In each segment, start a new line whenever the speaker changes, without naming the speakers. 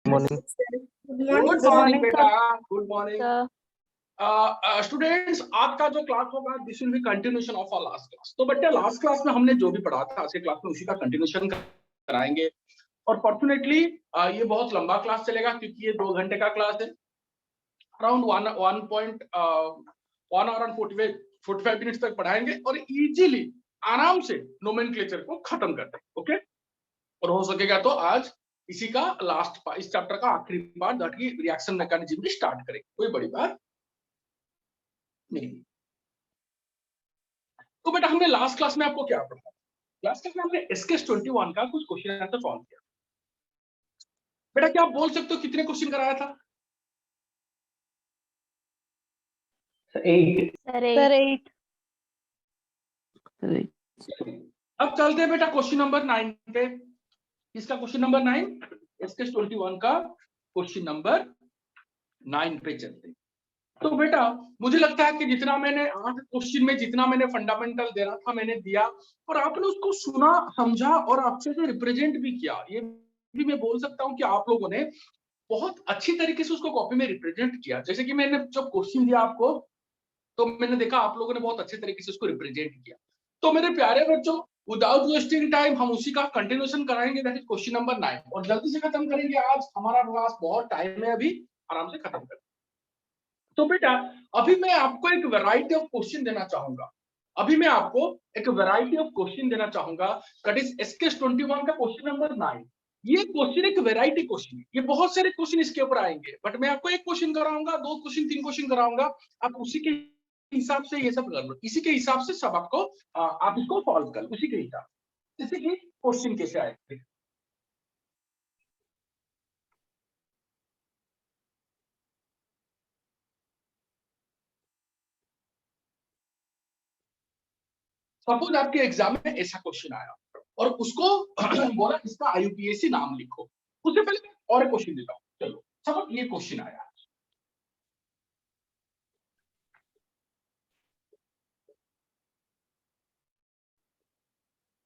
Morning
good morning बेटा, good morning
sir.
Students. आज का जो क्लास होगा this will be continuation of our last class. तो बेटा लास्ट क्लास में हमने जो भी पढ़ा था आज के क्लास में उसी का कंटिन्यूशन कराएंगे। और फॉर्चुनेटली ये बहुत लंबा क्लास चलेगा क्योंकि ये 2 घंटे का क्लास है। अराउंड 1 आवर एंड 45 मिनट्स तक पढ़ाएंगे और इजीली आराम से नोमेनक्लेचर को खत्म कर देंगे। ओके, और हो सकेगा तो आज इसी का लास्ट इस चैप्टर का आखिरी पार्ट दैट की रिएक्शन मैकेनिज्म भी स्टार्ट करेंगे। कोई बड़ी बात नहीं। तो बेटा हमने लास्ट क्लास में आपको क्या पढ़ा? लास्ट क्लास में हमने SKS 21 का कुछ क्वेश्चन आंसर सॉल्व किया। बेटा क्या आप बोल सकते हो कितने क्वेश्चन कराया था?
8।
सर 8।
अब चलते हैं बेटा क्वेश्चन नंबर 9 पे। इसका क्वेश्चन नंबर 9 SKS 21 का क्वेश्चन नंबर 9 पे चलते हैं। तो बेटा मुझे लगता है कि जितना मैंने 8 क्वेश्चन में जितना मैंने फंडामेंटल देना था मैंने दिया और आपने उसको सुना समझा और आपसे से रिप्रेजेंट भी किया। ये भी मैं बोल सकता हूँ कि आप लोगों ने बहुत अच्छी तरीके से उसको कॉपी में रिप्रेजेंट किया। जैसे कि मैंने जब क्वेश्चन दिया आपको तो मैंने देखा आप लोगों ने बहुत अच्छे तरीके से उसको रिप्रेजेंट किया। तो मेरे प्यारे बच्चों विदाउट वेस्टिंग टाइम हम उसी का कंटिन्यूएशन कराएंगे दैट इज क्वेश्चन नंबर 9 और जल्दी से खत्म करेंगे। आज हमारा पास बहुत टाइम है, अभी आराम से खत्म करेंगे। तो बेटा अभी मैं आपको एक वैरायटी ऑफ क्वेश्चन देना चाहूंगा। दैट इज SKS 21 का क्वेश्चन नंबर 9। ये क्वेश्चन एक वैरायटी क्वेश्चन है, ये बहुत सारे क्वेश्चन इसके ऊपर आएंगे बट मैं आपको एक क्वेश्चन कराऊंगा, 2 क्वेश्चन 3 क्वेश्चन कराऊंगा। आप उसी के हिसाब से ये सब कर लो, इसी के हिसाब से सब आपको आप इसको सॉल्व कर लो उसी के हिसाब से। जैसे कि क्वेश्चन कैसे आएंगे। सपोज आपके एग्जाम में ऐसा क्वेश्चन आया और उसको बोला इसका IUPAC नाम लिखो। उससे पहले मैं और एक क्वेश्चन देता हूँ। चलो सपोज ये क्वेश्चन आया,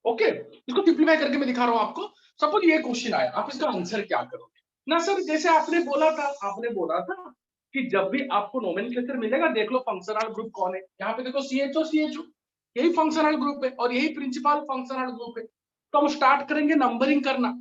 ओके इसको सिंप्लीफाई करके मैं दिखा रहा हूं आपको। सपोज ये क्वेश्चन आया, आप इसका आंसर क्या करोगे ना सर? जैसे आपने बोला था कि जब भी आपको नोमेनक्लेचर मिलेगा देख लो फंक्शनल ग्रुप कौन है। यहाँ पे देखो CHO यही फंक्शनल ग्रुप है और यही प्रिंसिपल फंक्शनल ग्रुप है। तो हम स्टार्ट करेंगे नंबरिंग करना,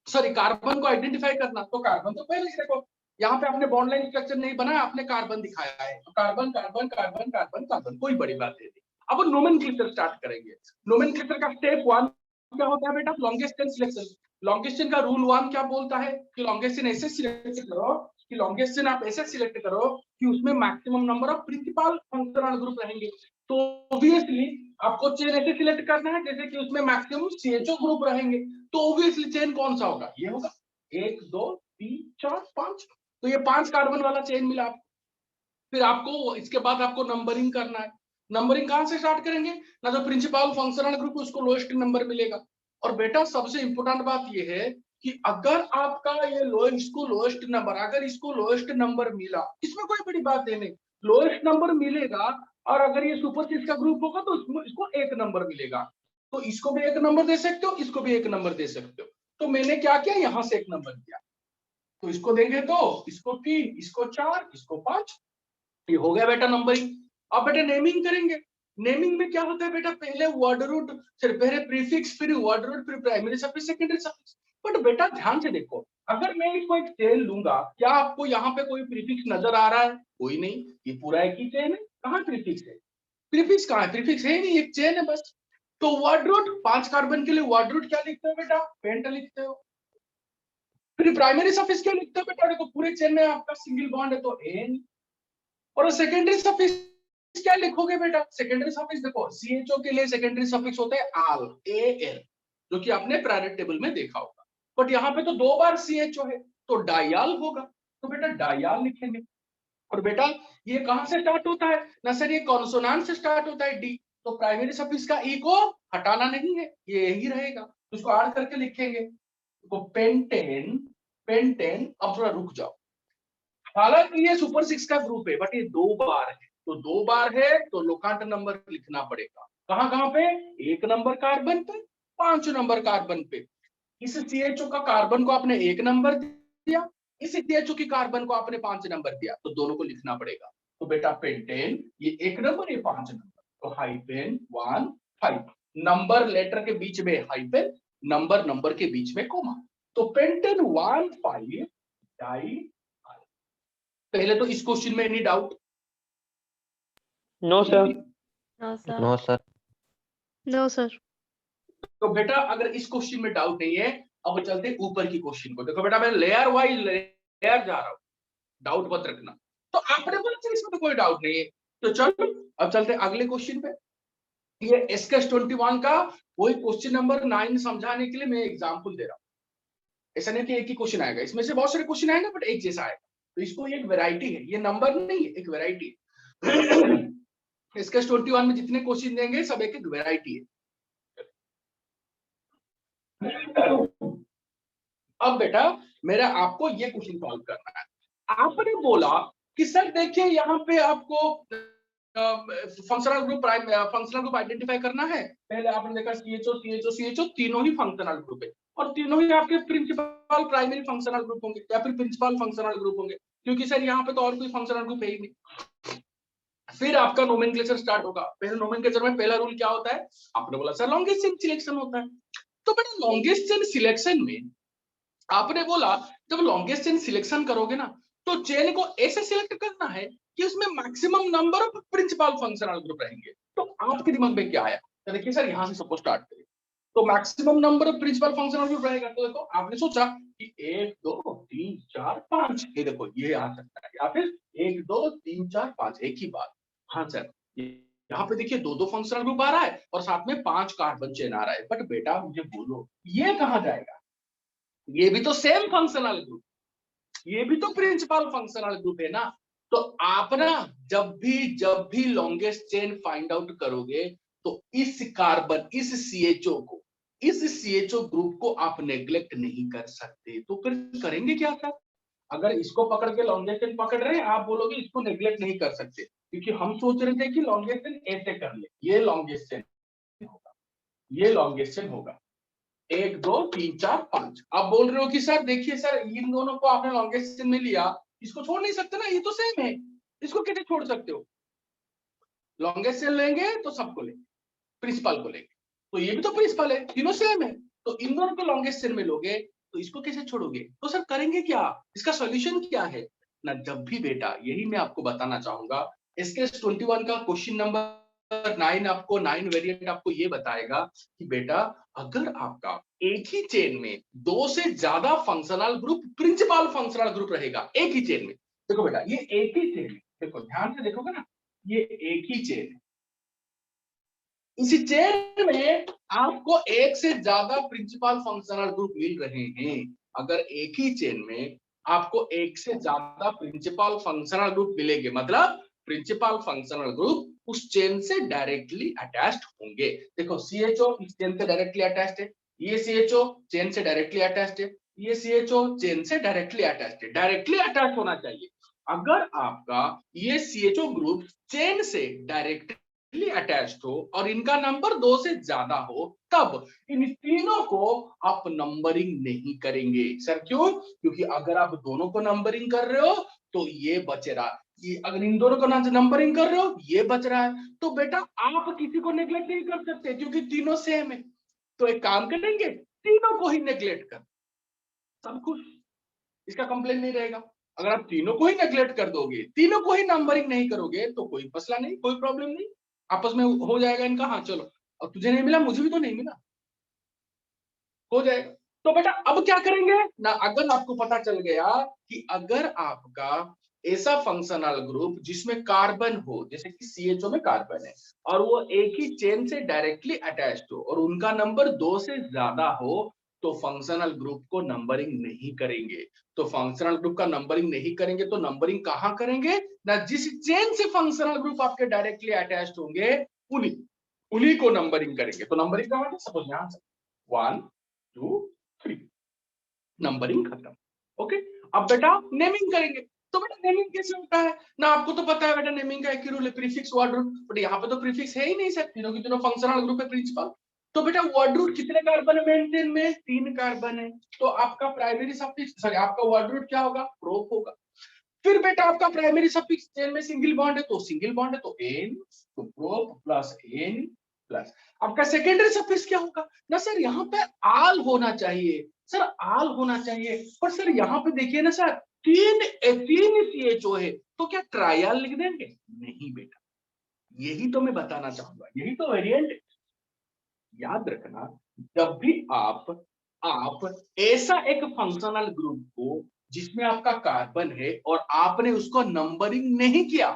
सॉरी कार्बन को आइडेंटिफाई करना। तो कार्बन तो पहले ही देखो यहाँ पे आपने बॉन्ड लाइन स्ट्रक्चर नहीं बनाया, आपने कार्बन दिखाया है। तो carbon carbon carbon carbon carbon, कोई बड़ी बात नहीं। अब नोमेनक्लेचर स्टार्ट करेंगे। नोमेनक्लेचर का स्टेप 1 क्या होता है बेटा? Longest chain selection. Longest chain का रूल 1 क्या बोलता है कि लॉन्गेस्ट चेन ऐसे सिलेक्ट करो कि लॉन्गेस्ट चेन आप ऐसे सिलेक्ट करो कि उसमें maximum number of principal functional group रहेंगे। तो ऑब्वियसली आपको चेन ऐसे सिलेक्ट करना है जैसे कि उसमें मैक्सिमम CHO ग्रुप रहेंगे। तो ऑब्वियसली चेन कौन सा होगा? ये होगा 1 2 3 4 5। तो ये 5 कार्बन वाला चेन मिला आपको। फिर आपको इसके बाद आपको नंबरिंग करना है। नंबरिंग कहां से स्टार्ट करेंगे ना? जो प्रिंसिपल फंक्शनल ग्रुप उसको लोएस्ट नंबर मिलेगा। और बेटा सबसे इंपॉर्टेंट बात ये है कि अगर आपका ये लोएस्ट नंबर, अगर इसको लोएस्ट नंबर मिला, इसमें कोई बड़ी बात है नहीं, लोएस्ट नंबर मिलेगा। और अगर ये सुपर का ग्रुप होगा तो इसको 1 नंबर मिलेगा। तो इसको भी 1 नंबर दे सकते हो, इसको भी 1 नंबर दे सकते हो। तो मैंने क्या किया, यहां से 1 नंबर दिया। तो इसको देंगे 2, इसको 3, इसको 4, इसको 5। ये हो गया बेटा नंबरिंग। अब बेटा नेमिंग करेंगे। नेमिंग में क्या होता है बेटा? पहले वर्ड रूट, फिर पहले प्रीफिक्स, फिर वर्ड रूट, फिर primary suffix, secondary suffix. But बेटा ध्यान से देखो, अगर मैं इसको एक चेन लूंगा, क्या आपको यहाँ पे कोई प्रीफिक्स नजर आ रहा है? कोई नहीं, ये पूरा एक ही चेन है। कहाँ प्रीफिक्स है? प्रीफिक्स कहाँ है? प्रीफिक्स है नहीं, एक चेन है बस। तो वर्ड रूट 5 कार्बन के लिए वर्ड रूट क्या लिखते हो बेटा? पेंट लिखते हो। फिर प्राइमरी सफिक्स क्या लिखते हो बेटा? देखो पूरे चेन में आपका सिंगल बॉन्ड है तो एन। और सेकेंडरी सफिक्स क्या लिखोगे बेटा? सेकेंडरी सफिक्स देखो CHO के लिए सेकेंडरी सफिक्स होता है आल, AL, जो कि आपने प्रायोरिक टेबल में देखा होगा। बट यहाँ पे तो 2 बार CHO है तो डाइयाल होगा। तो बेटा डाइयाल लिखेंगे। और बेटा ये कहां से स्टार्ट होता है ना सर? ये कॉन्सोनेंट से स्टार्ट होता है D। तो प्राइमरी सफिक्स का E को हटाना नहीं है, ये यही रहेगा। तो इसको ऐड करके लिखेंगे तो पेंटेन। पेंटेन। अब थोड़ा रुक जाओ, हालांकि ये सुपर 6 का ग्रुप है बट ये 2 बार है। तो 2 बार है तो लोकांट नंबर लिखना पड़ेगा। कहां कहां पे? 1 नंबर कार्बन पे, 5 नंबर कार्बन पे। इस CHO का कार्बन को आपने 1 नंबर दिया, इस CHO की कार्बन को आपने 5 नंबर दिया, तो दोनों को लिखना पड़ेगा। तो बेटा पेंटेन ये 1 नंबर, ये 5 नंबर, तो हाइपेन 1 5, नंबर लेटर के बीच में हाइपेन, नंबर नंबर के बीच में कोमा, तो पेंटेन 1 5 डाई। पहले तो इस क्वेश्चन में any doubt?
No sir.
No, sir.
No sir.
No, sir.
तो बेटा अगर इस क्वेश्चन में डाउट नहीं है, अब चलते हैं ऊपर की क्वेश्चन को। देखो बेटा मैं लेयर वाइज लेयर जा रहा हूं, डाउट मत रखना। तो आपने बोला इसमें तो कोई डाउट नहीं है, तो चलो अब चलते हैं अगले क्वेश्चन पे। ये एसकेएस 21 का वही क्वेश्चन नंबर 9 समझाने के लिए मैं एग्जांपल दे रहा हूं। ऐसा नहीं कि एक ही क्वेश्चन आएगा, इसमें से बहुत सारे क्वेश्चन आएंगे बट एक जैसा आएगा, तो इसको एक वैरायटी है, ये नंबर नहीं है, एक वैरायटी है। एसकेएस 21 में जितने क्वेश्चन देंगे सब एक एक वैरायटी है। अब बेटा मेरा आपको ये क्वेश्चन सॉल्व करना है। आपने बोला कि सर देखिए यहाँ पे आपको फंक्शनल ग्रुप आइडेंटिफाई करना है। पहले आपने देखा CHO तीनों ही फंक्शनल ग्रुप है, और तीनों ही आपके प्रिंसिपल प्राइमरी फंक्शनल ग्रुप होंगे या फिर प्रिंसिपल फंक्शनल ग्रुप होंगे, क्योंकि सर यहाँ पे तो और कोई फंक्शनल ग्रुप है ही नहीं। फिर आपका नोमेनक्लेचर स्टार्ट होगा। पहले नोमेनक्लेचर में पहला रूल क्या होता है? आपने बोला सर लॉन्गेस्ट चेन सिलेक्शन होता है। तो बेटा लॉन्गेस्ट चेन सिलेक्शन में आपने बोला जब लॉन्गेस्ट चेन सिलेक्शन करोगे ना, तो चेन को ऐसे सिलेक्ट करना है कि उसमें maximum number of principal functional group रहेंगे। तो आपके दिमाग में क्या आया? तो देखिए सर यहां से सपोज स्टार्ट करें, तो maximum number of principal functional group रहेगा। तो देखो आपने सोचा कि 1 2 3 4 5, ये देखो ये आ सकता है, या फिर 1 2 3 4 5 एक ही बात। हाँ सर यहाँ पे देखिए 2 फंक्शनल ग्रुप आ रहा है और साथ में 5 कार्बन चेन आ रहा है, बट बेटा मुझे बोलो ये कहाँ जाएगा? ये भी तो सेम फंक्शनल ग्रुप, ये भी तो प्रिंसिपल फंक्शनल ग्रुप है ना। तो आप ना जब भी लॉन्गेस्ट चेन फाइंड आउट करोगे, तो इस कार्बन इस CHO ग्रुप को आप नेग्लेक्ट नहीं कर सकते। तो फिर करेंगे क्या सर? अगर इसको पकड़ के लॉन्गेस्ट चेन पकड़ रहे हैं, आप बोलोगे इसको नेग्लेक्ट नहीं कर सकते, क्योंकि हम सोच रहे थे कि लॉन्गेस्ट चेन ऐसे कर ले, ये लॉन्गेस्ट चेन होगा, ये लॉन्गेस्ट चेन होगा 1 2 3 4 5। आप बोल रहे हो कि सर देखिए सर इन दोनों को आपने लॉन्गेस्ट चेन में लिया, इसको छोड़ नहीं सकते ना, ये तो सेम है, इसको कैसे छोड़ सकते हो? लॉन्गेस्ट चेन लेंगे तो सबको लेंगे, प्रिंसिपल को लेंगे, तो ये भी तो प्रिंसिपल है, तीनों सेम है, तो इन दोनों को लॉन्गेस्ट चेन में लोगे तो इसको कैसे छोड़ोगे? तो सर करेंगे क्या? इसका सॉल्यूशन क्या है ना? जब भी बेटा यही मैं आपको बताना चाहूंगा, एसकेएस 21 का क्वेश्चन नंबर 9 आपको 9 वेरिएंट आपको ये बताएगा कि बेटा अगर आपका एक ही चेन में 2 से ज्यादा functional group principal functional group रहेगा एक ही चेन में। देखो बेटा ये एक ही चेन है, देखो ध्यान से देखोगे ना, ये एक ही चेन है, इसी चेन में आपको एक से ज्यादा प्रिंसिपल फंक्शनल ग्रुप मिल रहे हैं। अगर एक ही चेन में आपको एक से ज्यादा प्रिंसिपल फंक्शनल ग्रुप मिलेंगे, मतलब प्रिंसिपल फंक्शनल ग्रुप उस चेन से डायरेक्टली अटैच्ड होंगे। देखो CHO इस चेन से डायरेक्टली अटैच्ड है, ये CHO चेन से डायरेक्टली अटैच्ड है, ये CHO चेन से डायरेक्टली अटैच्ड है, डायरेक्टली अटैच होना चाहिए। अगर आपका ये CHO ग्रुप चेन से डायरेक्टली अटैच्ड हो और इनका नंबर 2 से ज्यादा हो, तब इन तीनों को आप नंबरिंग नहीं करेंगे। सर क्यों? क्योंकि अगर आप दोनों को नंबरिंग कर रहे हो तो ये बच रहा है, ये अगर इन दोनों को नंबरिंग कर रहे हो ये बच रहा है, तो बेटा आप किसी को नेग्लेक्ट नहीं कर सकते क्योंकि तीनों सेम है। तो एक काम करेंगे, तीनों को ही नेग्लेक्ट कर, सब कुछ, इसका कंप्लेन नहीं रहेगा। अगर आप तीनों को ही नेग्लेक्ट कर दोगे, तीनों को ही नंबरिंग नहीं करोगे, तो कोई मसला नहीं, कोई प्रॉब्लम नहीं, आपस में हो जाएगा इनका। हाँ चलो, अब तुझे नहीं मिला मुझे भी तो नहीं मिला, हो जाएगा। तो बेटा अब क्या करेंगे ना, अगर आपको पता चल गया कि अगर आपका ऐसा फंक्शनल ग्रुप जिसमें कार्बन हो, जैसे कि CHO में कार्बन है और वो एक ही चेन से डायरेक्टली अटैच्ड हो और उनका नंबर 2 से ज्यादा हो, तो फंक्शनल ग्रुप को नंबरिंग नहीं करेंगे। तो फंक्शनल ग्रुप का नंबरिंग नहीं करेंगे तो नंबरिंग कहां करेंगे ना, जिस चेन से फंक्शनल ग्रुप आपके डायरेक्टली अटैच्ड होंगे उन्हीं को नंबरिंग करेंगे। तो नंबरिंग का मतलब सपोज यहां से 1 2 3, नंबरिंग खत्म। ओके, अब बेटा नेमिंग करेंगे। तो बेटा नेमिंग कैसे होता है ना, आपको तो पता है बेटा नेमिंग का एक ही रूल है, प्रीफिक्स वर्ड रूल, बट यहाँ पे तो प्रीफिक्स है ही नहीं सर, तीनों की तीनों फंक्शनल ग्रुप है प्रिंसिपल। तो बेटा वर्ड रूट कितने कार्बन है मेन चेन में? 3 कार्बन है। तो आपका प्राइमरी सफिक्स सॉरी आपका वर्ड रूट क्या होगा? प्रोप होगा। फिर बेटा आपका प्राइमरी सफिक्स चेन में सिंगल बॉन्ड है तो सिंगल बॉन्ड है तो एन, तो प्रोप प्लस एन प्लस आपका सेकेंडरी सफिक्स क्या होगा ना सर? यहाँ पे आल होना चाहिए सर, आल होना चाहिए। पर सर यहाँ पे देखिए ना सर, 3 CHO है तो क्या ट्रायल लिख देंगे? नहीं बेटा, यही तो मैं बताना चाहूंगा, यही तो वेरिएंट है। याद रखना, जब भी आप ऐसा एक फंक्शनल ग्रुप को जिसमें आपका कार्बन है और आपने उसको नंबरिंग नहीं किया,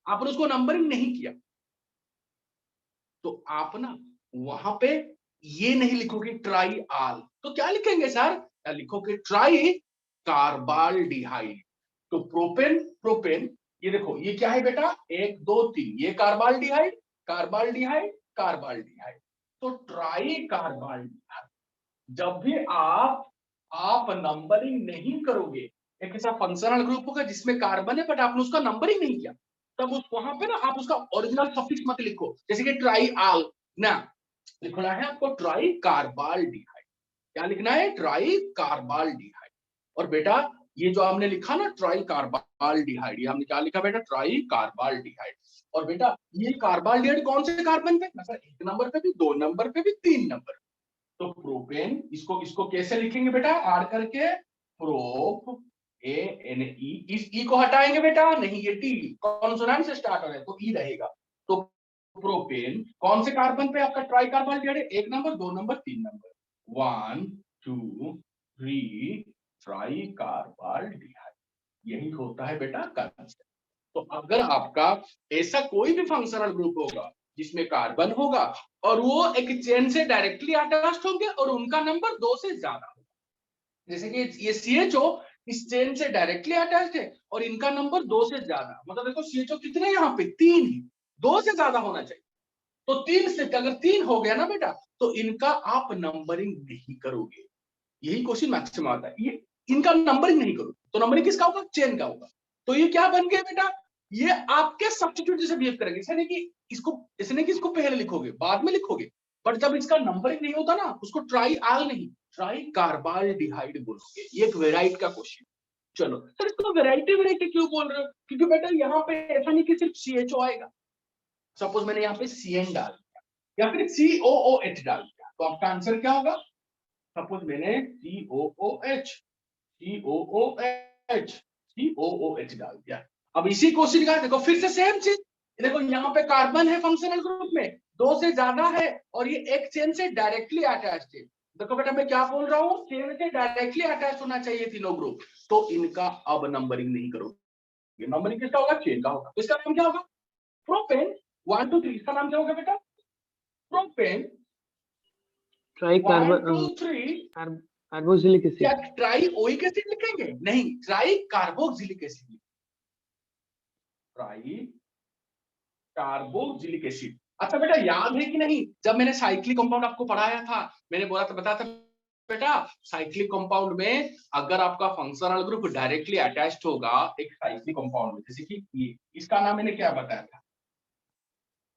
आपने उसको नंबरिंग नहीं किया, तो आप ना वहां पे ये नहीं लिखोगे ट्राई आल, तो क्या लिखेंगे सर? क्या लिखोगे? Try carbaldehyde. तो प्रोपेन प्रोपेन, ये देखो ये क्या है बेटा? 1 2 3, ये कार्बाल्डिहाइड कार्बाल्डिहाइड कार्बाल्डिहाइड, तो ट्राई कार्बाल्डिहाइड। जब भी आप नंबरिंग नहीं करोगे, एक ऐसा फंक्शनल ग्रुप होगा जिसमें कार्बन है बट आपने उसका नंबरिंग नहीं किया, तब उस वहां पे ना आप उसका ओरिजिनल सफिक्स मत लिखो। जैसे कि ट्राई आल ना, लिखना है आपको ट्राई कार्बाल्डिहाइड। क्या लिखना है? Try carbaldehyde. और बेटा ये जो हमने लिखा ना ट्राई कार्बाल्डिहाइड, ये हमने क्या लिखा बेटा? Try carbaldehyde. और बेटा ये कार्बाल्डिहाइड कौन से कार्बन पे? मतलब 1 नंबर पे भी, 2 नंबर पे भी, 3 नंबर। तो प्रोपेन, इसको इसको कैसे लिखेंगे बेटा? आर करके प्रोप ए एन ई, इस ई को हटाएंगे बेटा? नहीं, ये टी कॉन्सोनेंट से स्टार्ट हो रहा है तो ई रहेगा। तो प्रोपेन कौन से कार्बन पे आपका ट्राई कार्बन है? 1 number, 2 number, 3 number. 1 2 3 try carbaldehyde, यही होता है बेटा कंसेप्ट। तो अगर आपका ऐसा कोई भी फंक्शनल ग्रुप होगा जिसमें कार्बन होगा और वो एक चेन से डायरेक्टली अटैच्ड होंगे और उनका नंबर 2 से ज्यादा होगा, जैसे कि ये CHO इस चेन से डायरेक्टली अटैच्ड है और इनका नंबर 2 से ज्यादा, मतलब देखो CHO कितने यहाँ पे? 3 है, 2 से ज्यादा होना चाहिए। तो 3 से अगर 3 हो गया ना बेटा, तो इनका आप नंबरिंग नहीं करोगे। यही क्वेश्चन मैक्सिमम आता है, ये इनका नंबरिंग नहीं करोगे तो नंबरिंग किसका होगा? चेन का होगा। तो ये क्या बन गया बेटा? ये आपके सब्स्टिट्यूट जैसे बिहेव करेंगे। ऐसा नहीं कि इसको पहले लिखोगे बाद में लिखोगे, पर जब इसका नंबरिंग नहीं होता ना, उसको ट्राई आल नहीं, ट्राई कार्बाल्डिहाइड बोलोगे। ये एक वेराइट का क्वेश्चन। चलो सर, इसको वेराइटी वेराइटी क्यों बोल रहे हो? क्योंकि बेटा यहाँ पे ऐसा नहीं कि सिर्फ CHO आएगा। सपोज मैंने यहाँ पे CN डाल दिया या फिर COOH डाल दिया, तो आपका आंसर क्या होगा? सपोज मैंने COOH डाल दिया। अब इसी क्वेश्चन का देखो फिर से सेम चीज, देखो यहाँ पे कार्बन है फंक्शनल ग्रुप में, 2 से ज्यादा है और ये एक चेन से डायरेक्टली अटैच्ड है। देखो बेटा मैं क्या बोल रहा हूँ, चेन से डायरेक्टली अटैच होना चाहिए तीनों ग्रुप, तो इनका अब नंबरिंग नहीं करोगे। नंबरिंग किसका होगा? चेन का होगा। तो इसका नाम क्या होगा? प्रोपेन 1 2 3। इसका नाम क्या होगा बेटा? Propane
try
1
carbon
2 3।
कार्बोक्सिलिक
क्या
एसिड।
ट्राई ओइक एसिड लिखेंगे? नहीं, try carboxylic acid. Try carboxylic acid. अच्छा बेटा याद है कि नहीं, जब मैंने साइक्लिक कंपाउंड आपको पढ़ाया था, मैंने बोला था, बताया था बेटा साइक्लिक कंपाउंड में अगर आपका फंक्शनल ग्रुप डायरेक्टली अटैच्ड होगा एक साइक्लिक कंपाउंड में, जैसे कि ये, इसका नाम मैंने क्या बताया था?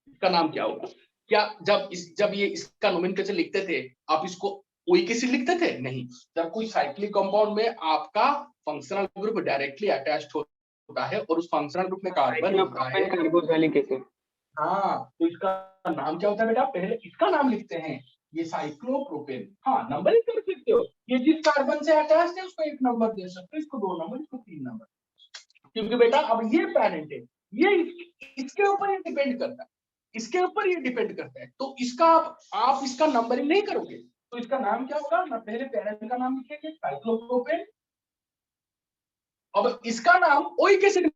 इसका नाम क्या होगा? क्या जब ये इसका नोमेनक्लेचर लिखते थे आप इसको ओइक एसिड लिखते थे? नहीं, जब कोई साइक्लिक कंपाउंड में आपका फंक्शनल ग्रुप डायरेक्टली अटैच्ड होता है और उस फंक्शनल ग्रुप में कार्बन होता है,
कार्बोक्सिलिक एसिड।
हाँ, तो इसका नाम क्या होता है बेटा? पहले इसका नाम लिखते हैं, ये साइक्लोप्रोपेन। हाँ, नंबरिंग कर सकते हो, ये जिस कार्बन से अटैच्ड है उसको 1 नंबर दे सकते हो, इसको 2 नंबर, इसको 3 नंबर, क्योंकि बेटा अब ये पैरेंट है, ये इसके ऊपर ये डिपेंड करता है, इसके ऊपर ये डिपेंड करता है। तो इसका आप इसका नंबरिंग नहीं करोगे तो इसका नाम क्या होगा ना? पहले पैरेंट का नाम लिखेंगे साइक्लोप्रोपेन, अब इसका नाम ओइक एसिड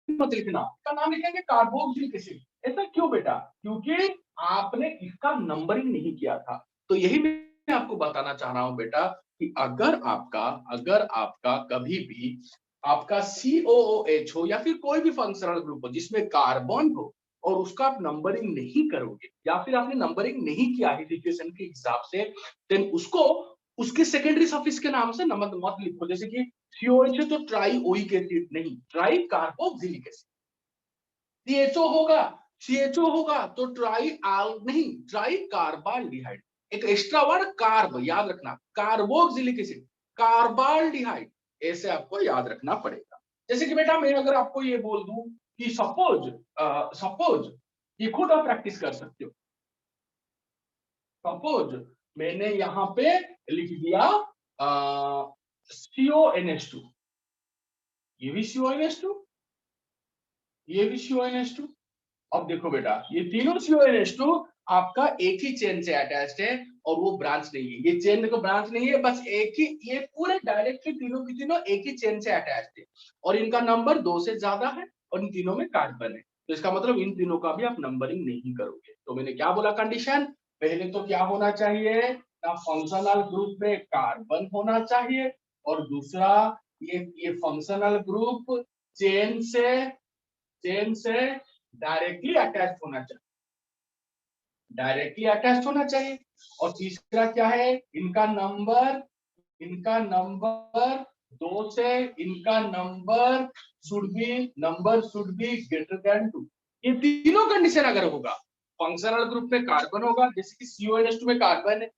मत लिखना, इसका नाम लिखेंगे कार्बोक्सिलिक एसिड। ऐसा क्यों बेटा? क्योंकि आपने इसका नंबरिंग नहीं किया था। तो यही मैं आपको बताना चाह रहा हूं बेटा कि अगर आपका कभी भी आपका COOH हो या फिर कोई भी फंक्शनल ग्रुप हो जिसमें कार्बन हो और उसका आप नंबरिंग नहीं करोगे या फिर आपने नंबरिंग नहीं किया है सिचुएशन के हिसाब से, देन उसको उसके सेकेंडरी सफिक्स के नाम से नंबर मत लिखो। जैसे कि COH है तो ट्राई ओइक एसिड नहीं, ट्राई कार्बोक्सिलिक एसिड। CHO होगा CHO होगा तो ट्राई कार्बाल्डिहाइड, एक एक्स्ट्रा वर्ड कार्ब याद रखना, कार्बोक्सिलिक एसिड, कार्बाल्डिहाइड, ऐसे आपको याद रखना पड़ेगा। जैसे कि बेटा मैं अगर आपको ये बोल दूं कि सपोज ये खुद आप प्रैक्टिस कर सकते हो। सपोज मैंने यहाँ पे लिख दिया CONH2, ये भी CONH2, ये भी CONH2। अब देखो बेटा ये तीनों CONH2 आपका एक ही चेन से अटैच्ड है और वो ब्रांच नहीं है, ये चेन देखो ब्रांच नहीं है, बस एक ही, ये पूरे डायरेक्टली तीनों की तीनों एक ही चेन से अटैच्ड है और इनका नंबर 2 से ज्यादा है और इन तीनों में कार्बन है, तो इसका मतलब इन तीनों का भी आप नंबरिंग नहीं करोगे। तो मैंने क्या बोला कंडीशन, पहले तो क्या होना चाहिए ना, फंक्शनल ग्रुप में कार्बन होना चाहिए और दूसरा ये फंक्शनल ग्रुप चेन से डायरेक्टली अटैच होना चाहिए, डायरेक्टली अटैच होना चाहिए। और तीसरा क्या है, इनका नंबर 2 से इनका number should be greater than 2। ये तीनों कंडीशन अगर होगा, फंक्शनल ग्रुप में कार्बन होगा जैसे कि CONH2 में कार्बन है,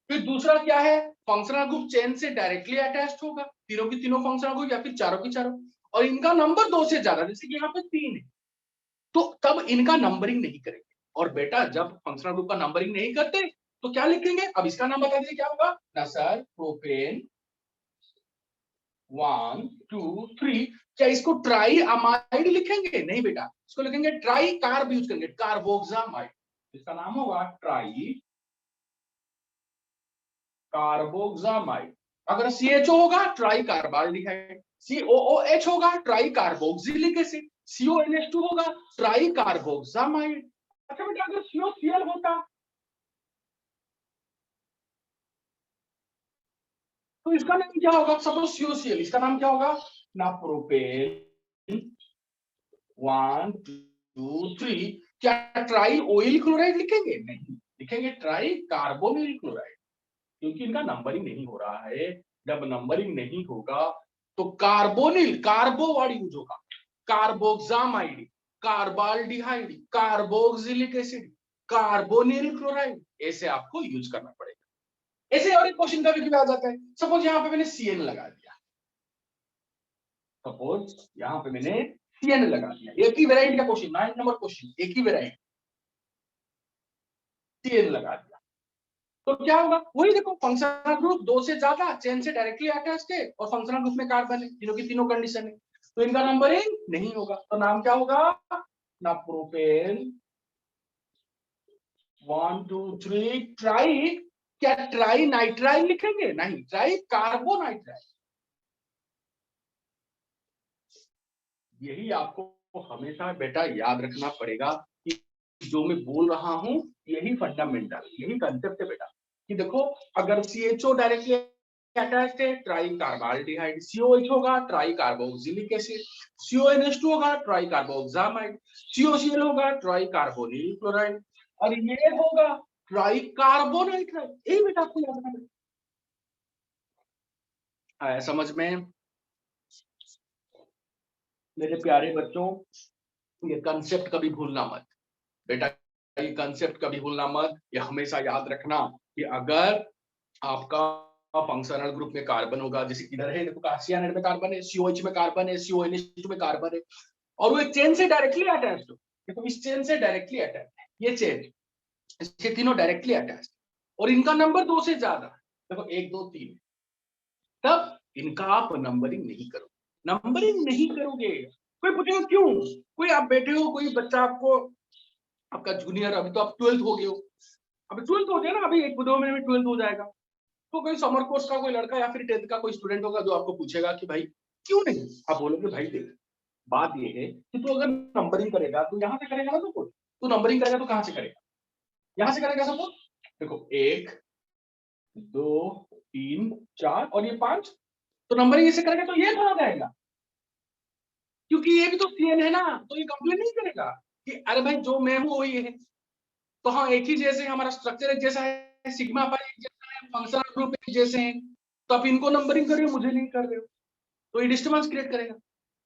फिर दूसरा क्या है, फंक्शनल ग्रुप चेन से डायरेक्टली अटैच्ड होगा, तीनों की तीनों फंक्शनल ग्रुप या फिर चारों की चारों, और इनका नंबर 2 से ज्यादा जैसे कि यहाँ पे 3 है, तो तब इनका नंबरिंग नहीं करेंगे। और बेटा जब फंक्शनल ग्रुप का नंबरिंग नहीं करते तो क्या लिखेंगे, अब इसका नाम बता दीजिए क्या होगा ना सर, प्रोपेन 1 2 3। क्या इसको ट्राई अमाइड लिखेंगे, नहीं बेटा, इसको लिखेंगे ट्राई कार्ब यूज करेंगे, कार्बोक्सामाइड, इसका नाम होगा ट्राई कार्बोक्सामाइड। अगर CHO होगा ट्राई कार्बाल्डिहाइड, COOH होगा ट्राई कार्बोक्सिलिक एसिड, CONH2 होगा ट्राई कार्बोक्सामाइड। अच्छा बेटा अगर COCl होता तो इसका नाम क्या होगा, सपोज COCl, इसका नाम क्या होगा ना, प्रोपेन 1 2 3। क्या ट्राई ऑयल क्लोराइड लिखेंगे, नहीं, लिखेंगे ट्राई कार्बोनिल क्लोराइड, क्योंकि इनका नंबरिंग नहीं हो रहा है। जब नंबरिंग नहीं होगा तो कार्बोनिल, कार्बो वर्ड यूज होगा, carboxamide, carbaldehyde, carboxylic acid, carbonyl chloride, ऐसे आपको यूज करना पड़ेगा। ऐसे और एक क्वेश्चन का भी आ जाता है, सपोज यहाँ पे मैंने CN लगा दिया, सपोज यहाँ पे मैंने CN लगा दिया, एक ही वेराइटी का क्वेश्चन, 9 नंबर क्वेश्चन, एक ही वेराइटी CN लगा दिया, तो क्या होगा, वही देखो फंक्शनल ग्रुप 2 से ज्यादा चेन से डायरेक्टली अटैच्ड है और फंक्शनल ग्रुप में कार्बन है, तीनों की तीनों कंडीशन है, तो इनका नंबरिंग नहीं होगा, तो नाम क्या होगा ना, प्रोपेन 1 2 3 ट्राई, क्या ट्राई नाइट्राइल लिखेंगे, नहीं, ट्राई कार्बोनाइट्राइल। यही आपको हमेशा बेटा याद रखना पड़ेगा कि जो मैं बोल रहा हूं यही फंडामेंटल, यही कंसेप्ट है बेटा, कि देखो अगर CHO डायरेक्टली अटैच्ड है ट्राई कार्बाल्डिहाइड, COH होगा ट्राई कार्बोक्सिलिक एसिड, CONH2 होगा ट्राई कार्बोक्सामाइड, COCl होगा ट्राई कार्बोनिल क्लोराइड, और ये होगा ट्राई कार्बोनाइट्राइड। यही बेटा आपको याद रखना है, समझ में मेरे प्यारे बच्चों, ये कंसेप्ट कभी भूलना मत बेटा, ये कंसेप्ट कभी भूलना मत, ये हमेशा याद रखना कि अगर आपका फंक्शनल ग्रुप में कार्बन होगा, जैसे इधर है देखो CN में कार्बन है, COH में कार्बन है, CONH2 में कार्बन है, और वो एक चेन से डायरेक्टली अटैच्ड हो, देखो इस चेन से डायरेक्टली अटैच है, ये चेन, इसके तीनों डायरेक्टली अटैच्ड और इनका नंबर 2 से ज्यादा, देखो 1 2 3, तब इनका आप नंबरिंग नहीं करोगे, नंबरिंग नहीं करोगे। कोई पूछेगा क्यों, कोई आप बैठे हो, कोई बच्चा आपको, आपका जूनियर, अभी तो आप 12th हो गए हो, अभी 12th हो गया ना, अभी 1-2 महीने में 12th हो जाएगा, तो कोई समर कोर्स का कोई लड़का या फिर 10th का कोई स्टूडेंट होगा जो आपको पूछेगा कि भाई क्यों नहीं, आप बोलोगे भाई देख बात ये है कि तू अगर नंबरिंग करेगा तो यहाँ से करेगा ना, तो तू नंबरिंग करेगा तो कहाँ से करेगा, यहाँ से करेगा, सपोज देखो 1 2 3 4 और ये 5, तो नंबरिंग ऐसे करेगा तो ये कहाँ जाएगा, क्योंकि ये भी तो CN है ना, तो ये कंप्लेन नहीं करेगा कि अरे भाई जो मैं हूँ वही है, तो हाँ एक ही जैसे हमारा स्ट्रक्चर एक जैसा है, सिग्मा पाई एक जैसा है, फंक्शनल ग्रुप एक जैसे हैं, तो आप इनको नंबरिंग कर रहे हो, मुझे नहीं कर रहे हो, तो ये डिस्टर्बेंस क्रिएट करेगा,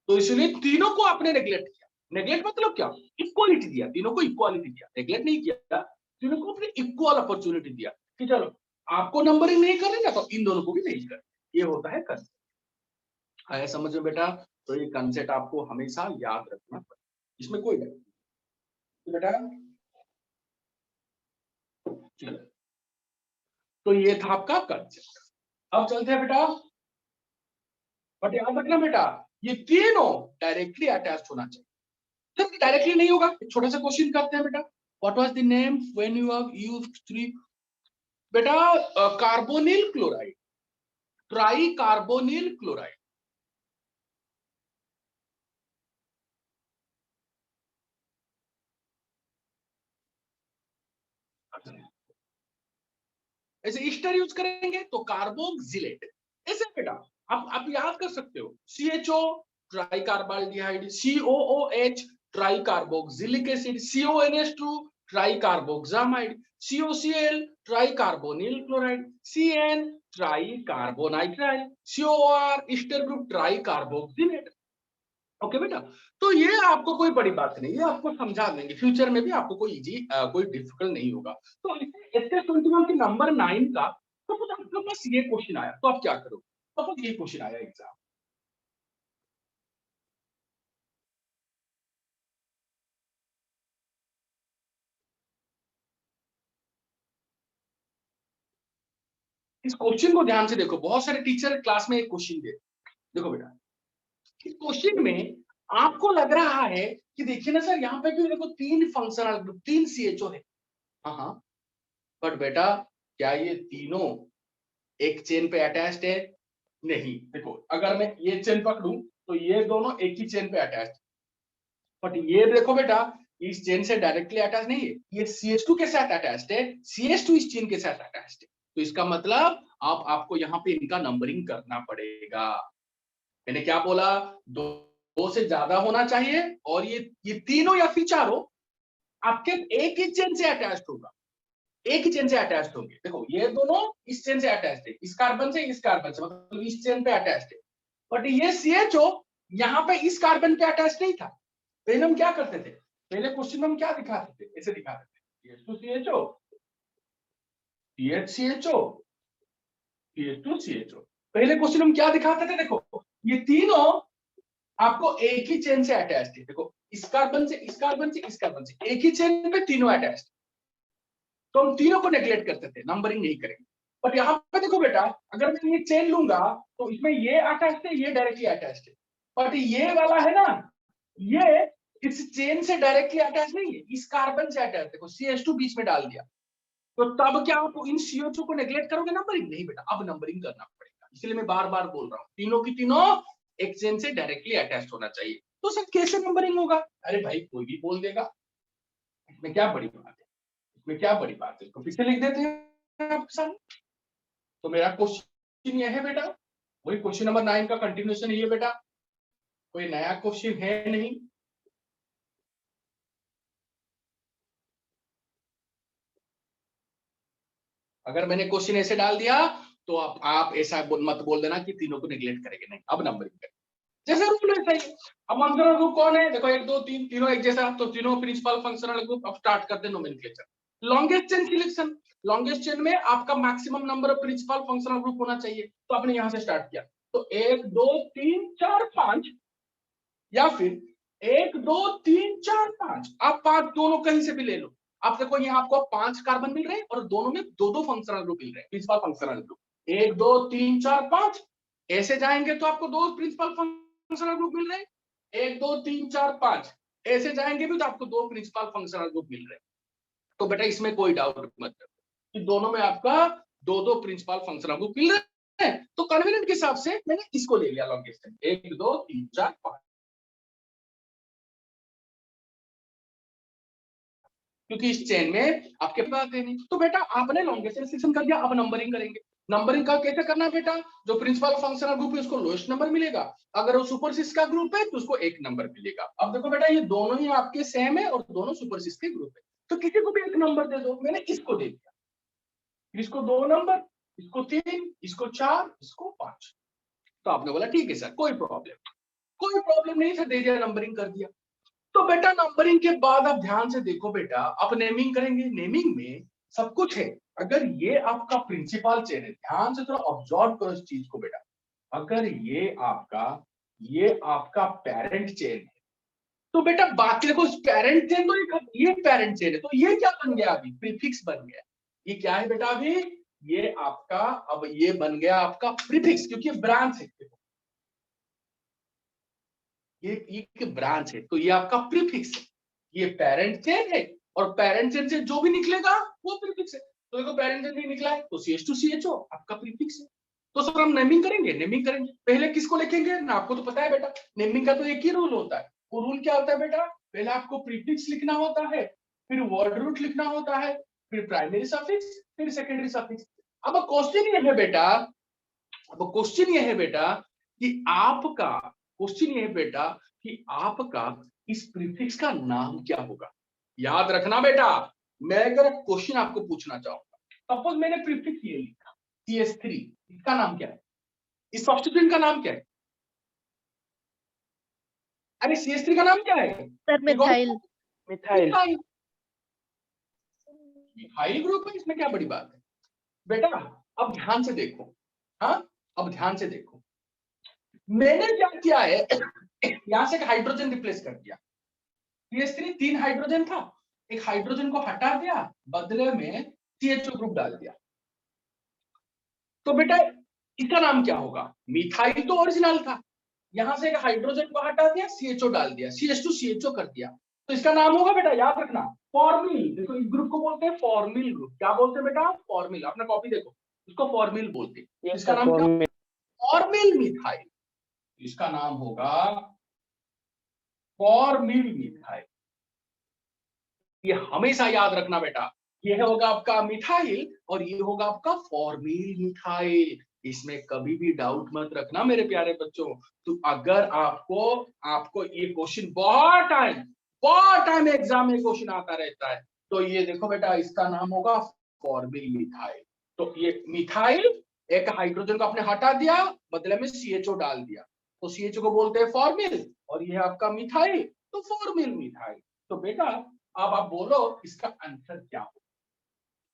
तो इसलिए तीनों को आपने नेग्लेक्ट किया, नेग्लेक्ट मतलब क्या, इक्वालिटी दिया, तीनों को इक्वालिटी दिया, नेग्लेक्ट नहीं किया, तीनों को अपने इक्वल अपॉर्चुनिटी दिया कि चलो आपको नंबरिंग नहीं करेगा तो इन दोनों को भी नहीं कर, ये होता है कंसेप्ट। आया समझ में बेटा? तो ये कंसेप्ट आपको हमेशा याद रखना पड़ेगा, इसमें कोई नहीं। तो बेटा चलो, तो ये था आपका कंसेप्ट। अब चलते हैं बेटा, बट याद रखना बेटा ये तीनों डायरेक्टली अटैच होना चाहिए। जब डायरेक्टली नहीं होगा, एक छोटा सा क्वेश्चन करते हैं बेटा। What was the name when you have used three? बेटा carbonyl chloride, tri carbonyl chloride. ऐसे ईस्टर यूज करेंगे तो कार्बोक्सिलेट। ऐसे बेटा आप याद कर सकते हो, CHO try carbaldehyde, COOH try carboxylic acid, CONH2 try carboxamide, COCl try carbonyl chloride, CN try carbonitrile, COR Easter group try carboxylate. Okay बेटा, तो ये आपको कोई बड़ी बात नहीं, ये आपको समझा देंगे, फ्यूचर में भी आपको कोई इजी कोई डिफिकल्ट नहीं होगा। तो SS21 के नंबर 9 का सपोज आपके पास ये क्वेश्चन आया तो आप क्या करोगे? सपोज ये क्वेश्चन आया एग्जाम, इस क्वेश्चन को ध्यान से देखो, बहुत सारे टीचर क्लास में एक क्वेश्चन दे, देखो बेटा इस क्वेश्चन में आपको लग रहा है कि देखिए ना सर यहाँ पे भी देखो तीन फंक्शनल ग्रुप, तीन CHO है, हाँ, बट बेटा क्या ये तीनों एक चेन पे अटैच्ड है? नहीं। देखो अगर मैं ये चेन पकड़ूं तो ये दोनों एक ही चेन पे अटैच्ड, बट ये देखो बेटा इस चेन से डायरेक्टली अटैच नहीं है, ये CH2 के साथ अटैच्ड है, CH2 इस चेन के साथ अटैच्ड है। तो इसका मतलब आपको यहाँ पे इनका नंबरिंग करना पड़ेगा। मैंने क्या बोला, दो से ज्यादा होना चाहिए और ये तीनों या फिर चारों आपके एक ही चेन से अटैच्ड होगा, एक ही चेन से अटैच्ड होंगे। देखो ये दोनों इस चेन से अटैच्ड है, इस कार्बन से मतलब इस चेन पे अटैच्ड है, बट ये CHO यहाँ पे इस कार्बन पे अटैच नहीं था। पहले हम क्या करते थे, पहले क्वेश्चन में हम क्या दिखाते थे, ऐसे दिखाते थे CH2CHO, CHCHO, CH2CHO। पहले क्वेश्चन हम क्या दिखाते थे, देखो ये तीनों आपको एक ही चेन से अटैच्ड है, देखो इस कार्बन से इस कार्बन से इस कार्बन से एक ही चेन पे तीनों अटैच्ड, तो हम तीनों को नेग्लेक्ट करते थे, नंबरिंग नहीं करेंगे। बट यहाँ पे देखो बेटा अगर मैं ये चेन लूंगा तो इसमें ये अटैच्ड है, ये डायरेक्टली अटैच्ड है, बट ये वाला है ना, ये इस चेन से डायरेक्टली अटैच नहीं है, इस कार्बन से अटैच, देखो CH2 बीच में डाल दिया, तो तब क्या आप इन CO2 को नेग्लेक्ट करोगे नंबरिंग? नहीं बेटा, अब नंबरिंग करना पड़ेगा। इसलिए मैं बार बार बोल रहा हूँ तीनों की तीनों एक चेन से डायरेक्टली अटैच होना चाहिए। तो सर कैसे नंबरिंग होगा? अरे भाई कोई भी बोल देगा, इसमें क्या बड़ी बात है, इसमें क्या बड़ी बात है, तो फिर से लिख देते हैं आपके सामने। तो मेरा क्वेश्चन ये है बेटा, वही क्वेश्चन नंबर 9 का कंटिन्यूएशन ये बेटा, कोई नया क्वेश्चन है नहीं। अगर मैंने क्वेश्चन ऐसे डाल दिया तो आप ऐसा मत बोल देना कि तीनों को निगलेक्ट करेंगे, नहीं, अब नंबरिंग करेंगे जैसे रूल है सही। अब फंक्शनल ग्रुप कौन है, देखो 1 2 3 तीनों एक जैसा, तो तीनों प्रिंसिपल फंक्शनल ग्रुप। अब स्टार्ट करते हैं nomenclature. Longest chain selection, longest chain में आपका maximum number of principal functional group होना चाहिए, तो आपने यहां से स्टार्ट किया, तो 1 2 3 4 5, या फिर 1 2 3 4 5, आप 5 दोनों कहीं से भी ले लो। आप देखो यहाँ आपको 5 कार्बन मिल रहे हैं और दोनों में दो दो फंक्शनल ग्रुप मिल रहे हैं, प्रिंसिपल फंक्शनल ग्रुप। 1 2 3 4 5 ऐसे जाएंगे तो आपको दो प्रिंसिपल फंक्शनल ग्रुप मिल रहे हैं, 1 2 3 4 5 ऐसे जाएंगे भी तो आपको दो प्रिंसिपल फंक्शनल ग्रुप मिल रहे हैं। तो बेटा इसमें कोई डाउट मत कि दोनों में आपका दो दो प्रिंसिपल फंक्शनल ग्रुप मिल रहे हैं। तो कन्वीनियंट के हिसाब से मैंने इसको ले लिया लॉन्गेस्ट, 1 2 3 4 5, क्योंकि इस चेन में आपके पास है नहीं। तो बेटा आपने लॉन्गेस्ट सिलेक्शन कर दिया, अब नंबरिंग करेंगे। नंबरिंग का कैसे करना है बेटा, जो प्रिंसिपल फंक्शनल ग्रुप है उसको लोएस्ट नंबर मिलेगा, अगर वो सुपरसिस का ग्रुप है तो उसको 1 नंबर मिलेगा। अब देखो बेटा ये दोनों ही आपके सेम है और दोनों सुपरसिस के ग्रुप है, तो किसी को भी 1 नंबर दे दो। मैंने इसको दे दिया, इसको 2 नंबर, इसको 3, इसको 4, इसको 5। तो आपने बोला ठीक है सर कोई प्रॉब्लम नहीं, सर दे दिया, नंबरिंग कर दिया। तो बेटा नंबरिंग के बाद आप ध्यान से देखो बेटा, आप नेमिंग करेंगे, नेमिंग में सब कुछ है। अगर ये आपका प्रिंसिपल चेन है, ध्यान से थोड़ा ऑब्जर्व करो इस चीज को बेटा, अगर ये आपका पेरेंट चेन है तो बेटा बाकी देखो पेरेंट चेन, तो ये पेरेंट चेन है, तो ये क्या बन गया अभी, प्रीफिक्स बन गया। ये क्या है बेटा अभी, ये आपका, अब ये बन गया आपका प्रीफिक्स, क्योंकि ब्रांच है, ये ब्रांच है, तो ये आपका प्रीफिक्स है। ये पेरेंट चेन है और पेरेंट चेन से जो भी निकलेगा वो प्रीफिक्स है। तो देखो पेरेंट चेन नहीं निकला है तो CH2CHO आपका प्रीफिक्स है। तो सर हम नेमिंग करेंगे, पहले किसको लिखेंगे ना, आपको तो पता है बेटा, नेमिंग का तो एक ही रूल होता है। वो रूल क्या होता है बेटा, पहले आपको प्रीफिक्स लिखना होता है, फिर वर्ड रूट लिखना होता है, फिर प्राइमरी सफिक्स, फिर सेकेंडरी सफिक्स। अब क्वेश्चन ये है बेटा कि आपका इस प्रीफिक्स का नाम क्या होगा। याद रखना बेटा, मैं अगर क्वेश्चन आपको पूछना चाहूंगा, सपोज मैंने प्रीफिक्स ये लिखा CH3, इसका नाम क्या है, इस सब्स्टिट्यूएंट का नाम क्या है, अरे CH3 का नाम क्या है
sir methyl.
Methyl.
Methyl group है, इसमें क्या बड़ी बात है बेटा। अब ध्यान से देखो, अब ध्यान से देखो, मैंने क्या किया है, यहां से एक हाइड्रोजन रिप्लेस कर दिया। CH3 3 हाइड्रोजन था, एक हाइड्रोजन को हटा दिया, बदले में CHO ग्रुप डाल दिया। तो बेटा इसका नाम क्या होगा, मिथाइल तो ओरिजिनल था, यहां से एक हाइड्रोजन को हटा दिया, CHO डाल दिया, CH2CHO कर दिया, तो इसका नाम होगा बेटा, याद रखना, फॉर्मिल। देखो इस ग्रुप को बोलते हैं फॉर्मिल ग्रुप। क्या बोलते हैं बेटा, फॉर्मिल। अपना कॉपी देखो, इसको फॉर्मिल बोलते हैं। इसका नाम क्या, फॉर्मिल मिथाइल। इसका नाम होगा फॉर्मिल मिथाइल। ये हमेशा याद रखना बेटा, ये होगा आपका मिथाइल और ये होगा आपका फॉर्मिल मिथाइल। इसमें कभी भी डाउट मत रखना मेरे प्यारे बच्चों। तो अगर आपको ये क्वेश्चन बहुत टाइम एग्जाम में क्वेश्चन आता रहता है, तो ये देखो बेटा, इसका नाम होगा फॉर्मिल मिथाइल। तो ये मिथाइल, एक हाइड्रोजन को आपने हटा दिया, बदले में CHO डाल दिया, तो CHO को बोलते हैं फॉर्मिल, और ये आपका मिथाइल, तो फॉर्मिल मिथाइल। तो बेटा अब आप बोलो इसका आंसर क्या हो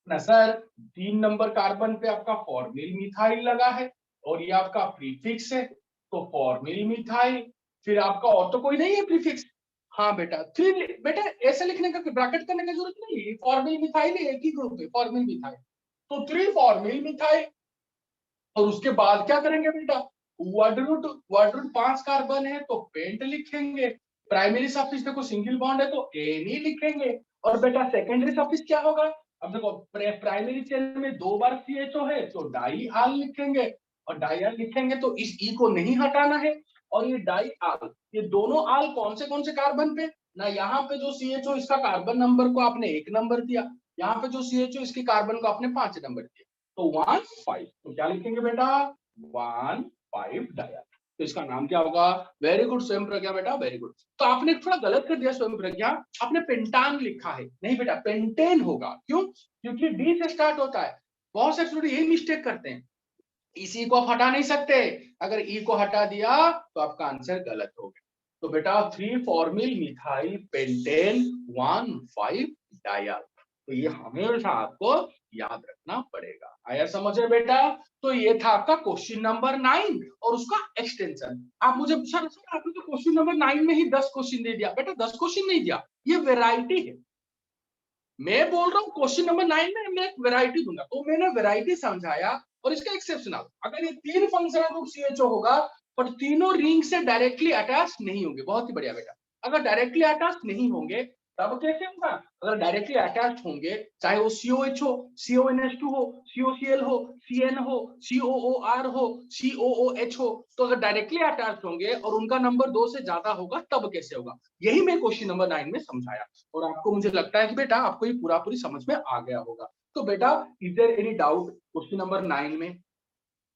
ना सर। 3 नंबर कार्बन पे आपका फॉर्मिल मिथाइल लगा है और ये आपका प्रीफिक्स है, तो फॉर्मिल मिथाइल। फिर आपका और तो कोई नहीं है प्रीफिक्स। हाँ बेटा 3, बेटा ऐसे लिखने का, ब्रैकेट करने की जरूरत नहीं है, फॉर्मिल मिथाइल एक ही ग्रुप है, फॉर्मिल मिथाइल, तो 3 फॉर्मिल मिथाइल। और उसके बाद क्या करेंगे बेटा, वर्ड रूट 5 कार्बन है तो पेंट लिखेंगे, प्राइमरी सफिक्स देखो सिंगल बॉन्ड है तो एनी लिखेंगे, और बेटा सेकेंडरी सफिक्स क्या होगा, अब देखो प्राइमरी चेन में 2 बार CHO है तो डाई आल लिखेंगे, और डाई आल लिखेंगे तो इस ई को नहीं हटाना है, और ये डाई आल, ये दोनों आल कौन से कार्बन पे ना, यहाँ पे जो CHO इसका कार्बन नंबर को आपने 1 नंबर दिया, यहाँ पे जो CHO इसके कार्बन को आपने 5 नंबर दिया, तो 1 5, तो क्या लिखेंगे बेटा 1 5 डाई आल। तो इसका नाम क्या होगा, वेरी गुड स्वयं प्रज्ञा बेटा, वेरी गुड। तो आपने थोड़ा गलत कर दिया स्वयं प्रज्ञा, आपने पेंटान लिखा है, नहीं बेटा पेंटेन होगा। क्यों, क्योंकि डी से स्टार्ट होता है। बहुत से स्टूडेंट यही मिस्टेक करते हैं, इसी को आप हटा नहीं सकते, अगर ई को हटा दिया तो आपका आंसर गलत हो गया। तो बेटा 3 फॉर्मिल मिथाइल पेंटेन 1 5 डायल, तो ये हमेशा आपको याद रखना पड़ेगा। आया समझ में बेटा। तो ये था आपका क्वेश्चन नंबर 9 और उसका एक्सटेंशन। आप मुझे सर आपने तो क्वेश्चन नंबर 9 में ही 10 क्वेश्चन दे दिया। बेटा 10 क्वेश्चन नहीं दिया, ये वेराइटी है। मैं बोल रहा हूँ क्वेश्चन नंबर 9 में मैं एक वेराइटी दूंगा, तो मैंने वेराइटी समझाया। और इसका एक्सेप्शनल, अगर ये 3 फंक्शनल ग्रुप CHO होगा पर तीनों रिंग से डायरेक्टली अटैच नहीं होंगे, बहुत ही बढ़िया बेटा। अगर डायरेक्टली अटैच नहीं होंगे तब कैसे होगा, अगर डायरेक्टली अटैच होंगे, चाहे वो COH हो, CONH2 हो, COCl हो, CN हो, COOR हो, COOH हो, तो अगर डायरेक्टली अटैच होंगे और उनका नंबर 2 से ज्यादा होगा तब कैसे होगा, यही मैं क्वेश्चन नंबर 9 में समझाया। और आपको मुझे लगता है कि बेटा आपको ये पूरी समझ में आ गया होगा। तो बेटा is there any doubt question number 9 में,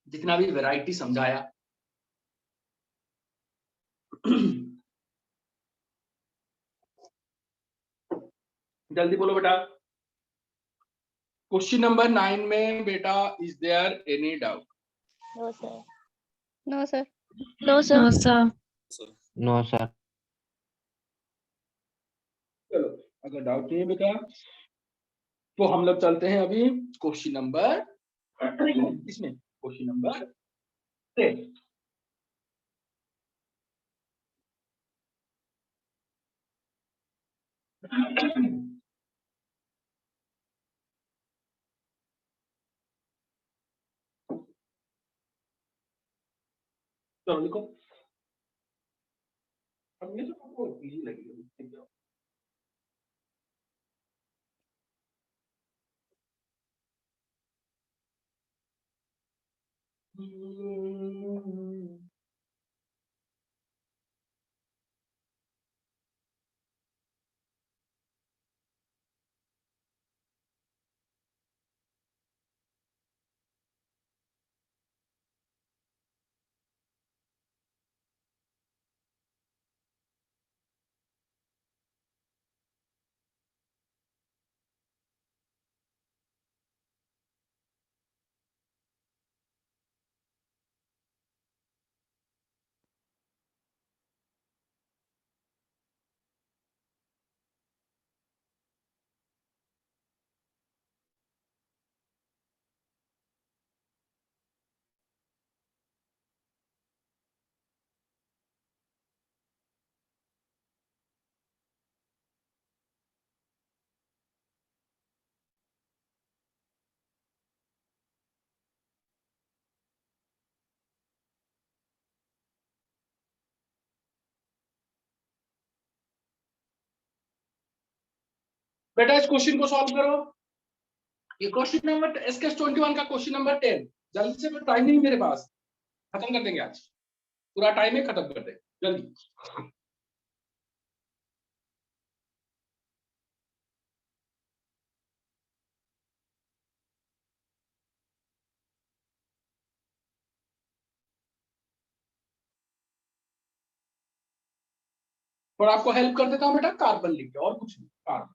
जितना भी वैरायटी समझाया? जल्दी बोलो बेटा, क्वेश्चन नंबर 9 में बेटा is there any doubt?
No sir. No sir.
No sir.
No sir.
अगर डाउट नहीं है बेटा तो हम लोग चलते हैं अभी क्वेश्चन नंबर इसमें क्वेश्चन नंबर 10। चलो लिखो। अब ये तो आपको इजी लगेगा। बेटा इस क्वेश्चन को सॉल्व करो। ये क्वेश्चन नंबर एसकेएस 21 का क्वेश्चन नंबर 10। जल्दी से, टाइम नहीं मेरे पास, खत्म कर देंगे आज, पूरा टाइम है, खत्म कर देंगे जल्दी। और आपको हेल्प कर देता हूं बेटा, कार्बन लिख के, और कुछ नहीं, कार्बन।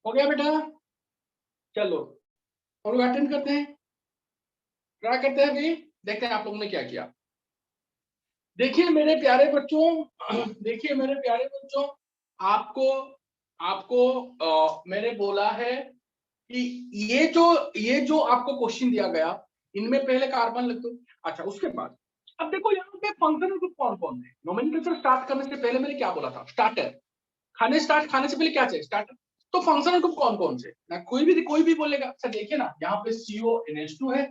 हो गया बेटा, चलो और अटेंड करते हैं, ट्राई करते हैं अभी, देखते हैं आप लोगों ने क्या किया। देखिए मेरे प्यारे बच्चों, देखिए मेरे प्यारे बच्चों, आपको आपको मैंने बोला है कि ये जो आपको क्वेश्चन दिया गया, इनमें पहले कार्बन लिख दो। अच्छा, उसके बाद अब देखो यहाँ पे फंक्शनल ग्रुप कौन कौन है। नोमेनक्लेचर स्टार्ट करने से पहले मैंने क्या बोला था, स्टार्टर। खाने से पहले क्या चाहिए, स्टार्टर। तो फंक्शनल ग्रुप कौन कौन से ना, कोई भी बोलेगा। अच्छा देखिए ना, यहाँ पे CONH2 है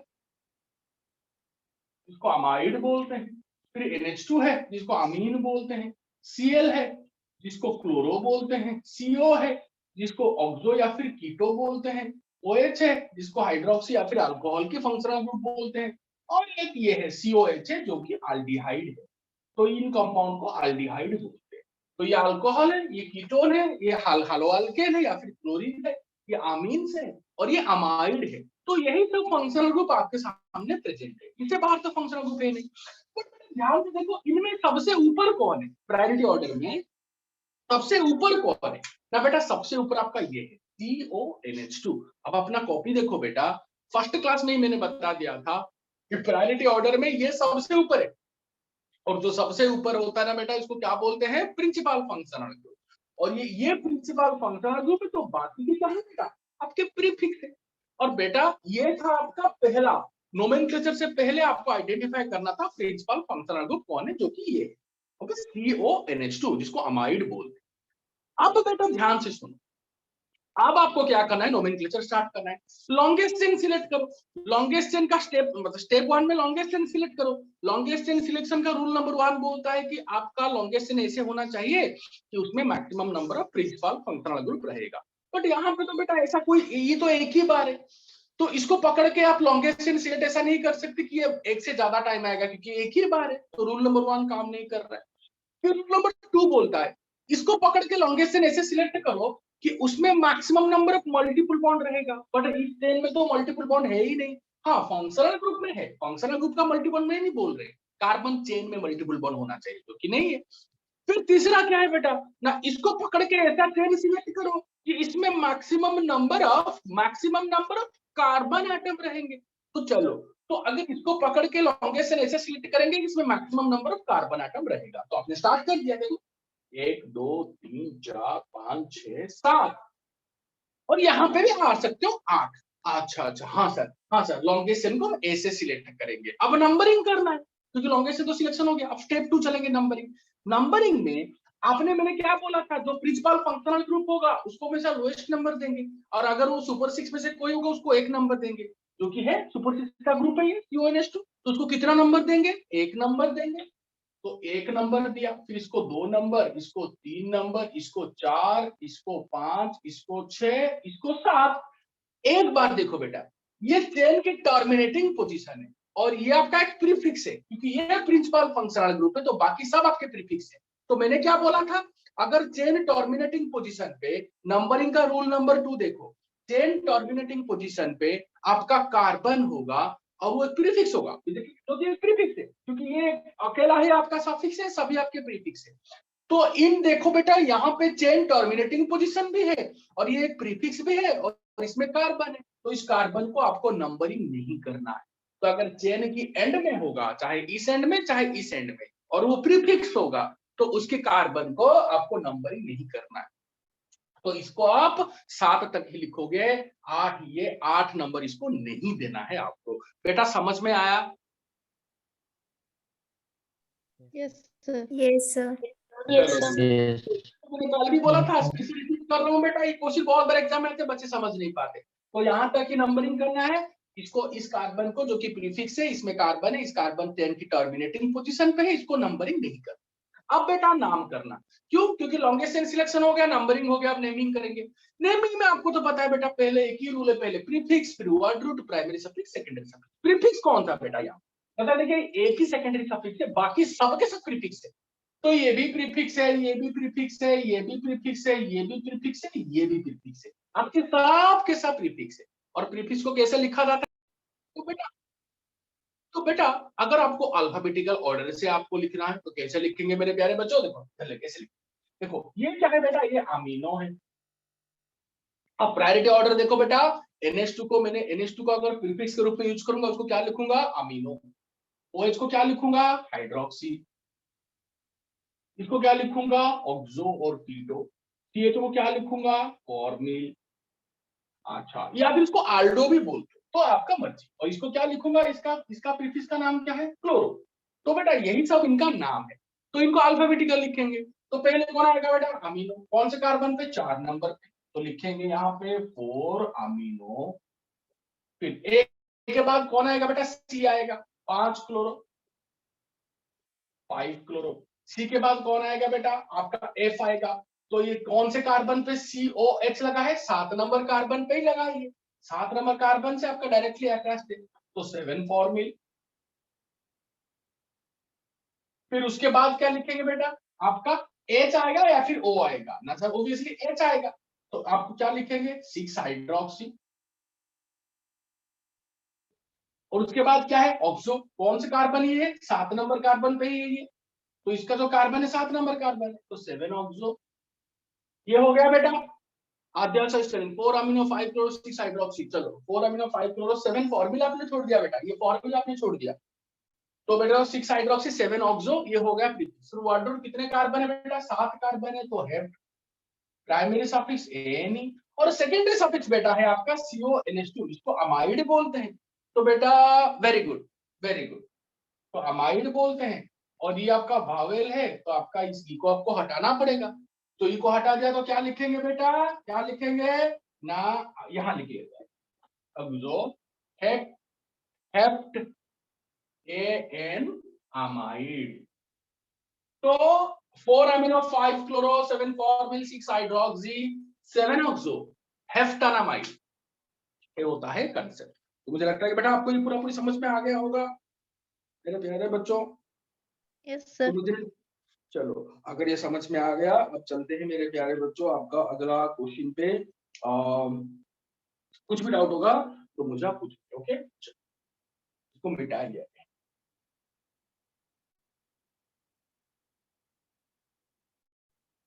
जिसको अमाइड बोलते हैं, फिर NH2 है जिसको अमीन बोलते हैं, Cl है जिसको क्लोरो बोलते हैं, CO है जिसको ऑक्सो या फिर कीटो बोलते हैं, OH है जिसको हाइड्रोक्सी या फिर अल्कोहल के फंक्शनल ग्रुप बोलते हैं, और एक ये है COH है जो कि अल्डिहाइड है। तो इन कंपाउंड को अल्डिहाइड बोलते हैं। तो ये अल्कोहल है, ये कीटोन है, ये हालोअल्केन है या फिर क्लोरीन है, ये अमीन्स है और ये अमाइड है। तो यही सब फंक्शनल ग्रुप आपके सामने प्रेजेंट है, इससे बाहर तो फंक्शनल ग्रुप है नहीं। बट ध्यान से देखो, इनमें सबसे ऊपर कौन है प्रायोरिटी ऑर्डर में, सबसे ऊपर कौन है ना बेटा, सबसे ऊपर आपका ये है CONH2। अब अपना कॉपी देखो बेटा, फर्स्ट क्लास में ही मैंने बता दिया था कि प्रायोरिटी ऑर्डर में ये सबसे ऊपर है, और जो सबसे ऊपर होता है ना बेटा, इसको क्या बोलते हैं, प्रिंसिपल फंक्शनल ग्रुप। और ये प्रिंसिपल फंक्शनल ग्रुप है, तो बाकी की क्या है बेटा, आपके प्रीफिक्स है। और बेटा ये था आपका पहला, नोमेनक्लेचर से पहले आपको आइडेंटिफाई करना था प्रिंसिपल फंक्शनल ग्रुप कौन है, जो कि ये है, ओके, CONH2 जिसको अमाइड बोलते हैं। अब बेटा ध्यान से सुनो, अब आपको क्या करना है, नोमेनक्लेचर स्टार्ट करना है। लॉन्गेस्ट चेन सिलेक्ट करो। लॉन्गेस्ट चेन का स्टेप मतलब स्टेप 1 में लॉन्गेस्ट चेन सिलेक्ट करो। लॉन्गेस्ट चेन सिलेक्शन का रूल नंबर 1 बोलता है कि आपका लॉन्गेस्ट चेन ऐसे होना चाहिए कि उसमें maximum number of principal functional group रहेगा। बट यहाँ पे तो बेटा ऐसा कोई, ये तो एक ही बार है, तो इसको पकड़ के आप लॉन्गेस्ट चेन सिलेक्ट ऐसा नहीं कर सकते कि ये एक से ज्यादा टाइम आएगा, क्योंकि एक ही बार है, तो रूल नंबर 1 काम नहीं कर रहा है। फिर रूल नंबर 2 बोलता है इसको पकड़ के लॉन्गेस्ट चेन ऐसे सिलेक्ट करो कि उसमें maximum number of multiple bond रहेगा। बट इस चेन में तो मल्टीपल बॉन्ड है ही नहीं। हाँ, फंक्शनल ग्रुप में है, फंक्शनल ग्रुप का मल्टीपल में नहीं बोल रहे, कार्बन चेन में मल्टीपल बॉन्ड होना चाहिए, जो कि नहीं है। फिर तीसरा क्या है बेटा ना, इसको पकड़ के ऐसा चेन सिलेक्ट करो कि इसमें maximum number of carbon atom रहेंगे। तो चलो, तो अगर इसको पकड़ के लॉन्गेस्ट चेन ऐसे सिलेक्ट करेंगे कि इसमें maximum number of carbon atom रहेगा, तो आपने स्टार्ट कर दिया। देखो 1 2 3 4 5 6 7, और यहाँ पे भी आ सकते हो 8। अच्छा, हाँ सर, लॉन्गेस्ट चेन को हम ऐसे सिलेक्ट करेंगे। अब नंबरिंग करना है, क्योंकि लॉन्गेस्ट चेन तो सिलेक्शन हो गया। अब स्टेप 2 चलेंगे, नंबरिंग में मैंने क्या बोला था, जो प्रिंसिपल फंक्शनल ग्रुप होगा उसको हमेशा लोएस्ट नंबर देंगे, और अगर वो सुपर 6 में से कोई होगा उसको 1 नंबर देंगे, जो कि है सुपर 6 का ग्रुप है ये CONH2, तो उसको कितना नंबर देंगे, 1 नंबर देंगे। तो 1 नंबर दिया, फिर इसको 2 नंबर, इसको 3 नंबर, इसको 4, इसको 5, इसको 6, इसको 7। एक बार देखो बेटा, ये चेन की टर्मिनेटिंग पोजीशन है, और ये आपका एक प्रीफिक्स है, क्योंकि ये प्रिंसिपल फंक्शनल ग्रुप है, तो बाकी सब आपके प्रीफिक्स है। तो मैंने क्या बोला था, अगर चेन टर्मिनेटिंग पोजीशन पे, नंबरिंग का रूल नंबर 2 देखो, चेन टर्मिनेटिंग पोजीशन पे आपका कार्बन होगा और वो प्रीफिक्स होगा, तो ये प्रीफिक्स है, क्योंकि ये अकेला ही आपका सफिक्स है, सभी आपके प्रीफिक्स है। तो इन देखो बेटा, यहाँ पे चेन टर्मिनेटिंग पोजीशन भी है और ये एक प्रीफिक्स भी है और इसमें कार्बन है, तो इस कार्बन को आपको नंबरिंग नहीं करना है। तो अगर चेन की एंड में होगा, चाहे इस एंड में चाहे इस एंड में, और वो प्रीफिक्स होगा, तो उसके कार्बन को आपको नंबरिंग नहीं करना है। तो इसको आप 7 तक ही लिखोगे, 8, ये 8 नंबर इसको नहीं देना है आपको। बेटा समझ में आया?
Yes, sir.
Yes, sir.
Yes,
चलो,
sir.
Yes.
मैंने कल भी बोला था, फिर से रिपीट कर रहा हूँ बेटा, ये क्वेश्चन बहुत बार एग्जाम में आते हैं, बच्चे समझ नहीं पाते। तो यहाँ तक ही नंबरिंग करना है। इसको, इस कार्बन को, जो कि प्रीफिक्स है, इसमें कार्बन है, इस कार्बन 10 की टर्मिनेटिंग पोजीशन पे है, इसको नंबरिंग नहीं करना। अब बेटा नाम करना, क्यों? क्योंकि लॉन्गेस्ट चेन सिलेक्शन हो गया, नंबरिंग हो गया, अब नेमिंग करेंगे। नेमिंग में आपको तो पता है बेटा, पहले एक ही रूल है, पहले प्रीफिक्स, फिर word root, primary suffix, secondary suffix. Prefix कौन सा बेटा? यहाँ पता देखिए, एक ही सेकेंडरी सफिक्स है, बाकी सबके सब प्रीफिक्स है। तो ये भी प्रीफिक्स है, ये भी प्रीफिक्स है, ये भी प्रीफिक्स है, ये भी प्रीफिक्स है, ये भी प्रीफिक्स है, आपके सब के सब प्रीफिक्स है। और प्रीफिक्स को कैसे लिखा जाता है? तो बेटा अगर आपको अल्फाबेटिकल ऑर्डर से आपको लिखना है तो कैसे लिखेंगे मेरे प्यारे बच्चों? देखो पहले कैसे लिखेंगे, देखो ये क्या है बेटा, ये अमीनो है। अब प्रायोरिटी ऑर्डर देखो बेटा, NH2 को मैंने NH2 को अगर प्रीफिक्स के रूप में यूज करूंगा, उसको क्या लिखूंगा? अमीनो। OH को क्या लिखूंगा? हाइड्रोक्सी। इसको क्या लिखूंगा? ऑक्सो और कीटो। CH को क्या लिखूंगा? फॉर्मिल। अच्छा, या फिर इसको आल्डो भी बोलते हो, तो आपका मर्जी। और इसको क्या लिखूंगा? इसका प्रीफिक्स का नाम क्या है? क्लोरो। तो बेटा यही सब इनका नाम है, तो इनको अल्फाबेटिकल लिखेंगे। तो पहले कौन आएगा बेटा? अमीनो। कौन से कार्बन पे? 4 नंबर पे, तो लिखेंगे यहाँ पे 4 अमीनो। फिर ए के बाद कौन आएगा बेटा? C आएगा, 5 क्लोरो, 5 क्लोरो। C के बाद कौन आएगा बेटा? आपका F आएगा। तो ये कौन से कार्बन पे COH लगा है? 7 नंबर कार्बन पे ही लगा है। 7 नंबर कार्बन से आपका डायरेक्टली अटैच है, तो 7 फॉर्मिल। फिर उसके बाद क्या लिखेंगे बेटा? आपका H आएगा या फिर O आएगा ना सर? ऑब्वियसली H आएगा, तो आप क्या लिखेंगे? 6 हाइड्रोक्सी। और उसके बाद क्या है? ऑक्सो। कौन से कार्बन ये है? 7 नंबर कार्बन पे ही है ये, तो इसका जो कार्बन है 7 नंबर कार्बन है, तो 7 ऑक्सो। ये हो गया बेटा आद्यांश स्टेरिंग। 4 amino 5 chloro 6 hydroxy. चलो 4 अमीनो 5 क्लोरो 7 फॉर्मूला आपने छोड़ दिया बेटा, ये फॉर्मूला आपने छोड़ दिया, तो बेटा 6 हाइड्रोक्सी 7 ऑक्सो, ये हो गया प्रीफिक्स। वाटर कितने कार्बन है बेटा? 7 कार्बन है, तो है प्राइमरी सफिक्स एनी, और सेकेंडरी सफिक्स बेटा है आपका CONH2, इसको अमाइड बोलते हैं। तो बेटा वेरी गुड, वेरी गुड, तो अमाइड बोलते हैं। और ये आपका वावेल है, तो आपका इस ई को आपको हटाना पड़ेगा, तो ई को हटा दिया तो क्या लिखेंगे बेटा? क्या लिखेंगे? ना यहां लिखिएगा अक्सो हेप्ट एन अमाइड। तो 4 amino 5 chloro 7 formyl 6 hydroxy 7 oxo heptanamide, ये होता है कंसेप्ट। तो मुझे लगता है कि बेटा आपको ये पूरा पूरी समझ में आ गया होगा मेरे प्यारे बच्चों।
यस
तो
सर।
मुझे चलो अगर ये समझ में आ गया, अब चलते हैं मेरे प्यारे बच्चों आपका अगला क्वेश्चन पे। कुछ भी डाउट होगा तो मुझे आप पूछिए, ओके। इसको मिटा लिया।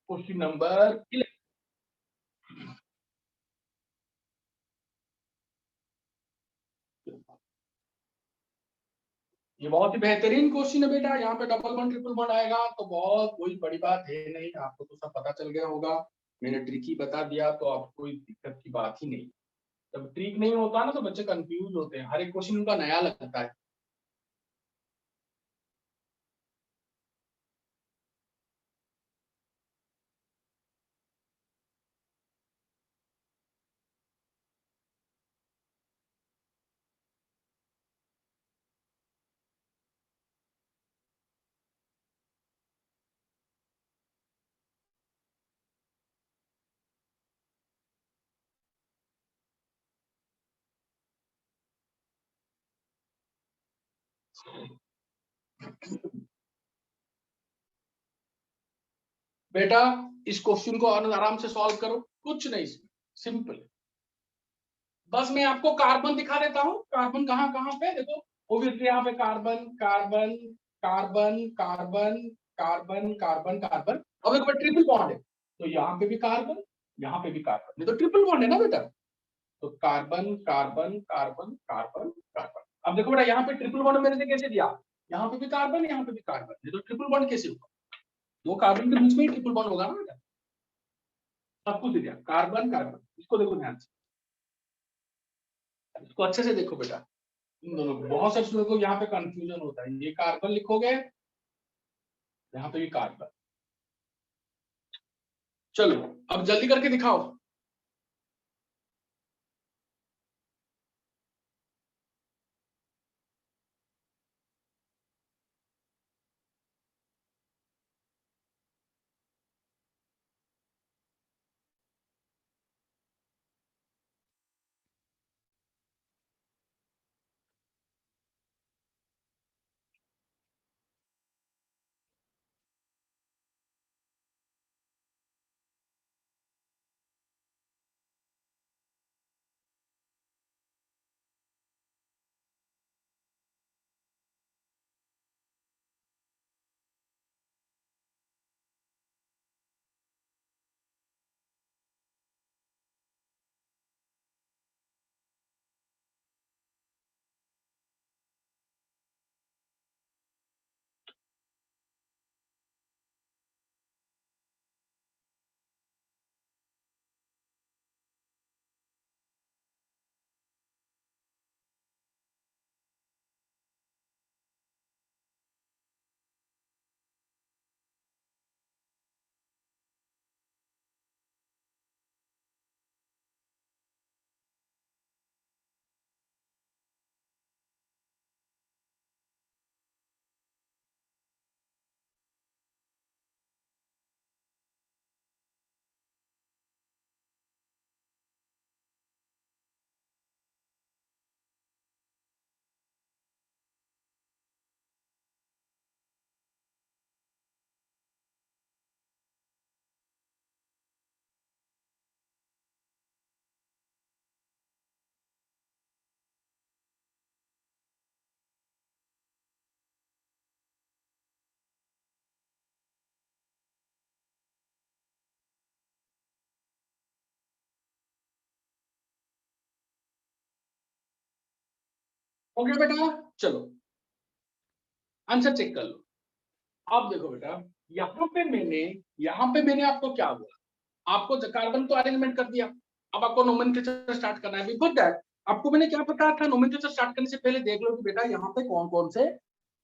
Question number 11। ये बहुत ही बेहतरीन क्वेश्चन है बेटा। यहाँ पे डबल बॉन्ड ट्रिपल बॉन्ड आएगा तो बहुत कोई बड़ी बात है नहीं, आपको तो सब पता चल गया होगा। मैंने ट्रिक ही बता दिया तो आपको कोई दिक्कत की बात ही नहीं। जब ट्रिक नहीं होता ना तो बच्चे कंफ्यूज होते हैं, हर एक क्वेश्चन उनका नया लगता है। बेटा इस क्वेश्चन को आराम से सॉल्व करो, कुछ नहीं, सिंपल। बस मैं आपको कार्बन दिखा देता हूँ। कार्बन कहाँ कहाँ पे देखो, ओब्वियसली यहाँ पे carbon carbon carbon carbon carbon carbon carbon, अब एक बार ट्रिपल बॉन्ड है तो यहाँ पे भी कार्बन, यहाँ पे भी कार्बन, नहीं तो ट्रिपल बॉन्ड है ना बेटा। तो carbon carbon carbon carbon carbon. अब देखो बेटा यहाँ पे ट्रिपल बॉन्ड मैंने से कैसे दिया, यहाँ पे भी कार्बन यहाँ पे भी कार्बन, नहीं तो ट्रिपल बॉन्ड कैसे होगा? दो कार्बन के बीच में ही ट्रिपल बॉन्ड होगा ना बेटा। सब कुछ दिया कार्बन कार्बन, इसको देखो ध्यान से, इसको अच्छे से देखो बेटा। इन दोनों बहुत सारे स्टूडेंट को यहाँ पे कंफ्यूजन होता है, ये कार्बन लिखोगे यहाँ पे भी कार्बन। चलो अब जल्दी करके दिखाओ। ओके बेटा चलो आंसर चेक कर लो। अब देखो बेटा यहाँ पे मैंने आपको क्या बोला, आपको कार्बन तो अरेंजमेंट कर दिया, अब आपको नोमेनक्लेचर स्टार्ट करना है। बिफोर दैट आपको मैंने क्या पता था, नोमेनक्लेचर स्टार्ट करने से पहले देख लो कि बेटा यहाँ पे कौन कौन से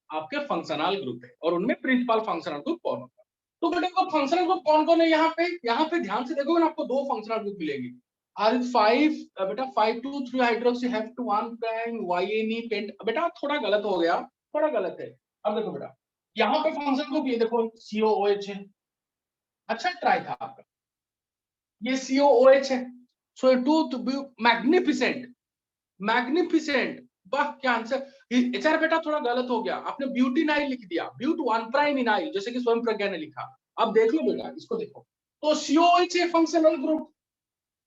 आपके फंक्शनल ग्रुप है और उनमें प्रिंसिपल फंक्शनल ग्रुप कौन होता है। तो बेटा फंक्शनल ग्रुप कौन कौन है यहाँ पे ध्यान से देखोगे ना आपको दो फंक्शनल ग्रुप मिलेंगे। R5 बेटा 5,2,3 hydroxy have to 1 prime YNE pent बेटा थोड़ा गलत हो गया, थोड़ा गलत है। अब देखो बेटा यहाँ पे फंक्शन को ये देखो COOH है, अच्छा ट्राई था आपका, ये COOH है, सो टू मैग्निफिसेंट मैग्निफिसेंट, वाह क्या आंसर। HR बेटा थोड़ा गलत हो गया, आपने ब्यूटिनाइल लिख दिया, ब्यूट 1 प्राइम इनाइल जैसे कि स्वयं प्रज्ञा ने लिखा। अब देख लो बेटा इसको देखो, तो COOH एक फंक्शनल ग्रुप,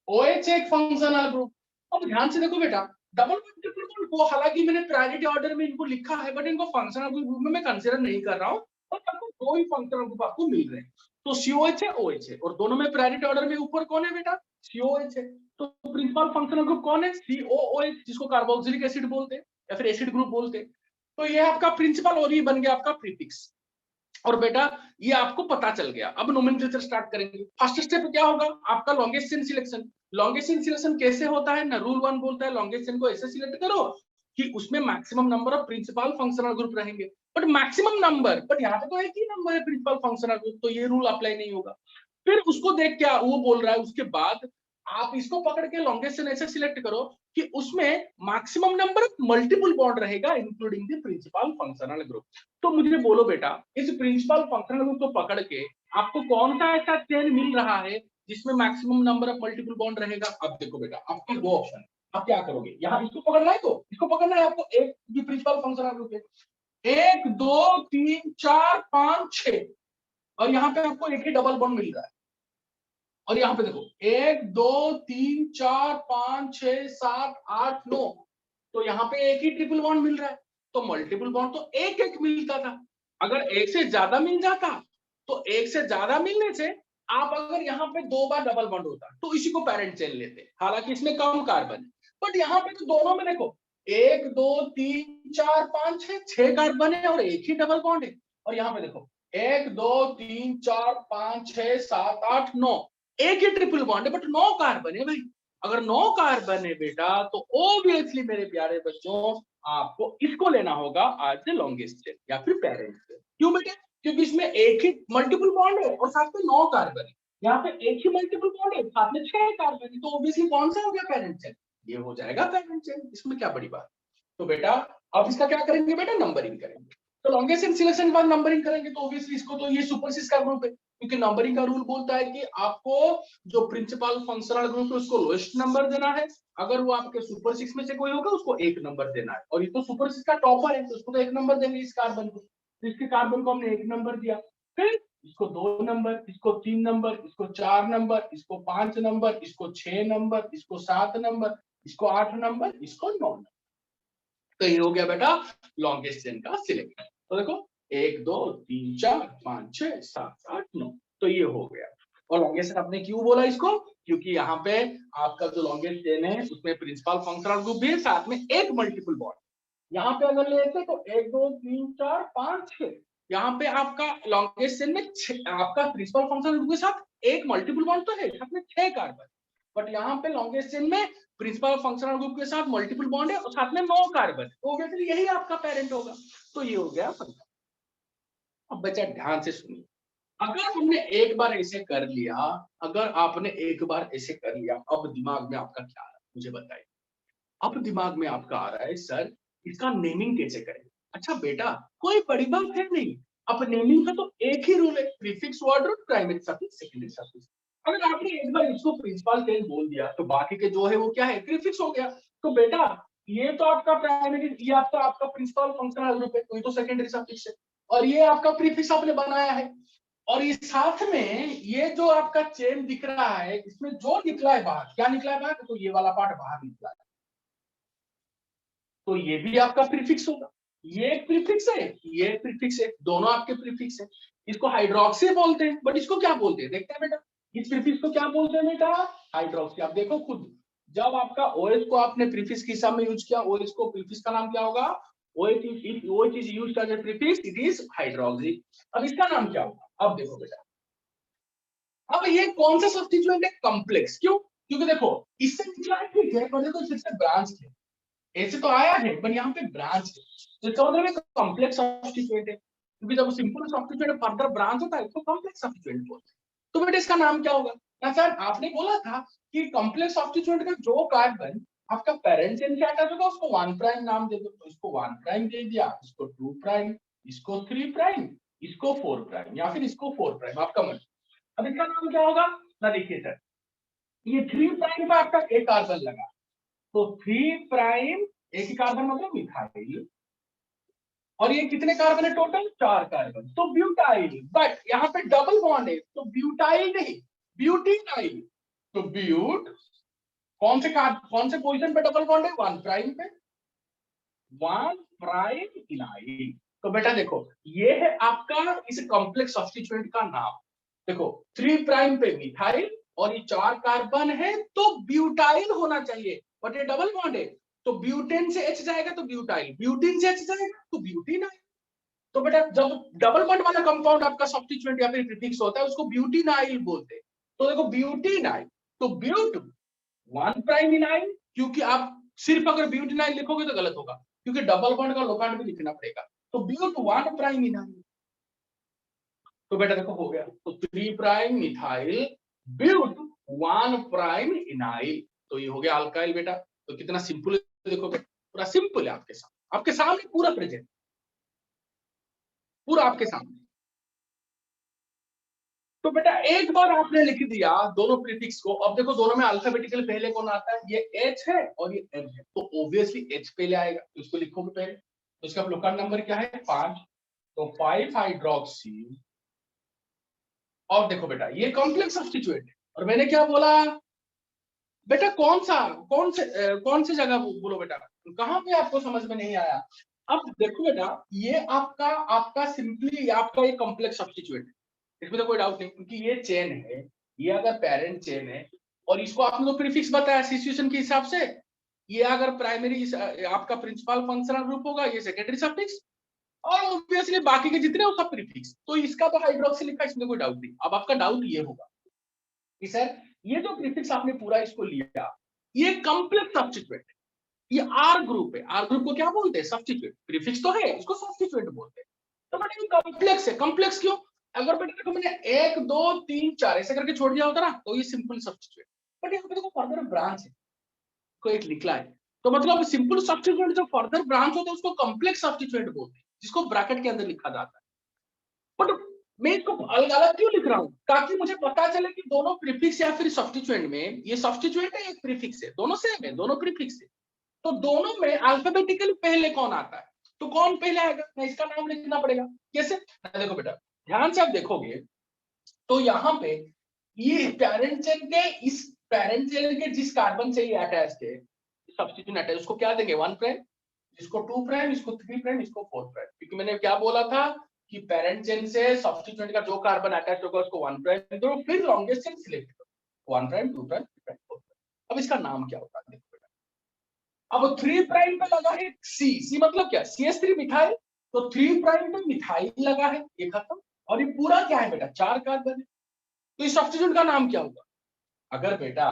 OH एक फंक्शनल ग्रुप। अब ध्यान से देखो बेटा डबल बॉन्ड ट्रिपल बॉन्ड को हालांकि मैंने प्रायोरिटी ऑर्डर में इनको लिखा है, बट इनको फंक्शनल ग्रुप में मैं कंसीडर नहीं कर रहा हूं, और आपको दो ही फंक्शनल ग्रुप आपको मिल रहे हैं, तो COH है OH है, और दोनों में प्रायोरिटी ऑर्डर में ऊपर कौन है बेटा, COH है। तो प्रिंसिपल फंक्शनल ग्रुप कौन है, COOH, जिसको कार्बोक्सिलिक एसिड बोलते हैं या फिर एसिड ग्रुप बोलते हैं। तो ये आपका प्रिंसिपल और ये बन गया आपका प्रीफिक्स। और बेटा ये आपको पता चल गया, अब नोमेनक्लेचर स्टार्ट करेंगे। फर्स्ट स्टेप क्या होगा आपका, longest chain selection. Longest chain selection कैसे होता है ना, रूल 1 बोलता है लॉन्गेस्ट चेन को ऐसे सिलेक्ट करो कि उसमें maximum number of principal functional group रहेंगे, बट मैक्सिमम नंबर, बट यहाँ पे तो एक ही नंबर है प्रिंसिपल फंक्शनल ग्रुप, तो ये रूल अप्लाई नहीं होगा। फिर उसको देख क्या वो बोल रहा है, उसके बाद आप इसको पकड़ के लॉन्गेस्ट चेन ऐसे सिलेक्ट करो कि उसमें maximum number of multiple bond रहेगा including the principal functional group. तो मुझे बोलो बेटा इस प्रिंसिपल फंक्शनल ग्रुप को पकड़ के आपको कौन सा ऐसा चेन मिल रहा है जिसमें maximum number of multiple bond रहेगा। अब देखो बेटा आपके दो ऑप्शन, आप क्या करोगे, यहाँ इसको पकड़ना है तो इसको पकड़ना है आपको, एक भी प्रिंसिपल फंक्शनल ग्रुप है 1 2 3 4 5 6, और यहाँ पे आपको एक ही डबल बॉन्ड मिल रहा है, और यहाँ पे देखो 1 2 3 4 5 6 7 8 9, तो यहाँ पे एक ही ट्रिपल बॉन्ड मिल रहा है, तो मल्टीपल बॉन्ड तो एक एक मिलता था। अगर एक से ज्यादा मिल जाता तो एक से ज्यादा मिलने से आप अगर यहाँ पे 2 बार डबल बॉन्ड होता तो इसी को पेरेंट चेन लेते, हालांकि इसमें कम कार्बन है, बट यहाँ पे तो दोनों में देखो 1 2 3 4 5 6 कार्बन है और एक ही डबल बॉन्ड है, और यहाँ पे देखो 1 2 3 4 5 6 7 8 9, एक ही ट्रिपल बॉन्ड है बट 9 कार्बन है भाई। अगर 9 कार्बन है बेटा तो ऑब्वियसली मेरे प्यारे बच्चों आपको इसको लेना होगा आज द लॉन्गेस्ट चेन या फिर पेरेंट चेन। क्यों बेटा, क्योंकि इसमें एक ही मल्टीपल बॉन्ड है और साथ में 9 कार्बन है, यहाँ पे एक ही मल्टीपल बॉन्ड है साथ में 6 कार्बन है, तो ऑब्वियसली कौन सा हो गया पेरेंट चेन, ये हो जाएगा पेरेंट चेन, इसमें क्या बड़ी बात। तो बेटा अब इसका क्या करेंगे बेटा, नंबरिंग करेंगे। तो लॉन्गेस्ट चेन सिलेक्शन के बाद नंबरिंग करेंगे, तो ऑब्वियसली इसको तो ये सुपरसिस का ग्रुप है, क्योंकि नंबरिंग का रूल बोलता है कि आपको जो प्रिंसिपल फंक्शनल ग्रुप है उसको लोएस्ट नंबर देना है, अगर वो आपके सुपर 6 में से कोई होगा उसको 1 नंबर देना है, और ये तो सुपर 6 का टॉपर है तो उसको तो 1 नंबर देंगे इस कार्बन को, तो इसके कार्बन को हमने 1 नंबर दिया, फिर इसको 2 नंबर, इसको 3 नंबर, इसको 4 नंबर, इसको 5 नंबर, इसको 6 नंबर, इसको 7 नंबर, इसको 8 नंबर, इसको 9 नंबर। तो ये हो गया बेटा लॉन्गेस्ट चेन का सिलेक्शन। तो देखो 1 2 3 4 5 6 7 8 9, तो ये हो गया। और लॉन्गेस्ट आपने क्यों बोला इसको, क्योंकि यहाँ पे आपका जो लॉन्गेस्ट चेन है उसमें प्रिंसिपल फंक्शनल ग्रुप भी है साथ में एक मल्टीपल बॉन्ड, यहाँ पे अगर लेते तो 1 2 3 4 5 6, यहाँ पे आपका लॉन्गेस्ट चेन में आपका प्रिंसिपल फंक्शनल ग्रुप के साथ एक मल्टीपल बॉन्ड तो है साथ में 6 कार्बन, बट यहाँ पे लॉन्गेस्ट चेन में प्रिंसिपल फंक्शनल ग्रुप के साथ मल्टीपल बॉन्ड है और साथ में 9 कार्बन, तो ऑब्वियसली यही आपका पेरेंट होगा, तो ये हो गया फंक्शन। अब बच्चा ध्यान से सुनिए, अगर हमने एक बार ऐसे कर लिया, अगर आपने एक बार ऐसे कर लिया, अब दिमाग में आपका क्या आ रहा है मुझे बताइए। अब दिमाग में आपका आ रहा है सर इसका नेमिंग कैसे करें। अच्छा बेटा कोई बड़ी बात है नहीं, अब नेमिंग का तो एक ही रूल है, प्रीफिक्स वर्ड और प्राइमरी सफिक्स सेकेंडरी सफिक्स। अगर आपने एक बार इसको प्रिंसिपल चेन बोल दिया तो बाकी के जो है वो क्या है प्रीफिक्स हो गया। तो बेटा ये तो आपका प्राइमरी, ये आपका प्रिंसिपल फंक्शनल ग्रुप है, तो ये तो सेकेंडरी सफिक्स है, और ये आपका प्रीफिक्स आपने बनाया है, और इस साथ में ये जो आपका चेन दिख रहा है इसमें जो निकला है बाहर, क्या निकला है बाहर, तो ये वाला पार्ट बाहर निकला है, तो ये भी आपका प्रीफिक्स होगा। ये एक प्रीफिक्स है, ये एक प्रीफिक्स है, दोनों आपके प्रीफिक्स है। इसको हाइड्रोक्सी बोलते हैं, बट इसको क्या बोलते हैं देखते हैं बेटा, इस प्रीफिक्स को क्या बोलते हैं बेटा, हाइड्रोक्सी। आप देखो खुद, जब आपका OH को आपने प्रीफिक्स के हिसाब में यूज किया, OH को प्रीफिक्स का नाम क्या होगा, OH is used as a prefix, it is hydroxy। अब इसका नाम क्या होगा, अब देखो बेटा, अब ये कौन सा सब्स्टिट्यूएंट है, कॉम्प्लेक्स। क्यों, क्योंकि देखो इससे निकला है ठीक है, पर देखो फिर से ब्रांच है, ऐसे तो आया है पर यहाँ पे ब्रांच है, तो इसका मतलब कॉम्प्लेक्स सब्स्टिट्यूएंट है, क्योंकि जब सिंपल सब्स्टिट्यूएंट फर्दर ब्रांच होता है तो कॉम्प्लेक्स सब्स्टिट्यूएंट बोलते हैं। तो बेटा इसका नाम क्या होगा, ना सर आपने बोला था कि कॉम्प्लेक्स सब्स्टिट्यूएंट का जो कार्बन आपका पेरेंट चेन से अटैच होगा उसको 1 प्राइम नाम दे दो, तो इसको 1 प्राइम दे दिया, इसको 2 प्राइम, इसको 3 प्राइम, इसको 4 प्राइम या फिर इसको 4 प्राइम, आपका मन। अब इसका नाम क्या होगा ना, देखिए सर ये 3 प्राइम पर आपका एक कार्बन लगा, तो 3 प्राइम एक ही कार्बन मतलब मिथाइल, और ये कितने कार्बन है टोटल, 4 कार्बन, तो ब्यूटाइल। बट यहाँ पे डबल बॉन्ड है तो ब्यूटाइल नहीं ब्यूटीनाइल, तो ब्यूट कौन से पोजीशन पे डबल बॉन्ड है, 1 प्राइम पे, 1 प्राइम इनाइल। तो बेटा देखो ये है आपका इस कॉम्प्लेक्स सब्स्टिट्यूएंट का नाम। देखो 3 प्राइम पे मिथाइल और ये 4 कार्बन है तो ब्यूटाइल होना चाहिए, बट ये डबल बॉन्ड है तो ब्यूटेन से H जाएगा तो ब्यूटाइल, ब्यूटीन से H जाएगा तो ब्यूटीनाइल। तो बेटा जब डबल बॉन्ड वाला कंपाउंड आपका सब्स्टिट्यूएंट या फिर प्रीफिक्स होता है उसको ब्यूटीनाइल बोलते हैं। तो देखो ब्यूटीनाइल, तो ब्यूट 1 प्राइम इनाइल, क्योंकि आप सिर्फ अगर ब्यूटीनाइल लिखोगे तो गलत होगा क्योंकि डबल बॉन्ड का लोकांड भी लिखना पड़ेगा, तो ब्यूट 1 प्राइम इनाइल। तो बेटा देखो हो गया, तो 3 प्राइम मिथाइल ब्यूट 1 प्राइम इनाइल, तो ये हो गया अल्काइल बेटा। तो कितना सिंपल है देखो बेटा, पूरा सिंपल है आपके सामने पूरा प्रेजेंट, पूरा आपके सामने। तो बेटा एक बार आपने लिख दिया दोनों प्रीफिक्स को, अब देखो दोनों में अल्फाबेटिकल पहले कौन आता है, ये H है और ये M है, तो ऑब्वियसली H पहले आएगा, तो इसको लिखोगे पहले। तो इसका लोकांड नंबर क्या है 5, तो 5 हाइड्रोक्सी। और देखो बेटा ये कॉम्प्लेक्स सब्स्टिट्यूएंट है, और मैंने क्या बोला बेटा, कौन सी जगह बोलो बेटा, कहां पे आपको समझ में नहीं आया। अब देखो बेटा ये आपका सिंपली आपका ये कॉम्प्लेक्स सब्स्टिट्यूएंट है, इसमें तो कोई डाउट नहीं, क्योंकि ये चेन है, ये अगर पेरेंट चेन है और इसको आपने तो प्रीफिक्स बताया सिचुएशन के हिसाब से, ये अगर प्राइमरी आपका प्रिंसिपल फंक्शनल ग्रुप होगा, ये सेकेंडरी सफिक्स, और ऑब्वियसली बाकी के जितने वो सब प्रीफिक्स, तो इसका तो हाइड्रोक्सी लिखा है, इसमें कोई डाउट नहीं। अब आपका डाउट ये होगा कि सर ये जो प्रीफिक्स आपने पूरा इसको लिया, ये कॉम्प्लेक्स सब्स्टिट्यूएंट है, ये आर ग्रुप है, आर ग्रुप को क्या बोलते हैं, सब्स्टिट्यूएंट, प्रीफिक्स तो है इसको सब्स्टिट्यूएंट बोलते हैं। तो बेटा ये कॉम्प्लेक्स है, कॉम्प्लेक्स क्यों, अगर बेटा देखो मैंने 1 2 3 4 ऐसे करके छोड़ दिया होता ना तो ये सिंपल सब्स्टिट्यूएंट, बट यहाँ पे देखो फर्दर ब्रांच है, को एक निकला है, तो मतलब सिंपल सब्स्टिट्यूएंट जो फर्दर ब्रांच होता है उसको कॉम्प्लेक्स सब्स्टिट्यूएंट बोलते हैं, जिसको ब्रैकेट के अंदर लिखा जाता है। बट मैं इसको अलग अलग क्यों लिख रहा हूँ, ताकि मुझे पता चले कि दोनों प्रीफिक्स या फिर सब्स्टिट्यूएंट में, ये सब्स्टिट्यूएंट है एक प्रीफिक्स है, दोनों सेम है, दोनों प्रीफिक्स है, तो दोनों में अल्फाबेटिकली पहले कौन आता है, तो कौन पहले आएगा ना इसका नाम लिखना पड़ेगा। कैसे, देखो बेटा ध्यान से आप देखोगे तो यहाँ पे ये पेरेंट चेन के, इस पेरेंट चेन के जिस कार्बन से ये अटैच्ड है, सब्स्टिट्यूएंट अटैच, उसको क्या देंगे 1 प्राइम, इसको 2 प्राइम, इसको 3 प्राइम, इसको 4 प्राइम, क्योंकि मैंने क्या बोला था कि पेरेंट चेन से सब्स्टिट्यूएंट का जो कार्बन अटैच होगा उसको 1 प्राइम दो, फिर लॉन्गेस्ट चेन सिलेक्ट करो, 1 प्राइम 2 प्राइम 3 प्राइम 4 प्राइम। अब इसका नाम क्या होता है, अब 3 प्राइम पे लगा है सी मतलब क्या, CH3 मिथाइल, तो 3 प्राइम पे मिथाइल लगा है, ये खत्म, और ये पूरा क्या है बेटा 4 कार्बन है, तो इस सब्स्टिट्यूएंट का नाम क्या होगा, अगर बेटा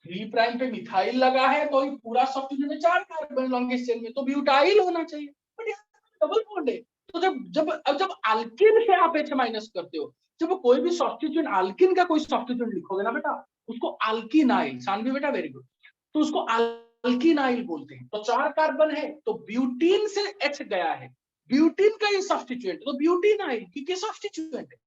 3 प्राइम पे मिथाइल लगा है तो ये पूरा सब्स्टिट्यूएंट में 4 कार्बन लॉन्गेस्ट चेन में, तो ब्यूटाइल होना चाहिए, बट यहाँ डबल बॉन्ड है, तो जब अल्किन से आप H माइनस करते हो, जब कोई भी सब्स्टिट्यूएंट अल्किन का कोई सब्स्टिट्यूएंट लिखोगे ना बेटा उसको अल्किनाइल, शानवी बेटा वेरी गुड, तो उसको अल्किनाइल बोलते हैं। तो 4 कार्बन है तो ब्यूटीन से H गया है, ब्यूटीन का ये सब्स्टिट्यूएंट, तो ब्यूटीनाइल क्योंकि सब्स्टिट्यूएंट है,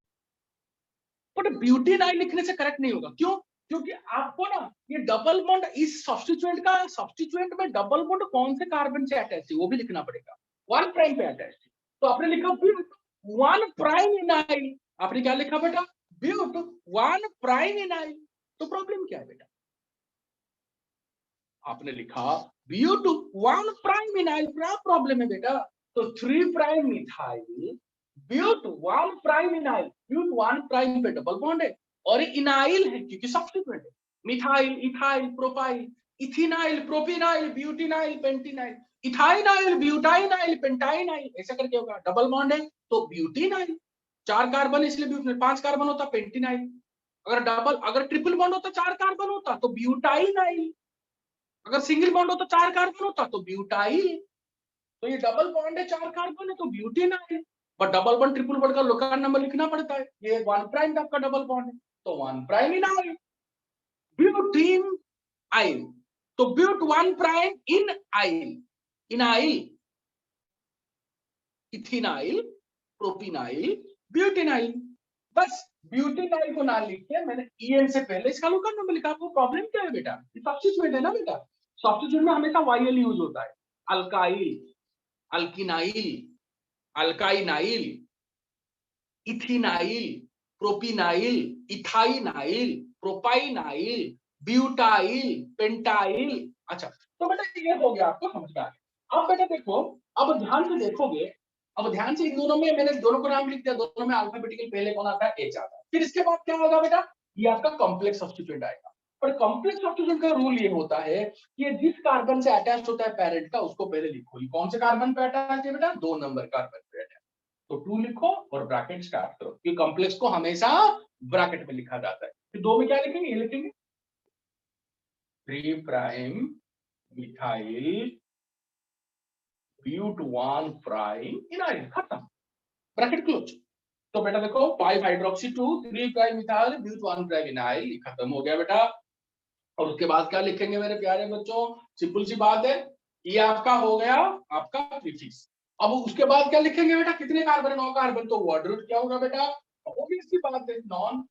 बट ब्यूटीनाइल लिखने से करेक्ट नहीं होगा, क्यों, क्योंकि आपको ना ये डबल बॉन्ड इस सब्स्टिट्यूएंट में डबल बॉन्ड कौन से कार्बन से अटैच है वो भी लिखना पड़ेगा, 1 प्राइम पे अटैच है, तो आपने लिखा ब्यूट 1 प्राइम इनाइल, आपने क्या लिखा बेटा ब्यूट 1 प्राइम इनाइल, तो प्रॉब्लम क्या है बेटा, आपने लिखा ब्यूट 1 प्राइम इनाइल, क्या प्रॉब्लम है बेटा, तो 3 prime methyl but 1 prime ynyl, but 1 prime पे डबल बॉन्ड है और इनाइल है क्योंकि सब्स्टिट्यूएंट है, methyl ethyl propyl ethenyl propenyl butenyl pentenyl, ethynyl butynyl pentynyl, ऐसा करके होगा, डबल बॉन्ड है तो ब्यूटिनाइल, 4 कार्बन इसलिए ब्यूटिनाइल, 5 कार्बन होता पेंटिनाइल, अगर ट्रिपल बॉन्ड होता 4 कार्बन होता तो ब्यूटाइनाइल, अगर सिंगल बॉन्ड होता 4 कार्बन होता तो ब्यूटाइल, तो ये डबल बॉन्ड है 4 कार्बन है तो butenyl, but double bond triple bond का लोकांड नंबर लिखना पड़ता है, ये 1 प्राइम आपका डबल बॉन्ड है तो 1 प्राइम इनाइल, ब्यूटीन आइल, तो ब्यूट 1 प्राइम इन आइल, इनाइल, इथिनाइल, प्रोपिनाइल, ब्यूटिनाइल। बस ब्यूटिनाइल को ना लिख के मैंने ईएन से पहले इसका लोकल नंबर लिखा। आपको प्रॉब्लम क्या है बेटा? ये सब्स्टिट्यूट है ना बेटा, सब्स्टिट्यूट में हमेशा वाईएल यूज होता है। Alkyl, alkenyl, alkynyl, ethenyl, propenyl, ethynyl, propynyl, butyl, pentyl. अच्छा, तो बेटा ये हो गया, आपको समझ में आ गया। अब बेटा देखो, अब ध्यान से देखोगे, अब ध्यान से इन दोनों में मैंने दोनों को नाम लिख दिया, दोनों में अल्फाबेटिकल पहले कौन आता है? एच आता है। फिर इसके बाद क्या होगा बेटा? ये आपका कॉम्प्लेक्स सब्स्टिट्यूएंट आएगा। पर कॉम्प्लेक्स सब्स्टिट्यूएंट का रूल ये होता है कि ये जिस कार्बन से अटैच होता है पेरेंट का, उसको पहले लिखो। ये कौन से कार्बन पे अटैच है बेटा? 2 नंबर कार्बन पे अटैच, तो 2 लिखो और ब्रैकेट स्टार्ट करो, कि कॉम्प्लेक्स को हमेशा ब्रैकेट में लिखा जाता है। फिर 2 में क्या लिखेंगे? ये लिखेंगे 3 prime methyl but 1 prime ynyl, खत्म, ब्रैकेट क्लोज। तो बेटा देखो 5 hydroxy 2 3 prime methyl but 1 prime ynyl, खत्म हो गया बेटा। और उसके बाद क्या लिखेंगे मेरे प्यारे बच्चों? सिंपल सी बात है, ये आपका हो गया आपका प्रीफिक्स। अब उसके बाद क्या लिखेंगे बेटा? कितने कार्बन है? 9 कार्बन, तो वर्ड रूट क्या होगा बेटा? ऑब्वियस सी बात है, नॉन।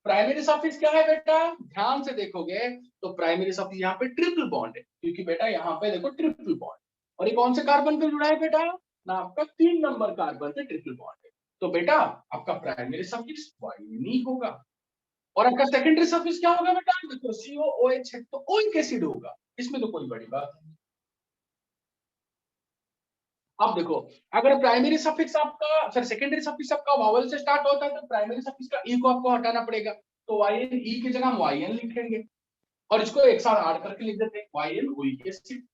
प्राइमरी सफिक्स क्या है बेटा? ध्यान से देखोगे तो प्राइमरी सफिक्स यहाँ पे ट्रिपल बॉन्ड है, क्योंकि बेटा यहाँ पे देखो ट्रिपल बॉन्ड, और ये कौन से कार्बन पे जुड़ा है बेटा? ना आपका 3 नंबर कार्बन पे ट्रिपल बॉन्ड है। तो बेटा आपका प्राइमरी सफिक्स वाइनी होगा। और आपका सेकेंडरी सफिक्स क्या होगा बेटा? देखो COOH है, तो ओइक एसिड होगा, इसमें तो कोई बड़ी बात नहीं। अब देखो, अगर प्राइमरी सफिक्स आपका, सर सेकेंडरी सफिक्स आपका वावल से स्टार्ट होता है, तो प्राइमरी सफिक्स का ई को आपको हटाना पड़ेगा, तो वाईएन ई की जगह हम वाईएन लिखेंगे, और इसको एक साथ ऐड करके लिख देते हैं वाईएन ओइक एसिड।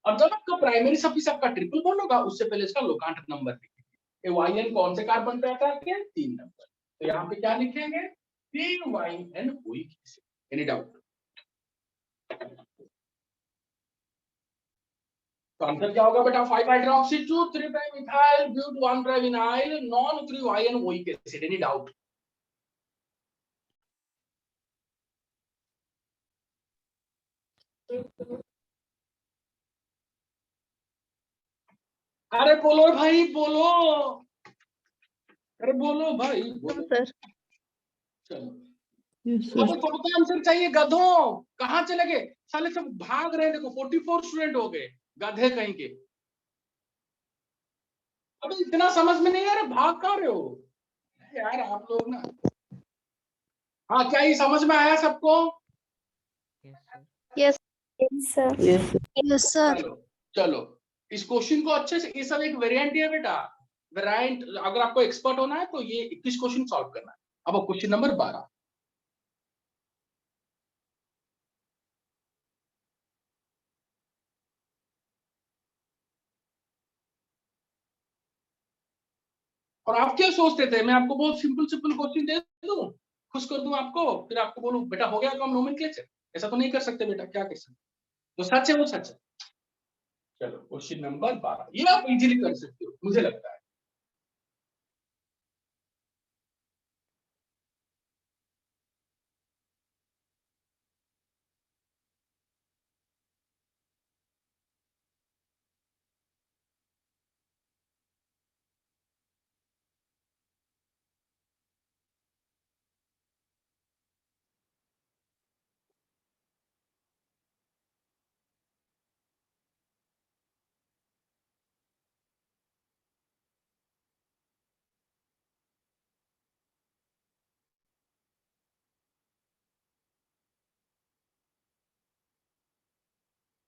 और जब आपका प्राइमरी सफिक्स आपका ट्रिपल बॉन्ड होगा, उससे पहले इसका लोकांट नंबर लिखेंगे। वाईएन कौन से कार्बन पे आता है? 3 नंबर, तो यहाँ पे क्या लिखेंगे? 3 yne oic acid. Any doubt? तो आंसर क्या होगा बेटा? 5 hydroxy 2 3 prime ethyl but 1 prime ynyl non 3 yne oic acid. Any doubt? अरे बोलो भाई बोलो, अरे बोलो भाई
हाँ
बोलो।
सर।
चलो,
Yes,
अब
sir.
सबका आंसर चाहिए। गधों, कहाँ चले गए साले? सब भाग रहे हैं, देखो 44 स्टूडेंट हो गए, गधे कहीं के। अबे इतना समझ में नहीं आ रहा, भाग कहाँ रहे हो यार आप लोग ना। हाँ, क्या ये समझ में आया सबको?
Yes
sir.
Yes, sir.
Yes sir.
चलो चलो, इस क्वेश्चन को अच्छे से, ये सब एक वेरिएंट है बेटा, वेरिएंट। अगर आपको एक्सपर्ट होना है तो ये 21 क्वेश्चन सॉल्व करना है। अब क्वेश्चन नंबर 12, और आप क्या सोचते थे मैं आपको बहुत सिंपल सिंपल क्वेश्चन दे दूं, खुश कर दूं आपको, फिर आपको बोलूं बेटा हो गया काम नोमेनक्लेचर? ऐसा तो नहीं कर सकते बेटा, क्या कर सकते? जो सच है वो सच है। चलो क्वेश्चन नंबर 12, ये आप इजीली कर सकते हो मुझे लगता है।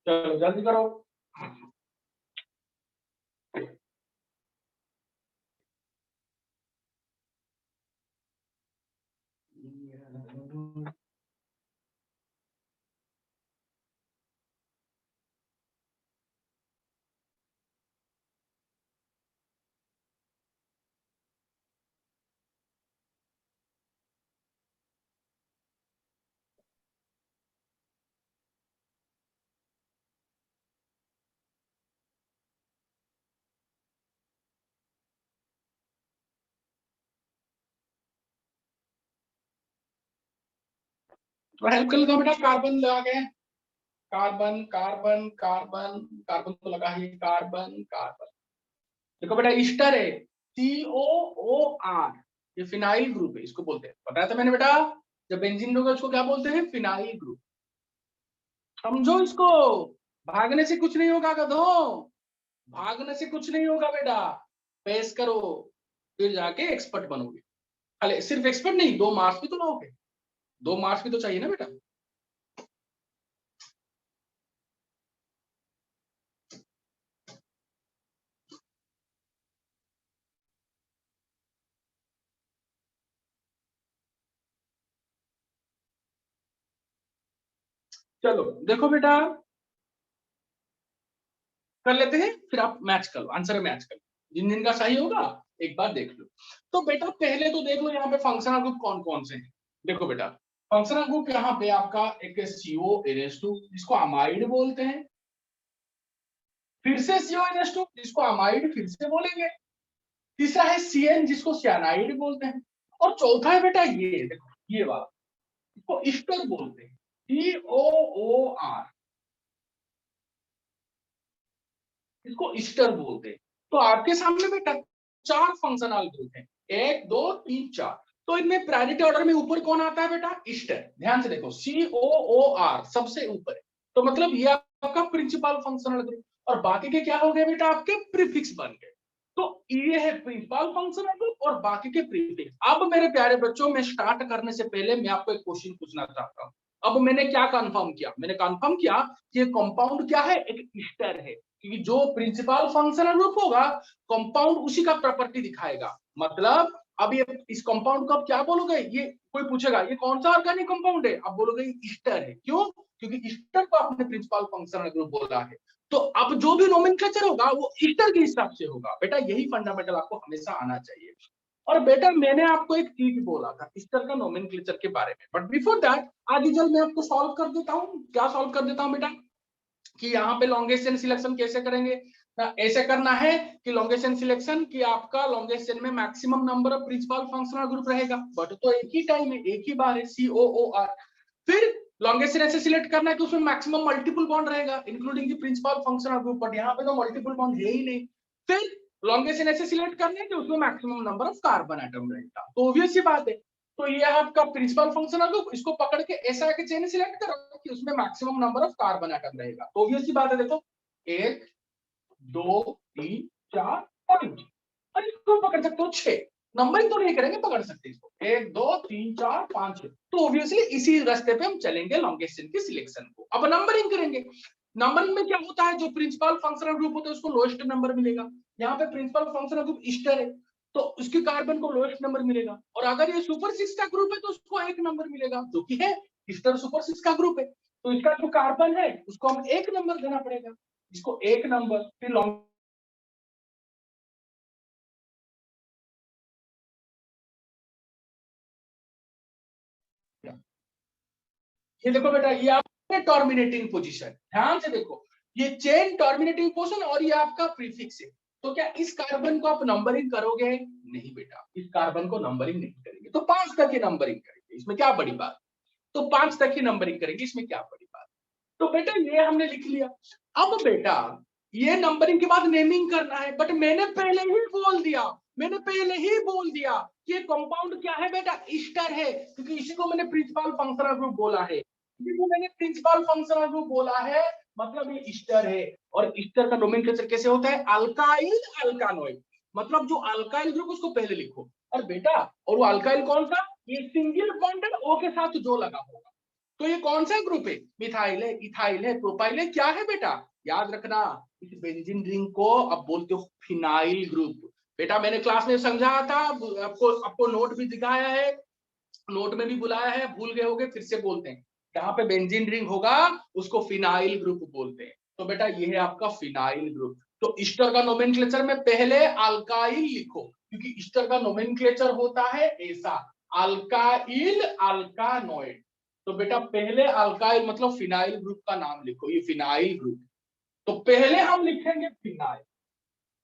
चलो जल्दी करो। थोड़ा हेल्प कर लेता हूँ बेटा, कार्बन लगा के, कार्बन कार्बन कार्बन कार्बन तो लगा ही, कार्बन कार्बन। देखो बेटा ईस्टर है, COOR, ये फिनाइल ग्रुप है, इसको बोलते हैं, बताया था मैंने बेटा, जब बेंजीन होगा उसको क्या बोलते हैं, फिनाइल ग्रुप। समझो इसको, भागने से कुछ नहीं होगा गधों, भागने से कुछ नहीं होगा बेटा, पेश करो, फिर जाके एक्सपर्ट बनोगे। अरे सिर्फ एक्सपर्ट नहीं, 2 मार्क्स भी तो लोगे, 2 मार्क्स भी तो चाहिए ना बेटा। चलो देखो बेटा, कर लेते हैं, फिर आप मैच कर लो, आंसर मैच कर लो, जिन जिन का सही होगा एक बार देख लो। तो बेटा पहले तो देख लो यहाँ पे फंक्शनल ग्रुप कौन कौन से हैं। देखो बेटा फंक्शनल ग्रुप यहाँ पे आपका एक CONH2 जिसको अमाइड बोलते हैं, फिर से CONH2 जिसको अमाइड फिर से बोलेंगे, तीसरा है CN जिसको सियानाइड बोलते हैं, और चौथा है बेटा ये देखो, ये वाला, इसको ईस्टर बोलते हैं, COOR, इसको ईस्टर बोलते हैं। तो आपके सामने बेटा 4 फंक्शनल ग्रुप हैं, 1 2 3 4। तो इनमें प्रायोरिटी ऑर्डर में ऊपर कौन आता है बेटा, ईस्टर। ध्यान से देखो, COOR सबसे ऊपर है, तो मतलब ये आपका प्रिंसिपल फंक्शनल ग्रुप, और बाकी के क्या हो गए बेटा, आपके प्रीफिक्स बन गए। तो ये है प्रिंसिपल फंक्शनल ग्रुप और बाकी के प्रीफिक्स। अब मेरे प्यारे बच्चों, मैं स्टार्ट करने से पहले मैं आपको एक क्वेश्चन पूछना चाहता हूँ। अब मैंने क्या कंफर्म किया, मैंने कंफर्म किया कि कंपाउंड क्या है, एक ईस्टर है, क्योंकि जो प्रिंसिपल फंक्शनल ग्रुप होगा कंपाउंड उसी का प्रॉपर्टी दिखाएगा। मतलब अब ये इस कंपाउंड को आप क्या बोलोगे, ये कोई पूछेगा ये कौन सा ऑर्गेनिक कंपाउंड है, आप बोलोगे ईस्टर है। क्यों, क्योंकि ईस्टर को आपने प्रिंसिपल फंक्शनल ग्रुप बोला है। तो अब जो भी नोमेनक्लेचर होगा वो ईस्टर के हिसाब से होगा बेटा, यही फंडामेंटल आपको हमेशा आना चाहिए। और बेटा मैंने आपको एक चीज बोला था ईस्टर का नोमेनक्लेचर के बारे में, बट बिफोर दैट आज जल्द मैं आपको सॉल्व कर देता हूँ। क्या सॉल्व कर देता हूँ बेटा, कि यहाँ पे लॉन्गेस्ट चेन सिलेक्शन कैसे करेंगे। ऐसे करना है कि लॉन्गेस्ट चेन सिलेक्शन कि आपका लॉन्गेस्ट चेन में maximum number of principal functional group रहेगा, बट तो एक ही टाइम है, एक ही बार है, COOR। फिर लॉन्गेस्ट चेन ऐसे सिलेक्ट करना है कि उसमें मैक्सिमम मल्टीपल बॉन्ड रहेगा including the principal functional group, but यहाँ पे तो मल्टीपल बॉन्ड है ही नहीं। फिर लॉन्गेस्ट चेन ऐसे सिलेक्ट करना है कि उसमें maximum number of carbon atom रहेगा, तो ऑब्वियस सी बात है। तो ये आपका प्रिंसिपल फंक्शनल ग्रुप, इसको पकड़ के ऐसा एक चेन सिलेक्ट करो कि उसमें maximum number of carbon atom रहेगा, तो ऑब्वियस सी बात है। देखो 1 2 3 4 5, और इसको पकड़ सकते हो 6, नंबरिंग तो नहीं करेंगे, पकड़ सकते इसको 1 2 3 4 5 6। तो ऑब्वियसली इसी रास्ते पे हम चलेंगे लॉन्गेस्ट चेन की सिलेक्शन को। अब नंबरिंग करेंगे, नंबरिंग में क्या होता है, जो प्रिंसिपल फंक्शनल ग्रुप होता है उसको लोएस्ट नंबर मिलेगा। यहाँ पे प्रिंसिपल फंक्शनल ग्रुप ईस्टर है तो उसके कार्बन को लोएस्ट नंबर मिलेगा, और अगर ये सुपर 6 का ग्रुप है तो उसको 1 नंबर मिलेगा, जो कि है ईस्टर सुपर 6 का ग्रुप है। तो इसका जो कार्बन है उसको हम 1 नंबर देना पड़ेगा, इसको 1 नंबर। फिर लॉन्ग ये देखो बेटा, ये आपका टर्मिनेटिंग पोजीशन, ध्यान से देखो, ये चेन टर्मिनेटिंग पोजीशन और ये आपका प्रीफिक्स है। तो क्या इस कार्बन को आप नंबरिंग करोगे, नहीं बेटा, इस कार्बन को नंबरिंग नहीं करेंगे, तो 5 तक की नंबरिंग करेंगे, इसमें क्या बड़ी बात। तो 5 तक की नंबरिंग करेंगे, इसमें क्या बड़ी बात। तो बेटा ये हमने लिख लिया। अब बेटा ये नंबरिंग के बाद नेमिंग करना है, बट मैंने पहले ही बोल दिया, मैंने पहले ही बोल दिया कि ये कंपाउंड क्या है बेटा, ईस्टर है, क्योंकि इसी को मैंने प्रिंसिपल फंक्शनल ग्रुप बोला है। इसी को मैंने प्रिंसिपल फंक्शनल ग्रुप बोला है, मतलब ये ईस्टर है। और ईस्टर का नोमेनक्लेचर कैसे होता है, अल्काइल अल्कानोइड, मतलब जो अल्काइल ग्रुप उसको पहले लिखो। और बेटा और वो अल्काइल कौन सा, ये सिंगल बॉन्डेड O के साथ जो लगा होगा। तो ये कौन सा ग्रुप है, मिथाइल है, इथाइल है, प्रोपाइल है, क्या है बेटा, याद रखना इस बेंजीन रिंग को अब बोलते हो फिनाइल ग्रुप। बेटा मैंने क्लास में समझाया था, आपको नोट भी दिखाया है, नोट में भी बुलाया है, भूल गए होगे, फिर से बोलते हैं। जहां पे बेंजीन रिंग होगा उसको फिनाइल ग्रुप बोलते हैं। तो बेटा ये है आपका फिनाइल ग्रुप। तो ईस्टर का नोमेनक्लेचर में पहले अल्काइल लिखो, क्योंकि ईस्टर का नोमेनक्लेचर होता है ऐसा, अल्काइल अल्कानोइड। तो बेटा पहले अल्काइल मतलब फिनाइल ग्रुप का नाम लिखो, ये फिनाइल ग्रुप। तो पहले हम लिखेंगे फिनाइल,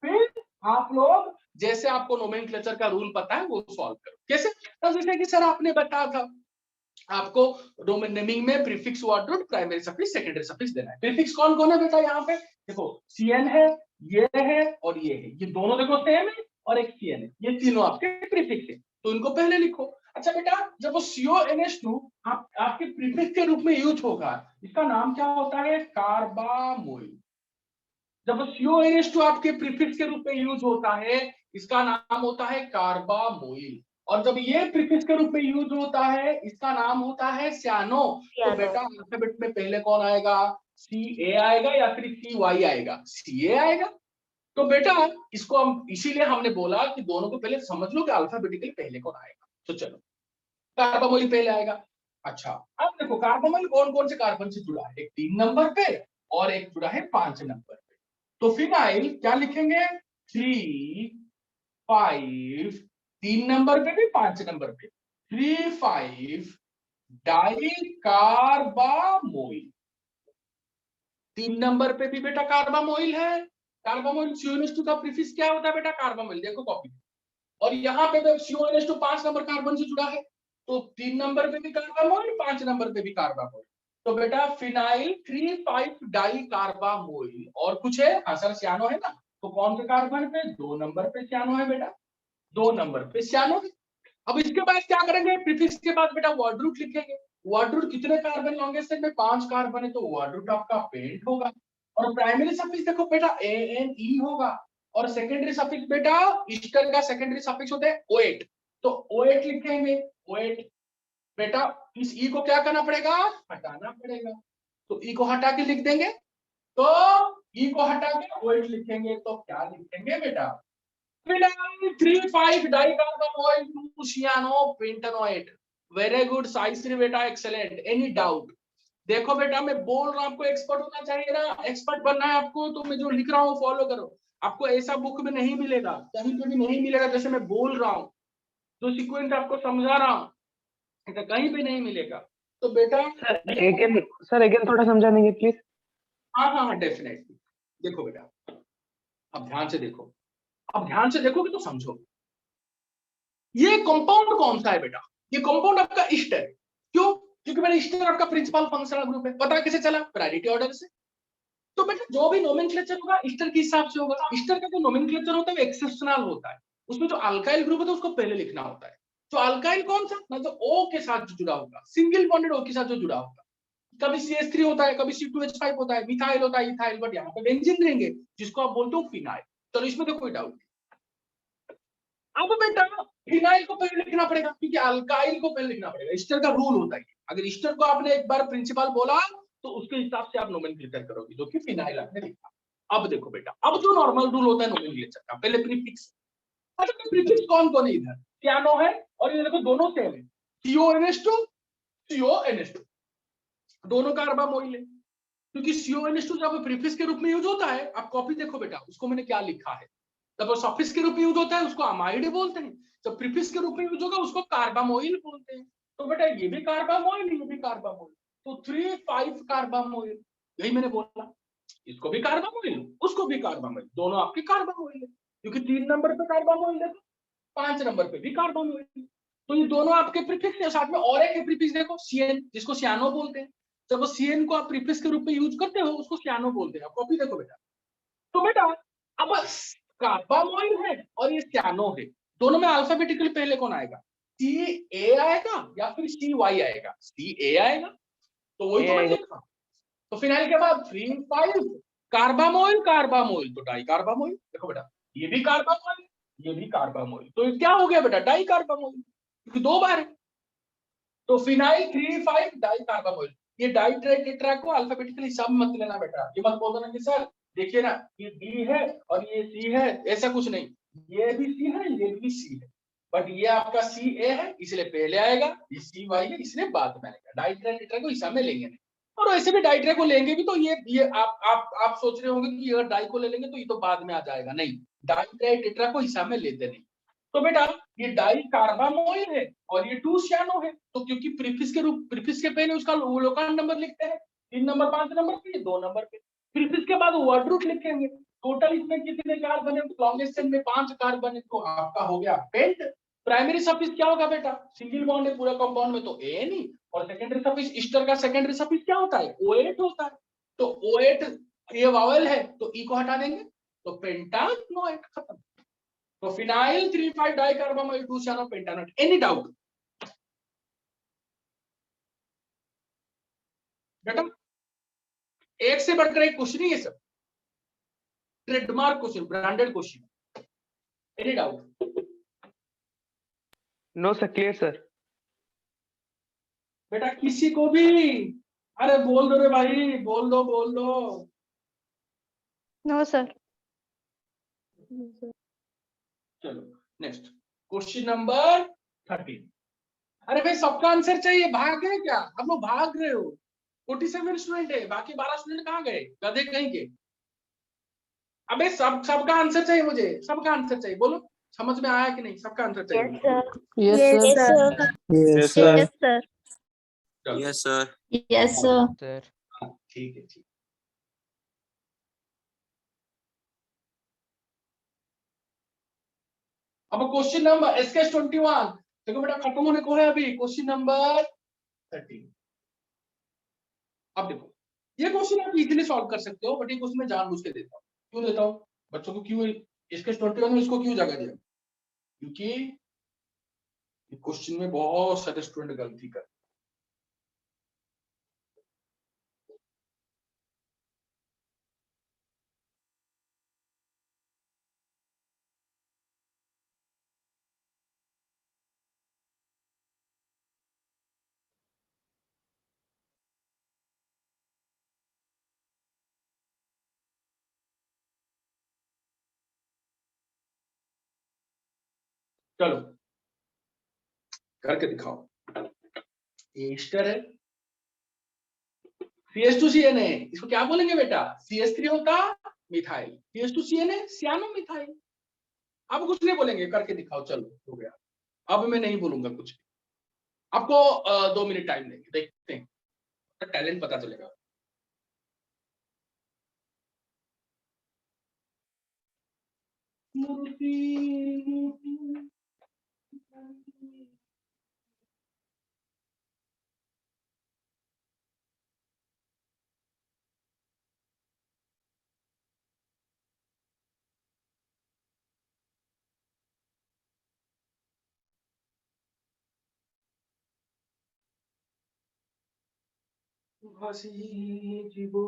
फिर आप लोग जैसे आपको नोमेनक्लेचर का रूल पता है वो सॉल्व करो। कैसे, तो जैसे कि सर आपने बताया था आपको रोमन नेमिंग में prefix word root primary suffix secondary suffix देना है। प्रीफिक्स कौन कौन है बेटा यहाँ पे? देखो सीएन है, ये है और ये है, ये दोनों देखो सेम है और एक सीएन है, ये तीनों आपके प्रीफिक्स है, तो इनको पहले लिखो। अच्छा बेटा, जब वो CONH2 आपके प्रीफिक्स के रूप में यूज होगा, इसका नाम क्या होता है? कार्बामोइल। जब CONH2 आपके प्रीफिक्स के रूप में यूज होता है, इसका नाम होता है कार्बामोइल। और जब ये प्रीफिक्स के रूप में यूज होता है, इसका नाम होता है सियानो। तो बेटा अल्फाबेट में पहले कौन आएगा? CA आएगा या फिर CY आएगा? CA आएगा। तो बेटा इसको हम इसीलिए हमने बोला कि दोनों को पहले समझ लो कि अल्फाबेटिकली पहले कौन आएगा। तो चलो, कार्बामोइल पहले आएगा। अच्छा, अब देखो कार्बामोइल कौन कौन से कार्बन से जुड़ा है? एक 3 नंबर पे और एक जुड़ा है 5 नंबर पे। तो फिनाइल क्या लिखेंगे? 3, 5, 3 नंबर पे भी 5 नंबर पे 3,5 डाई कार्बामोइल। 3 नंबर पे भी बेटा कार्बामोइल है। कार्बामोइल CONH2 का प्रीफिक्स क्या होता है बेटा? कार्बामोइल। देखो कॉपी। और यहाँ पे CONH2 5 नंबर कार्बन से जुड़ा है, तो 3 नंबर पे भी कार्बामोइल, 5 नंबर पे भी कार्बामोइल। तो बेटा फिनाइल 3,5 डाई कार्बामोइल। और कुछ है? हाँ सर सियानो है ना, तो कौन से कार्बन पे? 2 नंबर पे सियानो है बेटा, 2 नंबर पे सियानो है। अब इसके बाद क्या करेंगे? प्रीफिक्स के बाद बेटा वर्ड रूट लिखेंगे। वर्ड रूट कितने कार्बन लॉन्गेस्ट में? 5 कार्बन है, तो वर्ड रूट आपका पेंट होगा। और प्राइमरी सफिक्स देखो बेटा ANE होगा। और सेकेंडरी सफिक्स बेटा ईस्टर का सेकेंडरी सफिक्स होता है OAT, तो OAT लिखेंगे। OAT बेटा इस ई को क्या करना पड़ेगा? हटाना पड़ेगा। तो ई को हटा के लिख देंगे, तो ई को हटा के OAT लिखेंगे, तो क्या लिखेंगे बेटा? फिनाइल 3,5 डाइकार्बोनोइल 2 सियानो पेंटानोएट। वेरी गुड साइश्री बेटा, एक्सेलेंट। Any doubt? देखो बेटा मैं बोल रहा हूं आपको एक्सपर्ट होना चाहिए ना, एक्सपर्ट बनना है आपको, तो मैं जो लिख रहा हूँ फॉलो करो। आपको ऐसा बुक में नहीं मिलेगा, कहीं पे भी नहीं मिलेगा, जैसे मैं बोल रहा हूँ, जो सीक्वेंस आपको समझा रहा हूँ, ऐसा कहीं पे नहीं मिलेगा। तो बेटा
सर अगेन थोड़ा समझा देंगे प्लीज?
हाँ हाँ हाँ डेफिनेटली। देखो बेटा, अब ध्यान से देखो, अब ध्यान से देखोगे तो समझो। ये कंपाउंड कौन सा है बेटा? ये कंपाउंड आपका ईस्टर है। क्यों? क्योंकि मेरा ईस्टर आपका प्रिंसिपल फंक्शनल ग्रुप है। पता कैसे चला? प्रायोरिटी ऑर्डर से। तो बेटा जो भी नोमेनक्लेचर होगा ईस्टर के हिसाब से होगा। ईस्टर का जो नोमेनक्लेचर होता है वो एक्सेप्शनल होता है, उसमें जो अल्काइल ग्रुप होता है उसको पहले लिखना होता है। तो अल्काइल कौन सा? ना तो O के साथ जो जुड़ा होगा, सिंगल बॉन्डेड O के साथ जो जुड़ा होगा। कभी CH3 होता है, कभी C2H5 होता है, मिथाइल होता है, इथाइल, बट यहाँ पे बेंजीन देंगे जिसको आप बोलते हो फिनाइल। चलो इसमें तो कोई डाउट नहीं। अब बेटा फिनाइल को पहले लिखना पड़ेगा, क्योंकि अल्काइल को पहले लिखना पड़ेगा। ईस्टर का रूल होता है, अगर ईस्टर को आपने एक बार प्रिंसिपल बोला तो उसके हिसाब से आप नोमेनक्लेचर करोगे, जो कि फिनाइल आपने लिखा। अब देखो बेटा, अब जो नॉर्मल रूल होता है नोमेनक्लेचर का, पहले प्रीफिक्स। अच्छा तो प्रीफिक्स कौन कौन है इधर? सियानो है, और ये देखो दोनों सेम है, CONH2 CONH2, दोनों कार्बामोइल है। क्योंकि CONH2 जब प्रीफिक्स के रूप में यूज होता है, आप कॉपी देखो बेटा, उसको मैंने क्या लिखा है। जब वो सफिक्स के रूप में यूज होता है उसको अमाइड बोलते हैं, जब प्रीफिक्स के रूप में यूज होगा उसको कार्बामोइल बोलते हैं। तो बेटा ये भी कार्बामोइल, ये भी कार्बामोइल, तो 3,5 कार्बामोइल, यही मैंने बोला। इसको भी कार्बामोइल, उसको भी कार्बामोइल, दोनों आपके कार्बामोइल है। क्योंकि 3 नंबर पे कार्बामोइल है, 5 नंबर पे भी कार्बामोइल। तो ये दोनों आपके प्रीफिक्स है। साथ में और एक प्रीफिक्स देखो CN, जिसको सियानो बोलते हैं। जब वो CN को आप प्रीफिक्स के रूप में यूज करते हो उसको सियानो बोलते हैं। कॉपी देखो बेटा। तो बेटा अब कार्बामोइल है और ये सियानो है, दोनों में अल्फाबेटिकली पहले कौन आएगा? CA आएगा या फिर CY आएगा? CA आएगा, तो वही तो मैं लिखा। तो फिनाइल के बाद 3,5 कार्बामोइल, कार्बामोइल तो डाई कार्बामोइल। देखो बेटा ये भी कार्बामोइल, ये भी कार्बामोइल, तो ये क्या हो गया बेटा? डाई कार्बामोइल, क्योंकि 2 बार है। तो फिनाइल 3,5 डाई कार्बामोइल। ये डाई टेट्रा को अल्फाबेटिकली सब मत लेना बेटा, ये मत बोलना कि सर देखिए ना ये D है और ये C है, ऐसा कुछ नहीं। ये भी C है, ये भी C है, बट ये आपका CA है इसलिए पहले आएगा, ये CY है इसलिए बाद में आएगा। डाई टेट्रा को हिसाब में लेंगे नहीं। और वैसे भी डाई ट्रे को लेंगे भी तो ये आप सोच रहे होंगे कि अगर डाई को ले लेंगे तो ये तो बाद में आ जाएगा, नहीं, डाई ट्रे टेट्रा को हिसाब में लेते नहीं। तो बेटा ये डाई कार्बामोइल है और ये 2 सियानो है, तो क्योंकि प्रीफिक्स के पहले उसका लोकान नंबर लिखते हैं, 3 नंबर 5 नंबर पे, 2 नंबर पे। प्रीफिक्स के बाद वर्ड रूट लिखेंगे। टोटल इसमें कितने कार्बन है? लॉन्गेस्ट चेन में 5 कार्बन है, तो आपका हो गया पेंट। प्राइमरी सफिक्स क्या होगा बेटा, सिंगल बॉन्ड है पूरा कंपाउंड में तो ए नहीं, और सेकेंडरी सफिक्स ईस्टर का सेकेंडरी सफिक्स क्या होता है, O8 होता है। तो O8 ये वावल है तो ई को हटा देंगे तो पेंटानोएट खत्म। तो phenyl 3,5 dicarbamoyl 2 cyanopentanate। Any doubt बेटा? एक से बढ़कर एक क्वेश्चन ही है सब, trademark question, branded question. Any doubt?
No sir, clear sir.
बेटा किसी को भी, अरे बोल दो रे भाई, बोल दो बोल दो।
No sir.
चलो नेक्स्ट क्वेश्चन नंबर 13। अरे भाई सबका आंसर चाहिए, भाग गए क्या आप लोग? भाग रहे हो। 47 स्टूडेंट है, बाकी 12 स्टूडेंट कहाँ गए, गधे कहीं के? अबे सबका आंसर चाहिए मुझे, सबका आंसर चाहिए। बोलो समझ में आया कि नहीं? सबका आंसर चाहिए मुझे।
Yes,
Yes,
sir.
sir.
Yes sir.
Yes, sir.
चलो,
Yes, sir.
Yes, sir.
ठीक है ठीक। अब क्वेश्चन नंबर SKS 21 देखो बेटा, खत्म होने को है अभी। Question number 13। अब देखो ये क्वेश्चन आप इजीली सॉल्व कर सकते हो, बट ये क्वेश्चन मैं जानबूझ के देता हूँ। क्यों देता हूँ बच्चों को? क्यों SKS 21 में इसको क्यों जगह दिया? क्योंकि क्वेश्चन में बहुत सारे स्टूडेंट गलती कर। चलो करके दिखाओ। ईस्टर है, CH2CN है, इसको क्या बोलेंगे बेटा? CH3 होता मिथाइल, CH2CN है सियानो मिथाइल। अब कुछ नहीं बोलेंगे, करके दिखाओ। चलो हो गया, अब मैं नहीं बोलूंगा कुछ। आपको 2 मिनट टाइम देंगे, देखते हैं तो टैलेंट पता चलेगा। जीवो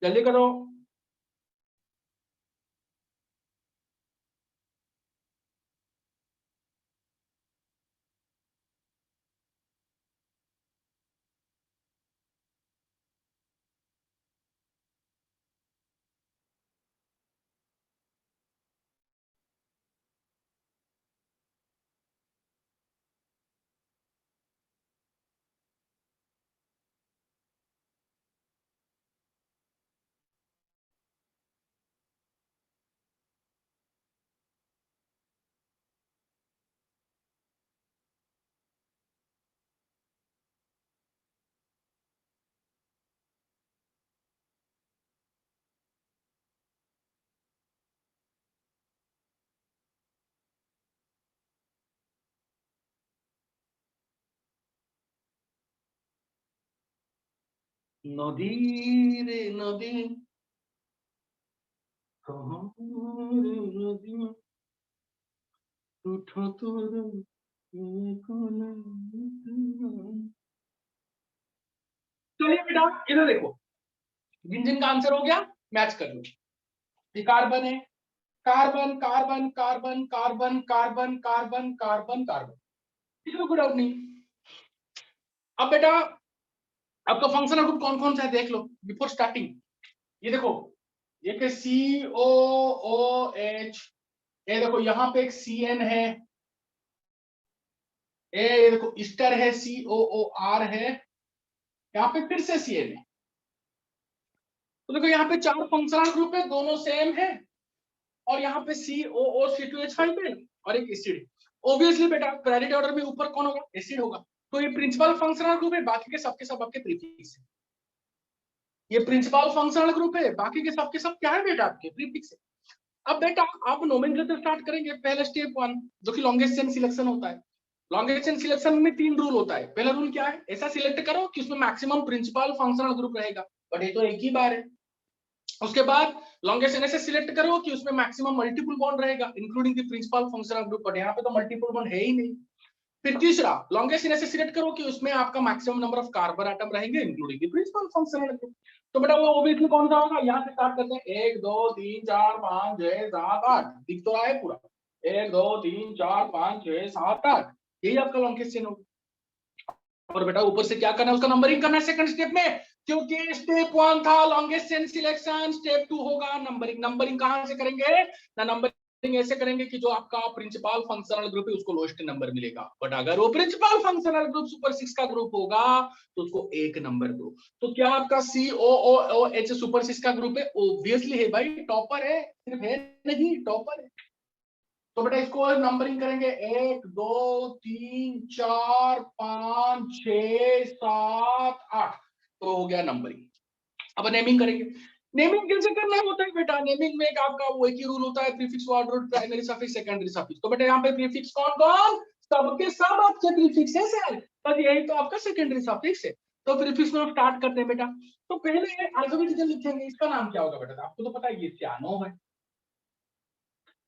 जल्दी करो। नदी रे नदी, कहाँ रे नदी, उठो तोर ये कौन। चलिए बेटा इधर देखो, जिन जिन का आंसर हो गया मैच कर लो। ये कार्बन है, carbon carbon carbon carbon carbon carbon carbon carbon, इसमें कोई डाउट नहीं। अब बेटा आपका फंक्शनल ग्रुप कौन कौन सा है देख लो बिफोर स्टार्टिंग। ये देखो, ये के COOH, ये देखो यहाँ पे एक CN है, ये देखो ईस्टर है, COOR है, यहाँ पे फिर से CN है। तो देखो यहाँ पे 4 फंक्शनल ग्रुप है, दोनों सेम है, और यहाँ पे COOC2H5 है और एक एसिड। ऑब्वियसली बेटा प्रायोरिटी ऑर्डर में ऊपर कौन होगा? एसिड होगा। तो ये प्रिंसिपल फंक्शनल ग्रुप है, बाकी के सब आपके प्रीफिक्स है। ये प्रिंसिपल फंक्शनल ग्रुप है, बाकी के सब क्या है बेटा आपके प्रीफिक्स है। अब बेटा आप नोमेनक्लेचर स्टार्ट करेंगे। पहले स्टेप 1 जो कि लॉन्गेस्ट चेन सिलेक्शन होता है। लॉन्गेस्ट चेन सिलेक्शन में 3 रूल होता है। पहला रूल क्या है, ऐसा सिलेक्ट करो कि उसमें मैक्सिमम प्रिंसिपल फंक्शनल ग्रुप रहेगा, बट ये तो एक ही बार है। उसके बाद लॉन्गेस्ट चेन ऐसे सिलेक्ट करो कि उसमें मैक्सिमम मल्टीपल बॉन्ड रहेगा including the principal functional group, but यहाँ पे तो मल्टीपल बॉन्ड है ही नहीं। फिर तीसरा लॉन्गेस्ट चेन ऐसे सिलेक्ट करो कि उसमें आपका maximum number of carbon atom रहेंगे including the principal functional group. तो बेटा वो ऑब्वियसली कौन सा होगा, यहाँ से स्टार्ट करते हैं 1 2 3 4 5 6 7 8, दिख तो रहा है पूरा 1 2 3 4 5 6 7 8, यही आपका लॉन्गेस्ट चेन होगा। और बेटा ऊपर से क्या करना है, उसका नंबरिंग करना है सेकंड स्टेप में, क्योंकि स्टेप 1 था लॉन्गेस्ट चेन सिलेक्शन, स्टेप 2 होगा नंबरिंग। नंबरिंग कहां से करेंगे ना, नंबरिंग ऐसे करेंगे कि जो आपका प्रिंसिपल फंक्शनल ग्रुप है उसको लोएस्ट नंबर मिलेगा, बट अगर वो प्रिंसिपल फंक्शनल ग्रुप सुपर 6 का ग्रुप होगा तो उसको 1 नंबर दो। तो क्या आपका COOH सुपर 6 का ग्रुप है, ऑब्वियसली है भाई, टॉपर है, सिर्फ है नहीं टॉपर है। तो बेटा इसको नंबरिंग करेंगे 1 2 3 4 5 6 7 8, तो हो गया नंबरिंग। अब नेमिंग करेंगे। नेमिंग कैसे करना होता है बेटा, नेमिंग में एक आपका वो एक ही रूल होता है, prefix word root primary suffix secondary suffix. तो बेटा यहाँ पे प्रीफिक्स कौन कौन, सबके सब आपके प्रीफिक्स है सर, पर यही तो आपका सेकेंडरी सफिक्स है। तो प्रीफिक्स में स्टार्ट करते हैं बेटा। तो पहले अल्फाबेटिकल लिखेंगे, इसका नाम क्या होगा बेटा, आपको तो पता है ये सियानो है।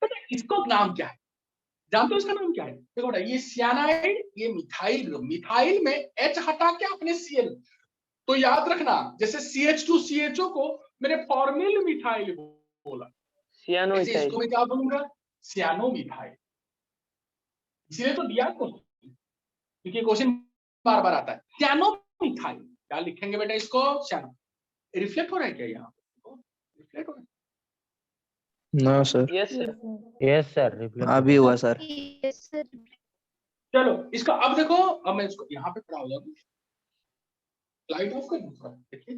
बेटा इसको नाम क्या है, जानते हो इसका नाम क्या है, देखो बेटा ये सियानाइड, ये मिथाइल ग्रुप, मिथाइल में H हटा के आपने Cl, तो याद रखना जैसे CH2CHO को मैंने फॉर्मिल मिथाइल बोला,
सियानो
ऐसे
मिथाइल।
इसको मैं क्या बोलूंगा, सियानो मिथाइल। इसलिए तो दिया क्वेश्चन, क्योंकि क्वेश्चन बार बार आता है। सियानो मिथाइल क्या लिखेंगे बेटा इसको, सियानो। रिफ्लेक्ट हो रहा है क्या यहाँ, रिफ्लेक्ट हो रहा है?
No sir.
Yes sir.
Yes sir, reflect
अभी हुआ सर।
Yes, sir.
चलो इसका अब देखो, अब मैं इसको यहाँ पे खड़ा हो जाऊंगा, लाइट ऑफ कर दूसरा, देखिए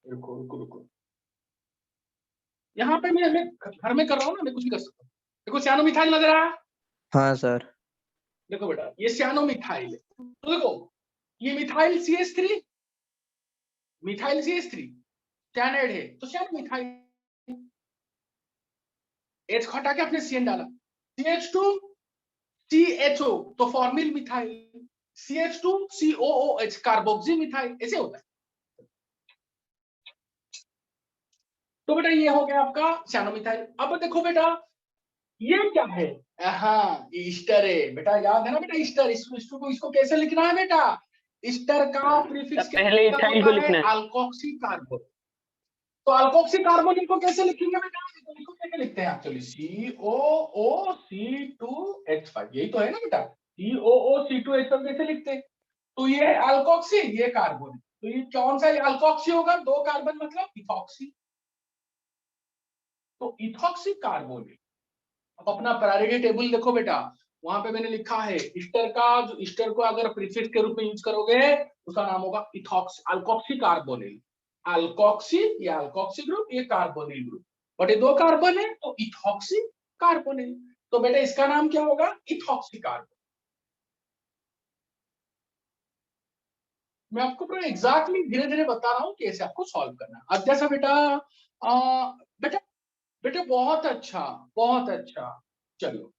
रुको रुको रुको, यहाँ पे मैं घर में कर रहा हूँ ना, मैं कुछ भी कर सकता हूँ। देखो सियानो मिथाइल नजर आया,
हाँ सर।
देखो बेटा ये सियानो मिथाइल है, तो देखो ये methyl CH3, methyl CH3 cyanide है, तो सियानो मिथाइल। H हटा के आपने CN डाला, CH2 CHO तो formal methyl, CH2 COOH carboxy methyl, ऐसे होता है। तो बेटा ये हो गया आपका सियानो मिथाइल। अब देखो बेटा ये क्या है, हाँ ईस्टर है बेटा, याद है ना बेटा ईस्टर, इसको कैसे लिखना है बेटा, ईस्टर का प्रीफिक्स
पहले इथाइल को लिखना है।
Alkoxy carbon. तो अल्कोक्सी कार्बोनिल को कैसे लिखेंगे बेटा, इसको कैसे लिखते हैं एक्चुअली, COOC2H5, यही तो है ना बेटा, COOC2H5 कैसे लिखते हैं, तो ये अल्कोक्सी, ये कार्बोनिल, तो ये कौन सा अल्कोक्सी होगा, 2 कार्बन मतलब इथॉक्सी, तो इथॉक्सी कार्बोनिल। अब अपना प्रायोरिटी टेबल देखो बेटा, वहां पे मैंने लिखा है ईस्टर का, जो ईस्टर को अगर प्रीफिक्स के रूप में यूज करोगे उसका नाम होगा इथॉक्सी अल्कोक्सी कार्बोनिल। अल्कोक्सी, ये अल्कोक्सी ग्रुप, ये कार्बोनिल ग्रुप, बट ये 2 कार्बन है तो इथॉक्सी कार्बोनिल, तो बेटा इसका नाम क्या होगा, इथॉक्सी कार्बोनिल। मैं आपको पूरा एग्जैक्टली धीरे धीरे बता रहा हूँ कैसे आपको सॉल्व करना है। अब जैसा बेटा बेटा बेटा बहुत अच्छा बहुत अच्छा, चलो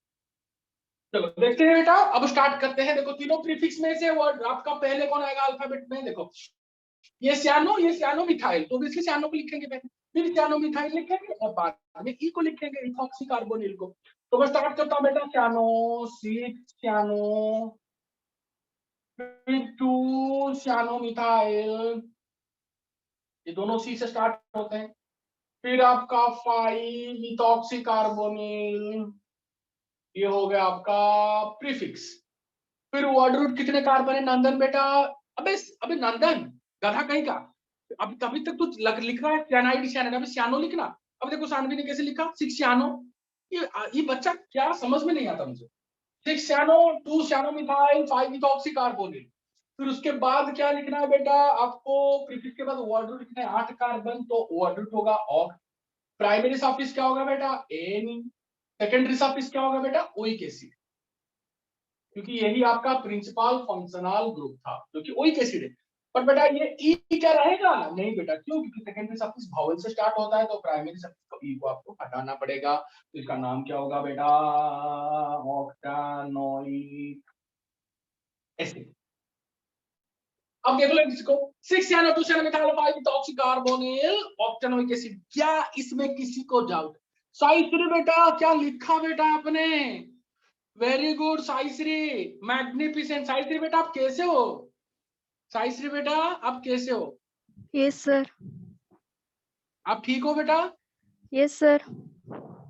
चलो देखते हैं बेटा, अब स्टार्ट करते हैं। देखो तीनों प्रीफिक्स में से वर्ड आपका पहले कौन आएगा अल्फाबेट में, देखो ये सियानो मिथाइल, तो इसलिए सियानो को लिखेंगे पहले, फिर सियानो मिथाइल लिखेंगे और बाद में ई को लिखेंगे, इथॉक्सी कार्बोनिल को। तो मैं स्टार्ट करता हूं बेटा, सियानो, सियानो, फिर 2 सियानो मिथाइल, ये दोनों सी से स्टार्ट होते हैं, फिर आपका 5 इथॉक्सी कार्बोनिल, ये हो गया आपका प्रीफिक्स। फिर वर्ड रूट कितने कार्बन है नंदन बेटा, अबे अबे नंदन गधा कहीं का, अब तभी तक तो लिख रहा है सियानाइड सियानाइड, अबे सियानो लिखना। अब देखो सानवी ने कैसे लिखा 6 सियानो, ये बच्चा क्या समझ में नहीं आता मुझे, 6 सियानो, 2 सियानो मिथाइल, 5 इथॉक्सी कार्बोनिल। फिर उसके बाद क्या लिखना है बेटा आपको, प्रीफिक्स के बाद वर्ड रूट कितने 8 कार्बन, तो वर्ड रूट होगा ऑक। प्राइमरी सफिक्स क्या होगा बेटा एन, सेकेंडरी सफिक्स क्या होगा बेटा ओइक एसिड, क्योंकि यही आपका प्रिंसिपल फंक्शनल ग्रुप था जो कि ओइक एसिड है। पर बेटा ये ई क्या रहेगा? नहीं बेटा, क्यों? क्योंकि सेकेंडरी सफिक्स वावल से स्टार्ट होता है, तो प्राइमरी सफिक्स को ई को आपको हटाना पड़ेगा। तो इसका नाम क्या होगा बेटा? ऑक्टेनॉइड एसिड। अब देख लो इसको, 6-cyano-2-cyano-methyl-5-methoxycarbonyl ऑक्टेनॉइक एसिड। क्या इसमें किसी को डाउट? साईश्री बेटा क्या लिखा बेटा आपने? Very good Saishree, magnificent. Saishree बेटा आप कैसे हो? साईश्री बेटा आप कैसे हो?
Yes, sir.
आप ठीक हो बेटा?
Yes, sir.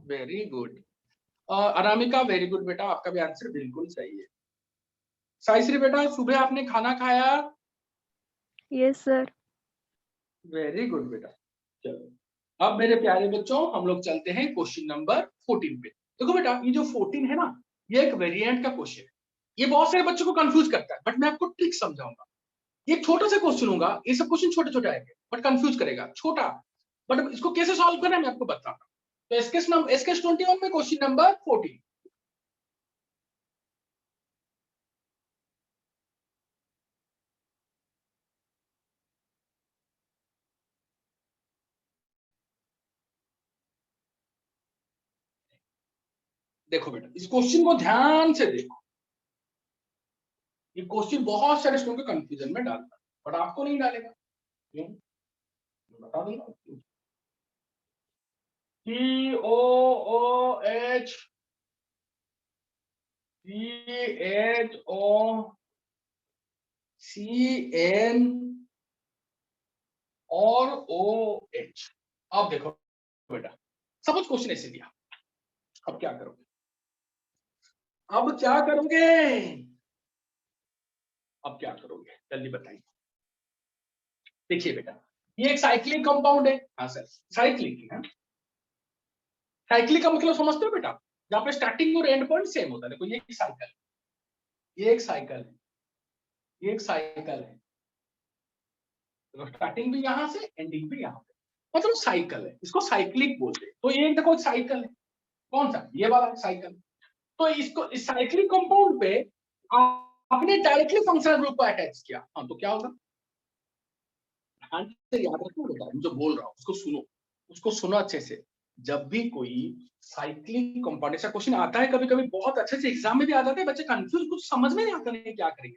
Very good. Anamika very good बेटा, आपका भी आंसर बिल्कुल सही है। साईश्री बेटा सुबह आपने खाना खाया?
Yes, sir.
वेरी गुड बेटा। चलो अब मेरे प्यारे बच्चों हम लोग चलते हैं क्वेश्चन नंबर 14 पे। देखो बेटा ये जो 14 है ना, ये एक वेरिएंट का क्वेश्चन है। ये बहुत सारे बच्चों को कंफ्यूज करता है, बट मैं आपको ट्रिक समझाऊंगा। ये छोटा सा क्वेश्चन होगा, ये सब क्वेश्चन छोटे छोटे आएंगे बट कंफ्यूज करेगा, छोटा, बट इसको कैसे सॉल्व करना है मैं आपको बताता हूँ। तो एसकेस 21 में क्वेश्चन नंबर 14। देखो बेटा इस क्वेश्चन को ध्यान से देखो। ये क्वेश्चन बहुत सारे स्टूडेंट को कंफ्यूजन में डालता है, बट आपको नहीं डालेगा। क्यों? बता दूंगा। COOH CHOCN और OH। अब देखो बेटा, सपोज क्वेश्चन ऐसे दिया, अब क्या करोगे? अब क्या करोगे? अब क्या करोगे जल्दी बताइए। देखिए बेटा ये एक साइक्लिक कंपाउंड है। हाँ सर साइक्लिक है। साइक्लिक का मतलब समझते हो बेटा? जहां पे स्टार्टिंग और एंड पॉइंट सेम होता है। देखो ये एक साइकिल है, ये एक साइकिल है, ये एक साइकिल है। तो स्टार्टिंग भी यहां से एंडिंग भी यहां पे, मतलब साइकिल है, इसको साइक्लिक बोलते हैं। तो ये देखो साइकिल है, कौन सा? ये वाला साइकिल। तो इसको इस साइक्लिक कंपाउंड पे आपने डायरेक्टली फंक्शनल ग्रुप को अटैच किया, हाँ तो क्या होगा? ध्यान से याद रखो बेटा, जो बोल रहा हूँ उसको सुनो, उसको सुनो अच्छे से। जब भी कोई साइक्लिक कंपाउंड ऐसा क्वेश्चन आता है, कभी कभी बहुत अच्छे से एग्जाम में भी आ जाते हैं, बच्चे कंफ्यूज, कुछ समझ में नहीं आता नहीं क्या करेंगे।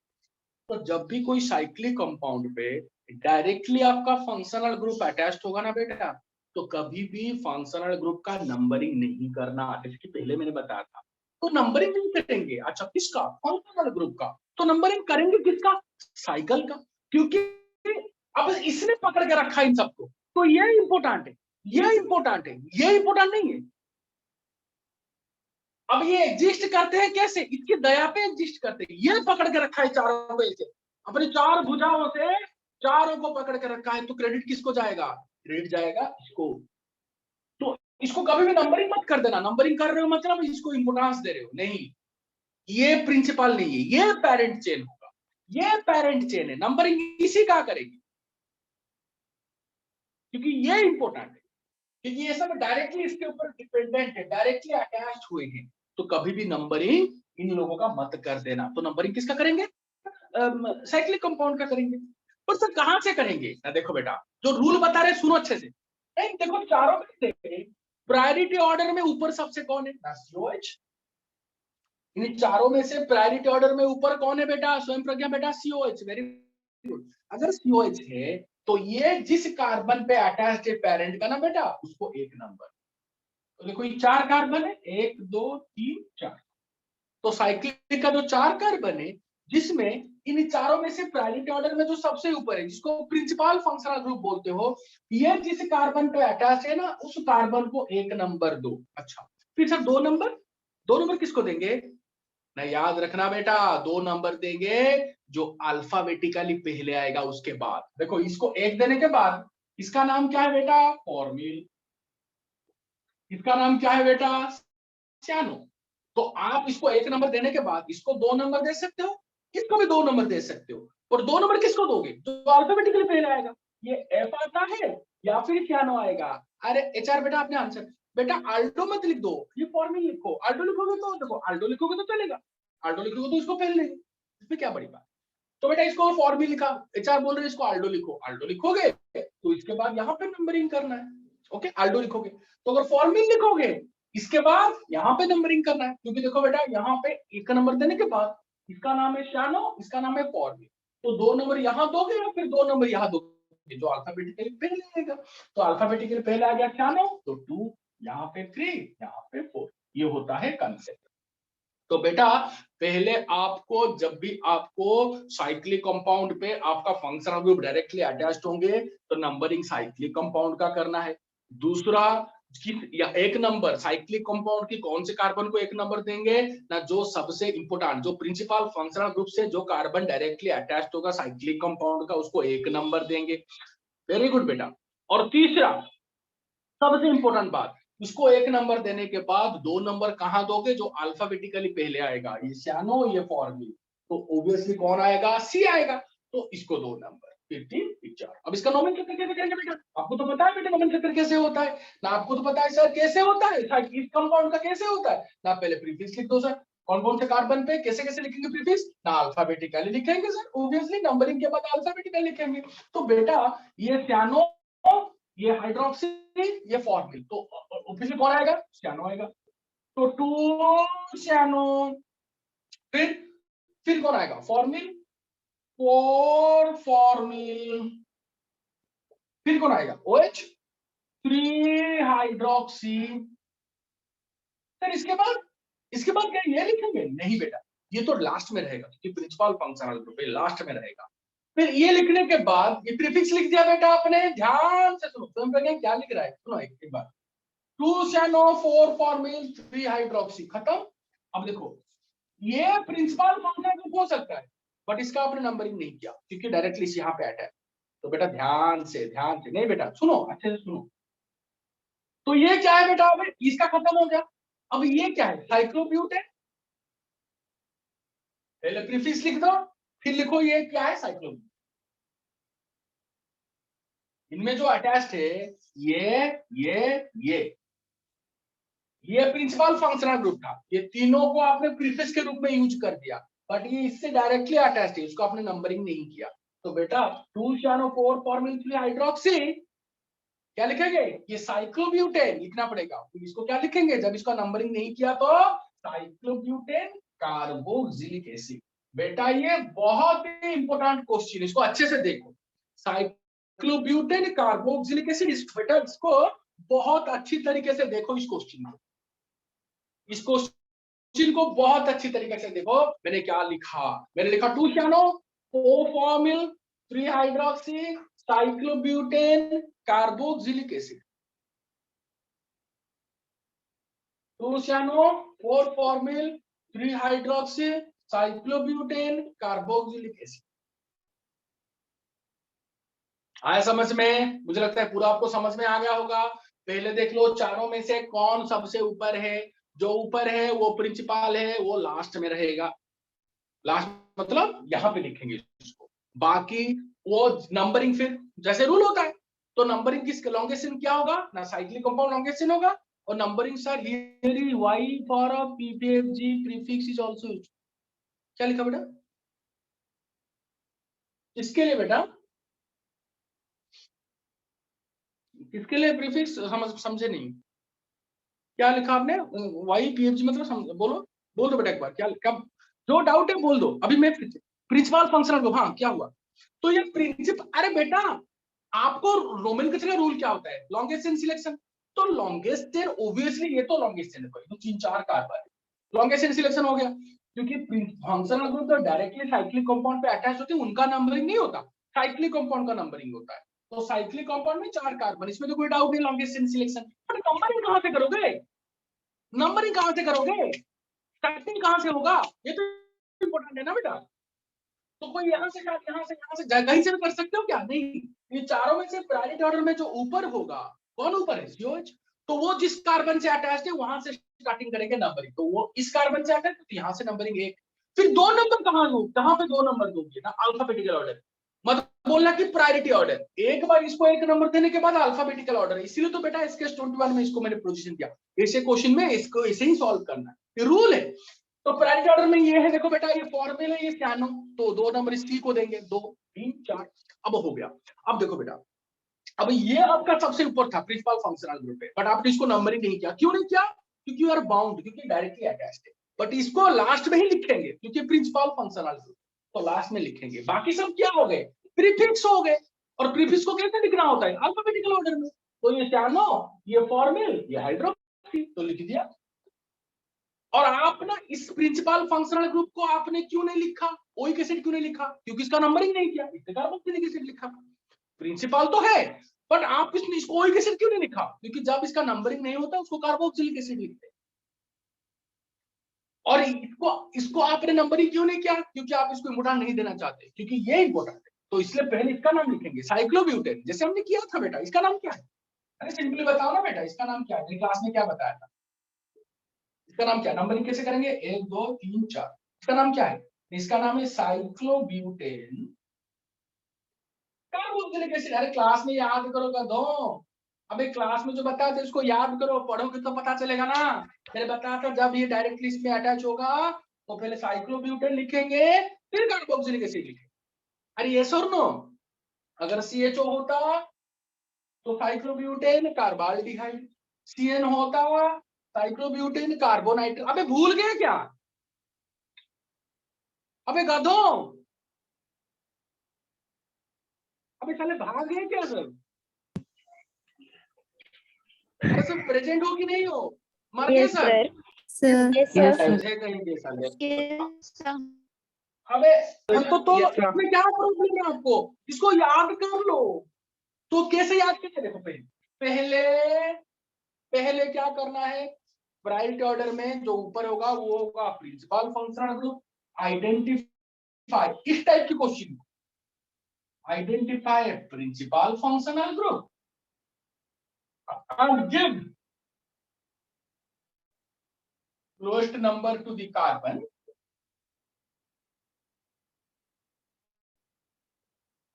तो जब भी कोई साइक्लिक कंपाउंड पे डायरेक्टली आपका फंक्शनल ग्रुप अटैच्ड होगा ना बेटा, तो कभी भी फंक्शनल ग्रुप का नंबरिंग नहीं करना, जैसे कि पहले मैंने बताया था। तो नंबरिंग नहीं करेंगे। अच्छा किसका? फंक्शनल ग्रुप का। तो नंबरिंग करेंगे किसका? साइकिल का, क्योंकि अब इसने पकड़ के रखा इन सबको। तो ये इंपॉर्टेंट है, ये इंपॉर्टेंट है, ये इंपॉर्टेंट नहीं है। अब ये एग्जिस्ट करते हैं कैसे? इसकी दया पे एग्जिस्ट करते हैं। ये पकड़ के रखा है चारों को ऐसे, अपनी चार भुजाओं से चारों को पकड़ के रखा है। तो क्रेडिट किसको जाएगा? क्रेडिट जाएगा इसको। तो इसको कभी भी नंबरिंग मत कर देना। नंबरिंग कर रहे हो मतलब इसको इंपोर्टेंस दे रहे हो, नहीं। ये प्रिंसिपल नहीं है, ये पेरेंट चेन होगा, ये पेरेंट चेन है। नंबरिंग इसी का करेगी, क्योंकि ये इंपॉर्टेंट है, क्योंकि ये सब डायरेक्टली इसके ऊपर डिपेंडेंट है, डायरेक्टली अटैच्ड हुए हैं। तो कभी भी नंबरिंग इन लोगों का मत कर देना। तो नंबरिंग किसका करेंगे? साइक्लिक कंपाउंड का करेंगे। और सर कहां से करेंगे ना? देखो बेटा जो रूल बता रहे सुनो अच्छे से। देखो चारों में से प्रायोरिटी ऑर्डर में ऊपर सबसे कौन है? COH। इन चारों में से प्रायोरिटी ऑर्डर में ऊपर कौन है बेटा? स्वयं प्रज्ञा बेटा COH। Very good. अगर COH है तो ये जिस कार्बन पे अटैच्ड है पेरेंट का ना बेटा, उसको एक नंबर। तो देखो ये 4 कार्बन है, 1 2 3 4। तो साइक्लिक का जो 4 कार्बन है, जिसमें इन चारों में से प्रायोरिटी ऑर्डर में जो सबसे ऊपर है, जिसको प्रिंसिपल फंक्शनल ग्रुप बोलते हो, ये जिस कार्बन पे अटैच है ना, उस कार्बन को एक नंबर दो। अच्छा फिर सर 2 नंबर, 2 नंबर किसको देंगे ना? याद रखना बेटा 2 नंबर देंगे जो अल्फाबेटिकली पहले आएगा उसके बाद। देखो इसको 1 देने के बाद इसका नाम क्या है बेटा? फॉर्मिल। इसका नाम क्या है बेटा? सियानो। तो आप इसको 1 नंबर देने के बाद इसको 2 नंबर दे सकते हो, इसको भी 2 नंबर दे सकते हो। और 2 नंबर किसको दोगे? जो अल्फाबेटिकली पहले आएगा। ये एफ आता है या फिर सियानो आएगा। अरे HR बेटा आपने आंसर, बेटा अल्टो मत लिख दो, ये फॉर्मिल लिखो। अल्टो लिखोगे तो देखो, अल्टो लिखोगे तो चलेगा, अल्टो लिखोगे तो इसको पहले लेंगे, इसमें क्या बड़ी बात। तो बेटा इसको फॉर भी लिखा, एचआर बोल रहे हैं इसको आल्डो लिखो, आल्डो लिखोगे तो इसके बाद यहाँ पे नंबरिंग करना है। ओके, आल्डो लिखोगे तो अगर फॉर्मिल लिखोगे इसके बाद यहाँ पे नंबरिंग करना है, क्योंकि देखो बेटा यहाँ पे एक नंबर देने के बाद इसका नाम है शानो, इसका नाम है फॉर्मिल, तो 2 नंबर यहाँ दोगे या फिर 2 नंबर यहाँ दोगे, जो अल्फाबेटिकली पहले आएगा। तो अल्फाबेटिकली पहले आ गया शानो, तो 2, यहाँ पे 3, यहाँ पे 4, ये होता है कंसेप्ट। तो बेटा पहले आपको जब भी आपको साइक्लिक कंपाउंड पे आपका फंक्शनल ग्रुप डायरेक्टली अटैच्ड होंगे तो नंबरिंग साइक्लिक कंपाउंड का करना है। दूसरा या एक नंबर साइक्लिक कंपाउंड की कौन से कार्बन को एक नंबर देंगे ना, जो सबसे इंपोर्टेंट जो प्रिंसिपल फंक्शनल ग्रुप से जो कार्बन डायरेक्टली अटैच्ड होगा साइक्लिक कंपाउंड का उसको एक नंबर देंगे। वेरी गुड बेटा। और तीसरा सबसे इंपोर्टेंट बात, उसको एक नंबर देने के बाद 2 नंबर कहां दोगे, जो अल्फाबेटिकली पहले आएगा, ये सियानो ये फॉर्मिल, तो ऑब्वियसली कौन आएगा, सी आएगा, तो इसको 2 नंबर, फिर 3 फिर 4। अब इसका नोमेनक्लेचर कैसे करेंगे बेटा, आपको तो पता है बेटा नोमेनक्लेचर कैसे होता है ना, आपको तो पता है सर कैसे होता है, इस कंपाउंड का कैसे होता है ना, पहले प्रीफिक्स लिख दो सर, कौन कौन से कार्बन पे कैसे कैसे लिखेंगे प्रीफिक्स ना, अल्फाबेटिकली लिखेंगे सर, ऑब्वियसली नंबरिंग के बाद अल्फाबेटिकली लिखेंगे। तो बेटा ये सियानो ये हाइड्रोक्सी ये फॉर्मिल, तो ऑब्वियसली कौन आएगा, सियानो आएगा, तो 2 सियानो, फिर कौन आएगा, फॉर्मिल, 4 फॉर्मिल, फिर कौन आएगा, OH, 3 हाइड्रोक्सी। सर इसके बाद क्या ये लिखेंगे, नहीं बेटा ये तो लास्ट में रहेगा, क्योंकि प्रिंसिपल फंक्शनल ग्रुप है, लास्ट में रहेगा। फिर ये लिखने के बाद ये प्रीफिक्स लिख दिया बेटा आपने, ध्यान से सुनो, तो क्या लिख रहा है, सुनो एक बार, 2 सियानो 4 फॉर्मिल 3 हाइड्रोक्सी, खत्म। अब देखो ये प्रिंसिपल फंक्शनल ग्रुप हो सकता है, बट इसका आपने नंबरिंग नहीं किया क्योंकि डायरेक्टली यहाँ पे अटैच। तो बेटा ध्यान से नहीं बेटा सुनो, अच्छे से सुनो। तो ये क्या है बेटा, अब इसका खत्म हो गया, अब ये क्या है, साइक्लोब्यूटेन, पहले प्रीफिक्स लिख दो, फिर लिखो ये क्या है, साइक्लोब्यूटेन। इनमें जो अटैच्ड है ये प्रिंसिपल फंक्शनल ग्रुप था, ये तीनों को आपने प्रीफिक्स के रूप में यूज कर दिया, बट ये इससे डायरेक्टली अटैच्ड है, इसको आपने नंबरिंग नहीं किया। तो बेटा 2 सियानो 4 फॉर्मिल 3 हाइड्रोक्सी क्या लिखेंगे, ये साइक्लोब्यूटेन लिखना पड़ेगा, तो इसको क्या लिखेंगे जब इसका नंबरिंग नहीं किया, तो साइक्लोब्यूटेन कार्बोक्सिलिक एसिड। बेटा ये बहुत ही इंपॉर्टेंट क्वेश्चन, इसको अच्छे से देखो, साइक्लोब्यूटेन कार्बोक्सिलिक एसिड, बेटा इसको बहुत अच्छी तरीके से देखो, इस क्वेश्चन को बहुत अच्छी तरीके से देखो। मैंने क्या लिखा, मैंने लिखा 2 सियानो 4 formal 3 hydroxy cyclobutane carboxylic acid, 2 सियानो 4 formal 3 hydroxy cyclobutane carboxylic acid. आया समझ में, मुझे लगता है पूरा आपको समझ में आ गया होगा। पहले देख लो चारों में से कौन सबसे ऊपर है, जो ऊपर है वो प्रिंसिपल है, वो लास्ट में रहेगा, लास्ट मतलब यहाँ पे लिखेंगे इसको, बाकी वो नंबरिंग फिर जैसे रूल होता है, तो नंबरिंग किसके लॉन्गेस्ट क्या होगा ना, साइक्लिक कंपाउंड लॉन्गेस्ट होगा, और numbering sir here why for a PPFG prefix is also used. क्या लिखा बेटा इसके लिए, बेटा किसके लिए प्रीफिक्स समझे नहीं, क्या लिखा आपने, YPFG मतलब बोल दो बेटा एक बार, क्या कब जो डाउट है बोल दो, अभी मैं प्रिंसिपल फंक्शनल ग्रुप, हाँ क्या हुआ, तो ये प्रिंसिपल, अरे बेटा आपको नोमेनक्लेचर का रूल क्या होता है, लॉन्गेस्ट चेन सिलेक्शन, तो लॉन्गेस्ट चेन ऑब्वियसली ये तो लॉन्गेस्ट चेन है, तो 3-4 कार्बन है, लॉन्गेस्ट चेन सिलेक्शन हो गया, क्योंकि फंक्शनल ग्रुप तो डायरेक्टली साइक्लिक कंपाउंड पे अटैच होते हैं, उनका नंबरिंग नहीं होता, साइक्लिक कंपाउंड का नंबरिंग होता है। तो साइक्लिक कंपाउंड में 4 कार्बन, इसमें तो कोई डाउट नहीं, longest chain selection. But numbering कहां से करोगे, नंबरिंग कहां से करोगे, स्टार्टिंग कहां से होगा, ये तो इंपॉर्टेंट है ना बेटा। तो कोई यहाँ से कहीं से भी कर सकते हो क्या, नहीं, ये चारों में से प्रायोरिटी ऑर्डर में जो ऊपर होगा, कौन ऊपर है, COH, तो वो जिस कार्बन से अटैच्ड है वहां से स्टार्टिंग करेंगे नंबरिंग, तो वो इस कार्बन से अटैच, तो यहाँ से नंबरिंग 1, फिर 2 नंबर कहां पे 2 नंबर दोगे ना, अल्फाबेटिकल ऑर्डर, मत बोलना कि प्रायोरिटी ऑर्डर, एक बार इसको 1 नंबर देने के बाद अल्फाबेटिकल ऑर्डर, इसीलिए तो बेटा इसके 21 में इसको मैंने पोजीशन दिया, ऐसे क्वेश्चन में इसको ऐसे ही सॉल्व करना है, ये रूल है। तो प्रायोरिटी ऑर्डर में ये है, देखो बेटा ये फॉर्मूला है, ये सियानो, तो 2 नंबर सी को देंगे, 2 3 4। अब हो गया। अब देखो बेटा, अब ये आपका सबसे ऊपर था प्रिंसिपल फंक्शनल ग्रुप पे, बट आपने इसको नंबरिंग नहीं किया। क्यों नहीं किया? क्योंकि यू आर बाउंड, क्योंकि डायरेक्टली अटैच्ड है। बट इसको लास्ट में ही लिखेंगे क्योंकि प्रिंसिपल फंक्शनल ग्रुप, तो लास्ट में लिखेंगे। बाकी सब क्या हो गए? प्रीफिक्स हो गए। और प्रीफिक्स को कैसे लिखना होता है? अल्फाबेटिकल ऑर्डर में। तो ये सियानो, ये फॉर्मिल, ये हाइड्रोक्सी, तो लिख दिया। और आप ना इस प्रिंसिपल फंक्शनल ग्रुप को आपने क्यों नहीं लिखा? ओइक एसिड क्यों नहीं लिखा? क्योंकि इसका नंबरिंग नहीं किया, इसलिए कार्बोक्सिलिक एसिड लिखा। प्रिंसिपल तो है, बट आप इसको ओइक एसिड क्यों नहीं लिखा? क्योंकि जब इसका नंबरिंग नहीं होता उसको कार्बोक्सिलिक एसिड लिखते हैं। और इसको आपने नंबरिंग क्यों नहीं किया? क्योंकि आप इसको इम्पोर्टेंट नहीं देना चाहते, क्योंकि ये इंपॉर्टेंट है। तो इसलिए पहले इसका नाम लिखेंगे, साइक्लोब्यूटेन, जैसे हमने किया था बेटा। इसका नाम क्या है? अरे सिंपली बताओ ना बेटा, इसका नाम क्या है? क्लास में क्या बताया था? इसका नाम क्या है? नंबरिंग कैसे करेंगे? 1 2 3 4। इसका नाम क्या है? इसका नाम है साइक्लोब्यूटेन कार्बोक्सिलिक एसिड। अरे क्लास में याद करो गधो। अबे क्लास में जो बताया था उसको याद करो, पढ़ोगे तो पता चलेगा ना। मैंने बताया था जब ये डायरेक्टली इसमें अटैच होगा तो पहले साइक्लोब्यूटेन लिखेंगे, फिर कार्बोक्सिलिक एसिड लिखेंगे। अरे यस और नो? अगर CHO होता तो साइक्लोब्यूटेन कार्बाल्डिहाइड, CN होता साइक्लोब्यूटेन कार्बोनाइट्रेट। अबे भूल गए क्या? अबे गधो, अबे साले भाग गए क्या सब? अरे सब प्रेजेंट हो कि नहीं हो? मर गए
Yes,
सब?
sir.
Sir.
Yes, sir.
समझे कहीं के साले?
Yes, sir.
अबे तो
Yes, sir.
इसमें क्या प्रॉब्लम है आपको? इसको याद कर लो। तो कैसे याद करें? देखो पहले पहले क्या करना है? प्रायोरिटी ऑर्डर में जो ऊपर होगा वो होगा प्रिंसिपल फंक्शनल ग्रुप। आइडेंटिफाई, इस टाइप की question, identify principal functional group and give lowest number to the carbon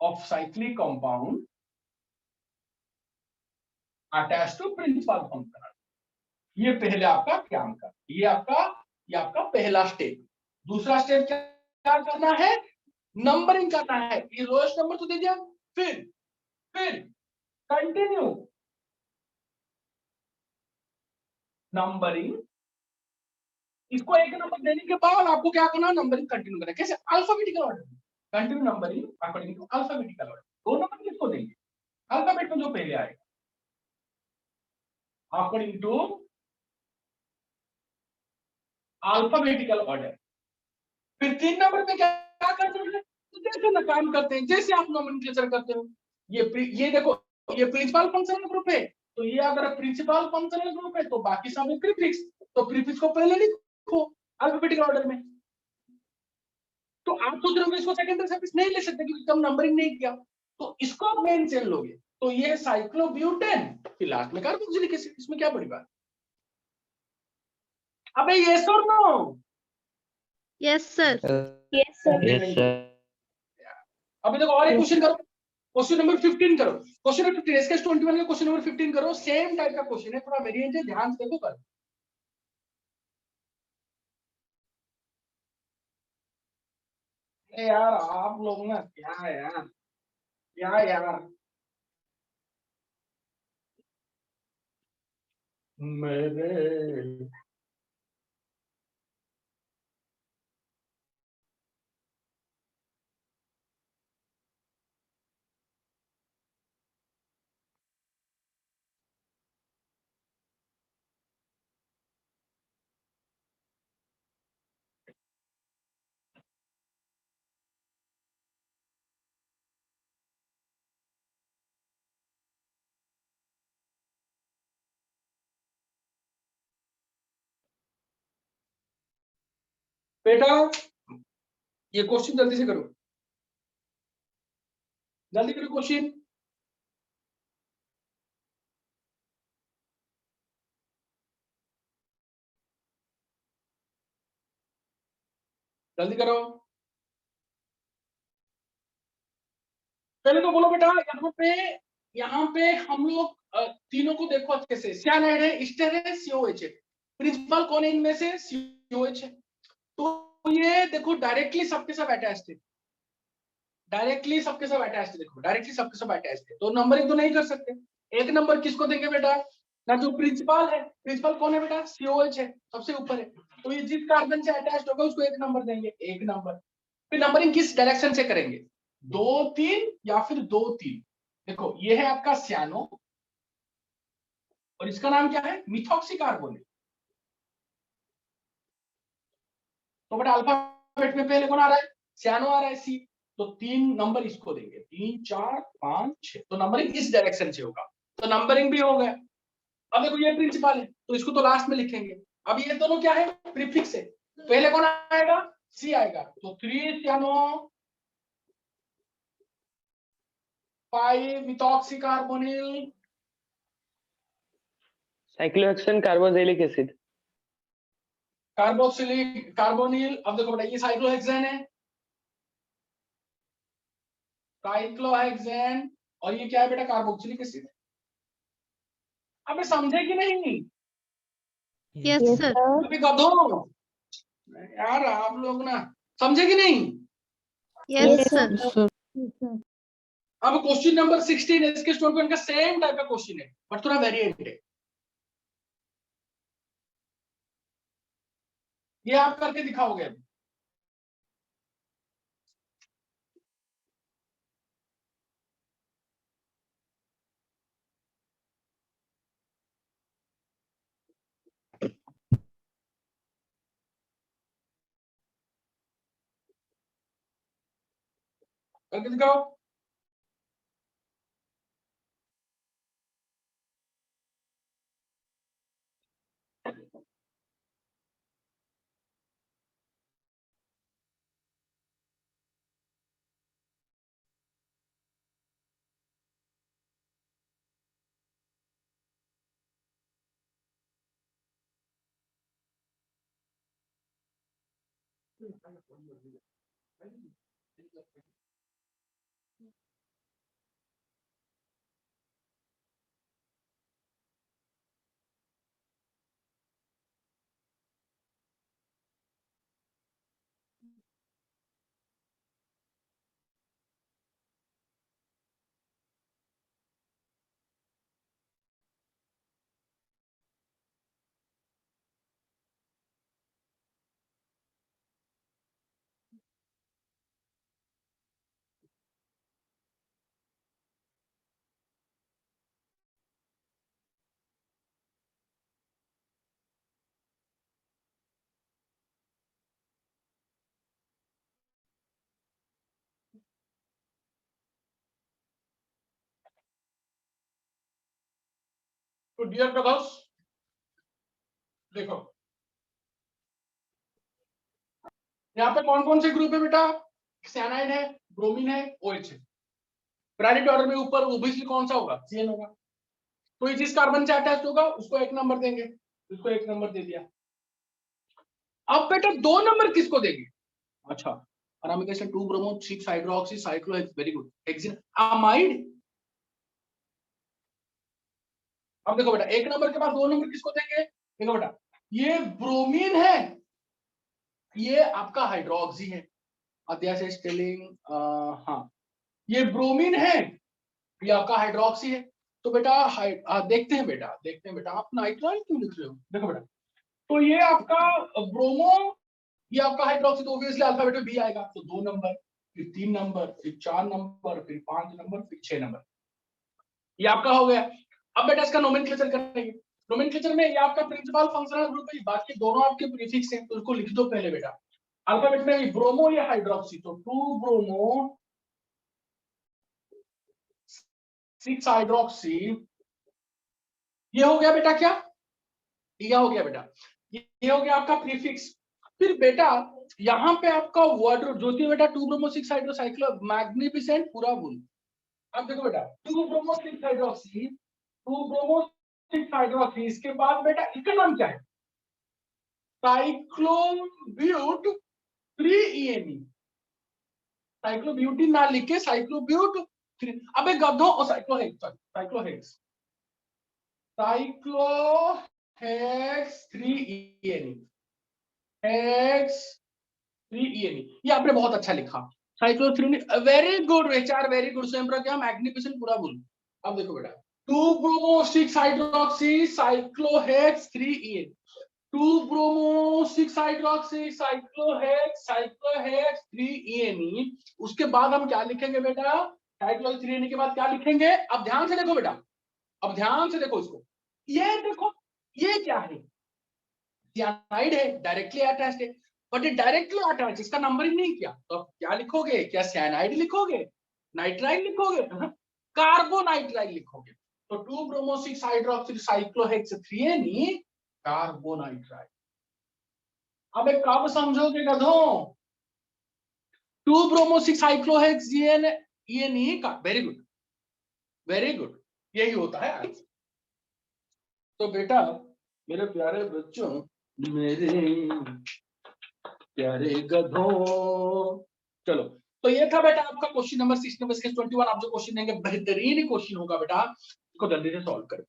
of cyclic compound attached to principal functional। ये पहले आपका क्या का, ये आपका पहला स्टेप। दूसरा स्टेप क्या करना है? नंबरिंग करना है। ये लोएस्ट नंबर तो दे दिया, फिर कंटिन्यू नंबरिंग। इसको एक नंबर देने के बाद आपको क्या करना? नंबरिंग कंटिन्यू करना है। कैसे? अल्फाबेटिकल ऑर्डर में continue numbering according to alphabetical order. 2 number किसको देंगे? अल्फाबेट में जो पहले आएगा अकॉर्डिंग टू अल्फाबेटिकल ऑर्डर। फिर 3 नंबर पे क्या करते हैं? तो जैसे ना काम करते हैं, जैसे आप नोमेनक्लेचर करते हो। ये देखो, ये प्रिंसिपल फंक्शनल ग्रुप है, तो ये अगर प्रिंसिपल फंक्शनल ग्रुप है तो बाकी सब है प्रीफिक्स। तो प्रीफिक्स को पहले लिखो अल्फाबेटिकल ऑर्डर में। तो आप सोच रहे हो इसको सेकेंडरी सर्विस नहीं ले सकते क्योंकि कम नंबरिंग नहीं किया, तो इसको आप मेन चेन लोगे। तो ये है साइक्लोब्यूटेन, फिर लास्ट में कार्बोक्सिलिक एसिड। इसमें क्या बड़ी बात? अबे यस और no?
Yes, sir.
Yes, sir.
Yes, sir.
अभी देखो और एक क्वेश्चन करो, क्वेश्चन नंबर 15 करो। क्वेश्चन नंबर 15 SKS 21 का क्वेश्चन नंबर 15 करो। सेम टाइप का क्वेश्चन है, थोड़ा वेरिएंट है, ध्यान से देखो कर। यार आप लोग ना क्या यार मेरे बेटा ये क्वेश्चन जल्दी से करो, जल्दी करो क्वेश्चन। जल्दी करो। पहले तो बोलो बेटा, यहाँ पे हम लोग तीनों को देखो अच्छे से। सियानाइड है, स्टर है, COH है। प्रिंसिपल कौन है इनमें से? COH है। तो ये देखो डायरेक्टली सबके सब अटैच्ड है, डायरेक्टली सबके सब अटैच्ड है, देखो डायरेक्टली सबके सब अटैच्ड है, तो नंबरिंग तो नहीं कर सकते। एक नंबर किसको देंगे बेटा, ना जो प्रिंसिपल है, प्रिंसिपल कौन है बेटा, COH है, सबसे ऊपर है, तो ये जिस कार्बन से अटैच्ड होगा उसको एक नंबर देंगे, एक नंबर। फिर नंबरिंग किस डायरेक्शन से करेंगे, 2 3 या फिर 2 3। देखो ये है आपका सियानो और इसका नाम क्या है, मिथॉक्सी कार्बोनेट। तो बेटा अल्फाबेट में पहले कौन आ रहा है, सियानो आ रहा है, सी, तो 3 नंबर इसको देंगे, 3 4 5 6, तो नंबरिंग इस डायरेक्शन से होगा, तो नंबरिंग भी हो गया। अब देखो ये प्रिंसिपल है तो इसको तो लास्ट में लिखेंगे। अब ये दोनों क्या है, प्रीफिक्स है, पहले कौन आएगा, सी आएगा, तो 3 सियानो 5 methoxy carbonyl
cyclohexane carboxylic acid.
Carboxylic carbonyl. अब देखो बेटा ये साइक्लोहेक्सेन है, साइक्लोहेक्सेन, और ये क्या है बेटा, कार्बोक्सिलिक एसिड। अब समझे कि नहीं,
Yes, sir.
अभी गधो यार आप लोग ना, समझे कि नहीं।
Yes, sir.
सर
अब क्वेश्चन नंबर 16 है, इसके स्टूडेंट का सेम टाइप का क्वेश्चन है बट थोड़ा वेरिएंट है, ये आप करके दिखाओगे। करके दिखाओ। तो डियर ब्रदर्स देखो यहाँ पे कौन कौन से ग्रुप है बेटा, साइनाइड है, ब्रोमीन है, OH है। प्रायोरिटी ऑर्डर में ऊपर ओब्वियसली कौन सा होगा, CN होगा, तो ये जिस कार्बन से अटैच होगा उसको एक नंबर देंगे, उसको एक नंबर दे दिया। अब बेटा 2 नंबर किसको देंगे, अच्छा Aramaic acid 2 bromo 6 hydroxy साइक्लोहेक्स, very good, hexane amide. अब देखो बेटा एक नंबर के बाद 2 नंबर किसको देंगे, देखो बेटा ये ब्रोमीन है, ये आपका हाइड्रोक्सी है, अध्याय से स्टेलिंग, हाँ ये ब्रोमीन है, ये आपका हाइड्रोक्सी है, तो बेटा देखते हैं बेटा आप नाइट्राइल क्यों लिख रहे हो, देखो बेटा तो ये आपका ब्रोमो, ये आपका हाइड्रोक्सी, तो ऑब्वियसली अल्फाबेट में B आएगा, तो 2 नंबर, फिर 3 नंबर, फिर 4 नंबर, फिर 5 नंबर, फिर 6 नंबर, ये आपका हो गया। अब बेटा इसका नोमेनक्लेचर करेंगे, नोमेनक्लेचर में ये आपका प्रिंसिपल फंक्शनल ग्रुप है, बाकी दोनों आपके प्रीफिक्स हैं, तो उसको लिख दो पहले बेटा। अल्फाबेट में ब्रोमो या हाइड्रोक्सी, तो 2 ब्रोमो 6 हाइड्रोक्सी, ये हो गया बेटा क्या, ये हो गया बेटा, ये हो गया आपका प्रीफिक्स। फिर बेटा यहाँ पे आपका वर्ड जो थी बेटा 2 ब्रोमो 6 हाइड्रोसाइक्लो मैग्निफिसेंट पूरा बोल। अब देखो बेटा 2 ब्रोमो 6 हाइड्रोक्सी, 2 ब्रोमो 6 हाइड्रोक्सी, इसके बाद बेटा इसका नाम क्या है, साइक्लोब्यूट 3ENE, साइक्लोब्यूटिन ना लिख के साइक्लोब्यूट 3, अबे गधो, साइक्लोहेक्स 3ENE, हेक्स 3ENE, ये आपने बहुत अच्छा लिखा। Cyclotriene, very good HR, very good. स्वयं क्या मैग्निफिसेंट पूरा बोल। अब देखो बेटा, 2-bromo 6-hydroxy cyclohex 3EN, 2-bromo 6-hydroxy cyclohex 3ENE। उसके बाद हम क्या लिखेंगे बेटा? साइक्लोहेक्स 3ENE के बाद क्या लिखेंगे? अब ध्यान से देखो बेटा, अब ध्यान से देखो इसको, ये देखो ये क्या है? सियानाइड है, डायरेक्टली अटैच्ड है, बट ये डायरेक्टली अटैच, इसका नंबरिंग नहीं किया, तो क्या लिखोगे? क्या सियानाइड लिखोगे? नाइट्राइल लिखोगे? कार्बोनाइट्राइल लिखोगे। तो 2-bromo 6-hydroxy cyclohex 3ENE carbonitrile. अब एक कब समझोगे गधों? 2-bromo 6-cyclohex ENE का, वेरी गुड वेरी गुड, यही होता है आंसर। तो बेटा मेरे प्यारे बच्चों, मेरे प्यारे गधों, चलो, तो ये था बेटा आपका क्वेश्चन नंबर 6 नंबर 21। आप जो क्वेश्चन देंगे बेहतरीन क्वेश्चन होगा बेटा, इसको जल्दी से सॉल्व करें।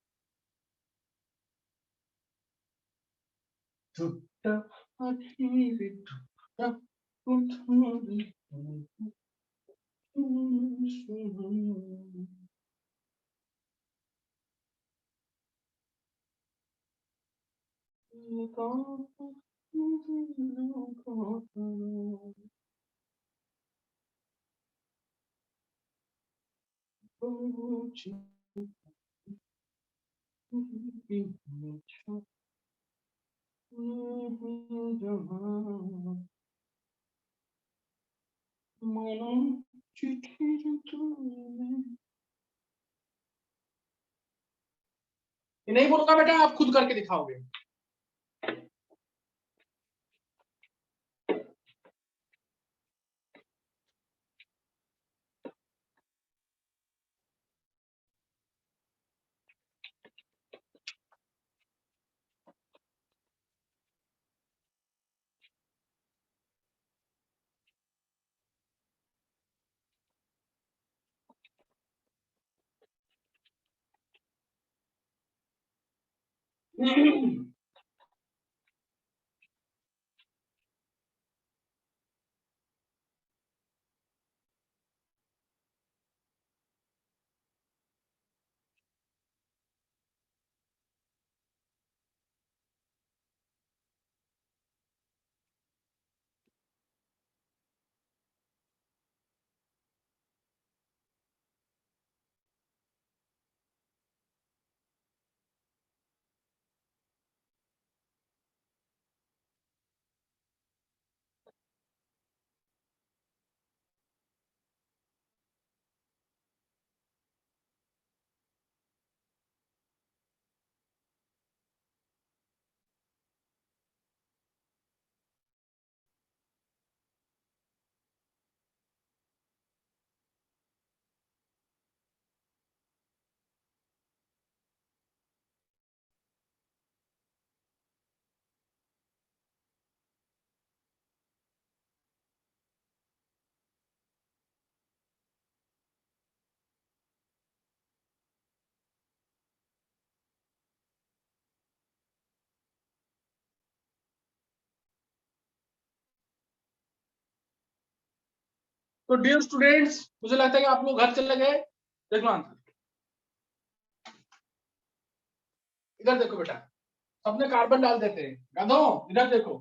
नहीं बोलूंगा बेटा, आप खुद करके दिखाओगे। तो डियर स्टूडेंट्स, मुझे लगता है कि आप लोग घर चले गए। देख लो आंसर, इधर देखो बेटा, सबने कार्बन डाल देते हैं गधों, इधर देखो।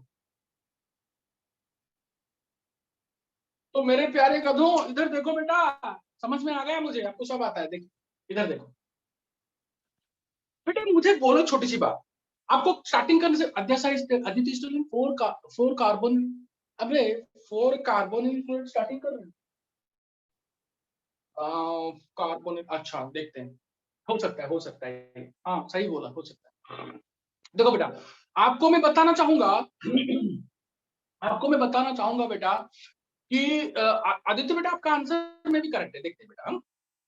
तो मेरे प्यारे गधों इधर देखो बेटा, समझ में आ गया मुझे, आपको सब आता है। देखो इधर देखो बेटा, मुझे बोलो छोटी सी बात, आपको स्टार्टिंग करने से अदिति स्टूडेंट 4 कार्बन, अबे 4 कार्बोनिल स्टार्टिंग कर रहे हैं। कार्बोनिल, अच्छा देखते हैं, हो सकता है, हाँ सही बोला, हो सकता है। देखो बेटा, आपको मैं बताना चाहूंगा बेटा कि आदित्य बेटा आपका आंसर में भी करेक्ट है। देखते हैं बेटा,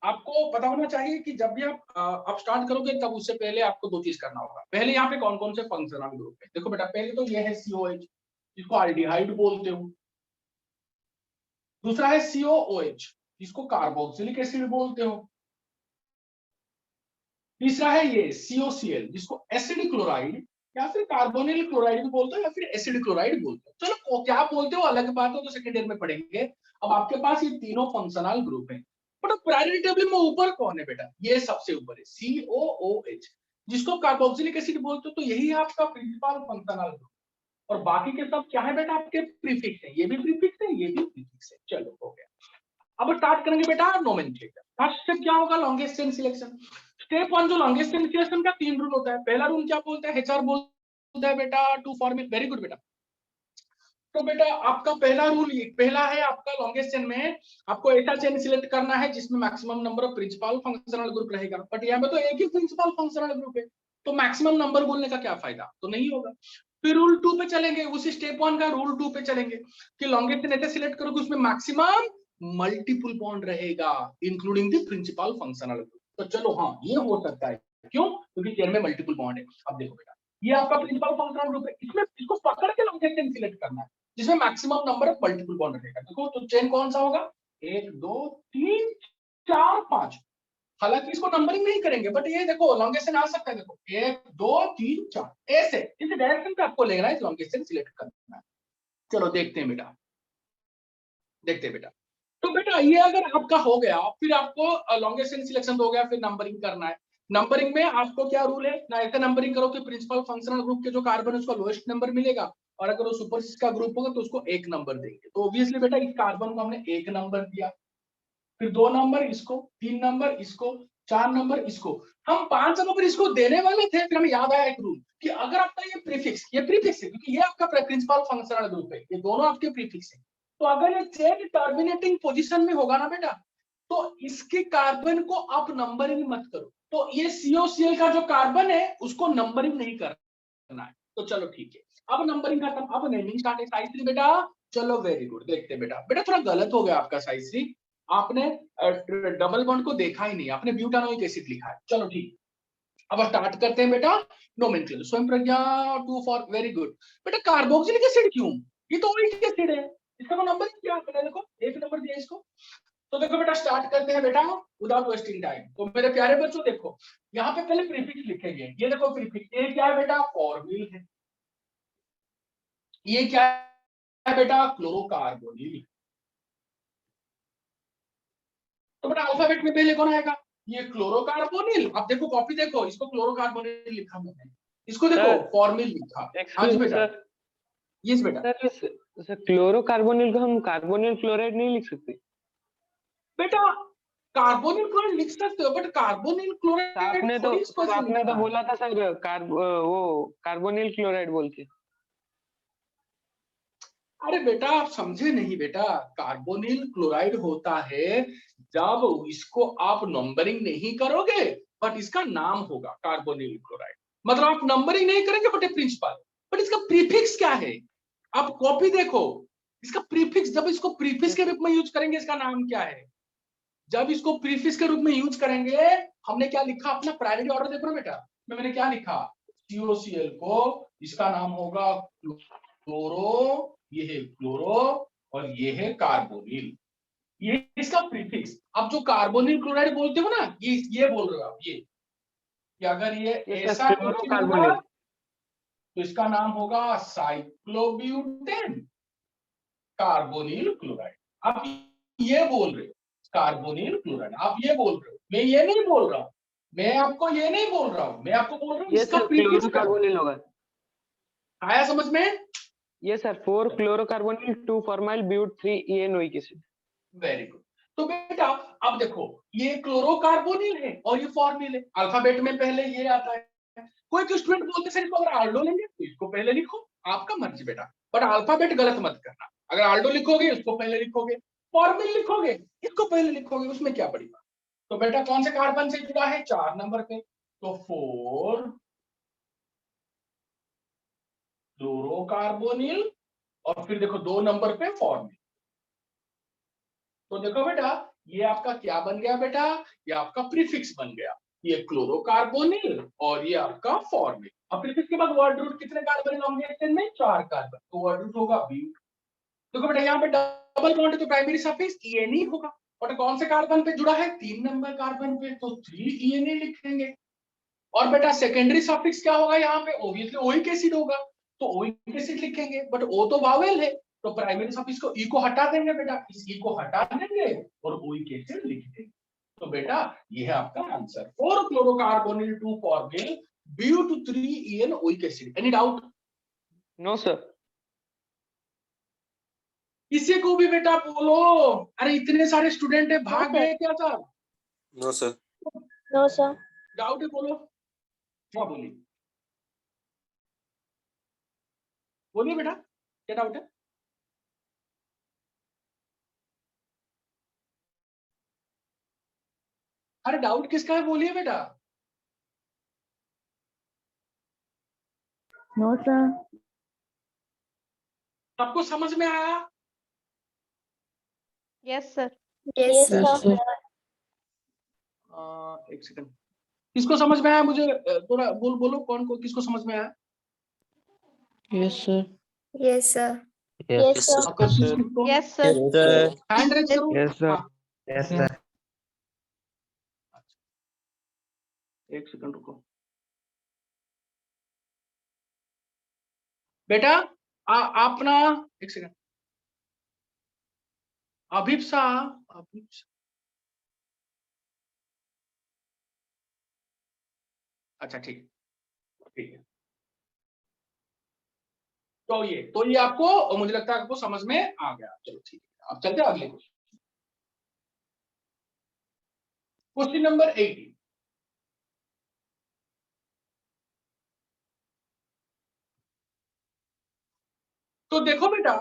आपको पता होना चाहिए कि जब भी आप स्टार्ट करोगे तब उससे पहले आपको 2 चीज करना होगा। पहले यहाँ पे कौन कौन से फंक्शनल ग्रुप है, देखो बेटा, पहले तो ये है COH, जिसको आल्डिहाइड बोलते हो। दूसरा है COOH, जिसको कार्बोक्सिलिक एसिड बोलते हो। तीसरा है ये COCl, जिसको एसिड क्लोराइड या फिर कार्बोनिल क्लोराइड भी बोलते हो या फिर एसिड क्लोराइड बोलते हो। चलो क्या बोलते हो अलग बात हो, तो सेकेंड ईयर में पढ़ेंगे। अब आपके पास ये तीनों फंक्शनल ग्रुप है, बट प्रायोरिटी टेबल में ऊपर कौन है बेटा? ये सबसे ऊपर है COOH, जिसको कार्बोक्सिलिक एसिड बोलते हो। तो यही है आपका प्रिंसिपल फंक्शनल ग्रुप, और बाकी के सब क्या है बेटा? आपके प्रीफिक्स है, ये भी प्रीफिक्स है, ये भी प्रीफिक्स है। चलो हो गया। अब स्टार्ट करेंगे बेटा नोमेनक्लेचर। फर्स्ट स्टेप क्या होगा? Longest chain selection. स्टेप 1 जो लॉन्गेस्ट चेन सिलेक्शन का 3 रूल होता है। पहला रूल क्या बोलता है? HR बोलता है बेटा टू फॉर्मेट। वेरी गुड बेटा। तो बेटा आपका पहला रूल, पहला है आपका लॉन्गेस्ट चेन में आपको ऐसा चेन सिलेक्ट करना है जिसमें maximum number of principal functional group रहेगा। बट यहाँ पे तो एक ही प्रिंसिपल फंक्शनल ग्रुप है, तो मैक्सिमम नंबर बोलने का क्या फायदा? तो नहीं होगा। फिर रूल 2 पे चलेंगे, उसी स्टेप 1 का रूल 2 पे चलेंगे कि लॉन्गेस्ट चेन ऐसे सिलेक्ट करोगे उसमें मैक्सिमम मल्टीपल बॉन्ड रहेगा including the principal functional group. तो चलो हाँ ये हो सकता है, क्यों? क्योंकि चेन में मल्टीपल बॉन्ड है। अब देखो बेटा ये आपका प्रिंसिपल फंक्शनल ग्रुप है, इसमें इसको पकड़ के लॉन्गेस्ट चेन सिलेक्ट करना है जिसमें maximum number of multiple bond रहेगा। देखो तो चेन कौन सा होगा? 1 2 3 4 5। हालांकि इसको नंबरिंग नहीं करेंगे, बट ये देखो लॉन्गेस्ट चेन आ सकता है। देखो 1 2 3 4 ऐसे इस डायरेक्शन पे आपको लेना है, लॉन्गेस्ट चेन सिलेक्ट करना है। चलो देखते हैं बेटा, देखते हैं बेटा। तो बेटा ये अगर आपका हो गया, फिर आपको लॉन्गेस्ट चेन सिलेक्शन हो गया, फिर नंबरिंग करना है। नंबरिंग में आपको क्या रूल है ना? ऐसे नंबरिंग करो कि प्रिंसिपल फंक्शनल ग्रुप के जो कार्बन है उसका लोएस्ट नंबर मिलेगा, और अगर वो सुपरसिस का ग्रुप होगा तो उसको 1 नंबर देंगे। तो ऑब्वियसली बेटा इस कार्बन को हमने 1 नंबर दिया, फिर 2 नंबर इसको, 3 नंबर इसको, 4 नंबर इसको। हम 5 नंबर इसको देने वाले थे, फिर हमें याद आया एक रूल कि अगर आपका ये प्रीफिक्स है क्योंकि ये आपका प्रिंसिपल फंक्शनल ग्रुप है, ये दोनों आपके प्रीफिक्स है। तो अगर ये चेन टर्मिनेटिंग पोजीशन में होगा ना बेटा, तो इसके कार्बन को आप नंबरिंग मत करो। तो ये COCl का जो कार्बन है उसको नंबरिंग नहीं करना है। तो चलो ठीक है, अब नंबरिंग खत्म, अब नेमिंग स्टार्ट है। साइज 3 बेटा, चलो वेरी गुड। देखते हैं बेटा, बेटा थोड़ा गलत हो गया आपका साइज 3, आपने डबल बॉन्ड को देखा ही नहीं, आपने ब्यूटानोइक एसिड लिखा है। चलो ठीक, अब स्टार्ट करते हैं बेटा नोमेनक्लेचर। स्वयं प्रज्ञा 2 फॉर, वेरी गुड। बेटा कार्बोक्सिलिक एसिड क्यों? ये तो ओइक एसिड है, इसका नंबर क्या है? देखो 1 नंबर दिया इसको। तो देखो बेटा स्टार्ट करते हैं बेटा विदाउट वेस्टिंग टाइम। तो मेरे प्यारे बच्चों देखो यहाँ पे पहले प्रीफिक्स लिखेंगे। ये देखो प्रीफिक्स, ये क्या है बेटा? फॉर्मिल है। ये क्या है बेटा? क्लोरोकार्बोनिल। तो बेटा अल्फाबेट में पहले कौन आएगा? ये क्लोरोकार्बोनिल। अब देखो कॉपी देखो, इसको क्लोरोकार्बोनिल लिखा मैंने, इसको देखो फॉर्मिल लिखा। हाँ जी बेटा, यस बेटा।
सर क्लोरोकार्बोनिल को हम कार्बोनिल क्लोराइड नहीं लिख सकते?
बेटा कार्बोनिल क्लोराइड लिख सकते हो, बट कार्बोनिल क्लोराइड
आपने तो बोला था सर वो कार्बोनिल क्लोराइड बोल के।
अरे बेटा आप समझे नहीं बेटा, कार्बोनिल क्लोराइड होता है जब इसको आप नंबरिंग नहीं करोगे बट इसका नाम होगा कार्बोनिल क्लोराइड। मतलब आप नंबरिंग नहीं करेंगे बट प्रिंसिपल, बट इसका प्रीफिक्स क्या है? आप कॉपी देखो, इसका प्रीफिक्स, जब इसको प्रीफिक्स के रूप में यूज करेंगे इसका नाम क्या है? जब इसको प्रीफिक्स के रूप में यूज करेंगे, हमने क्या लिखा अपना प्रायोरिटी ऑर्डर देखो बेटा, मैंने क्या लिखा? COCl को इसका नाम होगा क्लोरो, ये है क्लोरो, और ये है कार्बोनिल, ये इसका प्रीफिक्स। अब जो कार्बोनिल क्लोराइड बोलते हो ना, ये बोल रहे हो आप, ये कि अगर ये ऐसा होगा तो इसका नाम होगा साइक्लोब्यूटेन कार्बोनिल क्लोराइड। आप ये बोल रहे हो कार्बोनिल क्लोराइड, आप ये बोल रहे हो, मैं ये नहीं बोल रहा हूं, मैं आपको ये नहीं बोल रहा हूं, मैं आपको बोल रहा हूँ इसका प्रीफिक्स
कार्बोनिल होगा।
आया समझ में?
ये sir 4 chlorocarbonyl 2 formyl but 3 enoic acid.
Very good. तो बेटा अब देखो ये क्लोरोकार्बोनिल है और ये फॉर्मिल है। अल्फाबेट में पहले ये आता है। कोई तो स्टूडेंट बोलते सर इसको अगर आल्डो लेंगे तो इसको पहले लिखो, आपका मर्जी बेटा, बट अल्फाबेट गलत मत करना। अगर आल्डो लिखोगे इसको पहले लिखोगे, फॉर्मिल लिखोगे इसको पहले लिखोगे, उसमें क्या बड़ी बात। तो बेटा कौन से कार्बन से जुड़ा है? 4 नंबर पे, तो 4 क्लोरोकार्बोनिल, और फिर देखो 2 नंबर पे फॉर्मिल। तो देखो बेटा ये आपका क्या बन गया बेटा? ये आपका प्रीफिक्स बन गया, ये क्लोरोकार्बोनिल और ये आपका फॉर्मिल। अब प्रीफिक्स के बाद वर्ड रूट कितने कार्बन है लॉन्गेस्ट चेन में? 4 कार्बन, तो वर्ड रूट होगा ब्यूट। देखो बेटा यहाँ पे डबल बॉन्ड है तो प्राइमरी सफिक्स ENE होगा, और कौन से कार्बन पे जुड़ा है? 3 नंबर कार्बन पे, तो 3 ENE लिखेंगे। और बेटा सेकेंडरी सफिक्स क्या होगा यहाँ पे, ऑब्वियसली ओइक एसिड होगा, तो ओइक एसिड लिखेंगे, बट ओ तो वावेल है, तो प्राइमरी सफिक्स को ई को हटा देंगे बेटा, इस ई को हटा देंगे और ओइक एसिड लिख देंगे। तो बेटा ये है आपका answer, 4 chlorocarbonyl 2 formyl BU2 3 oic acid. Any doubt?
No sir.
किसी को भी बेटा बोलो, अरे इतने सारे स्टूडेंट है, भाग गए क्या sir?
No sir.
No sir.
Doubt है बोलो, क्या बोलिए, बोलिए बेटा क्या डाउट है? अरे डाउट किसका है बोलिए बेटा।
No sir.
सबको समझ में आया?
Yes sir.
Yes sir.
एक सेकंड, किसको समझ में आया मुझे थोड़ा बोलो कौन को किसको समझ में आया?
Yes sir.
Yes sir.
Yes sir.
Yes sir.
Hand raise करो।
Yes sir.
हाँ,
यस सर।
एक सेकंड रुको बेटा, अपना एक सेकंड, अभिप्सा, अच्छा ठीक ठीक है, तो ये आपको मुझे लगता है आपको समझ में आ गया। चलो ठीक है, अब चलते हैं अगले क्वेश्चन नंबर 18। तो देखो बेटा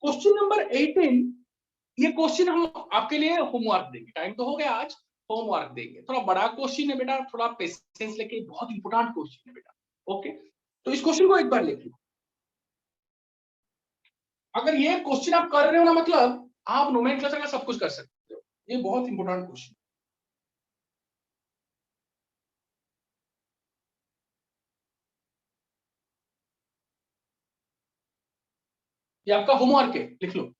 क्वेश्चन नंबर 18, ये क्वेश्चन हम आपके लिए होमवर्क देंगे, टाइम तो हो गया आज, होमवर्क देंगे, थोड़ा बड़ा क्वेश्चन है बेटा, थोड़ा पेशेंस लेके, बहुत इंपॉर्टेंट क्वेश्चन है बेटा। ओके, तो इस क्वेश्चन को एक बार लिख लो। अगर ये क्वेश्चन आप कर रहे हो ना, मतलब आप नोमेनक्लेचर का सब कुछ कर सकते हो, ये बहुत इंपॉर्टेंट क्वेश्चन। ये आपका होमवर्क है, लिख लो।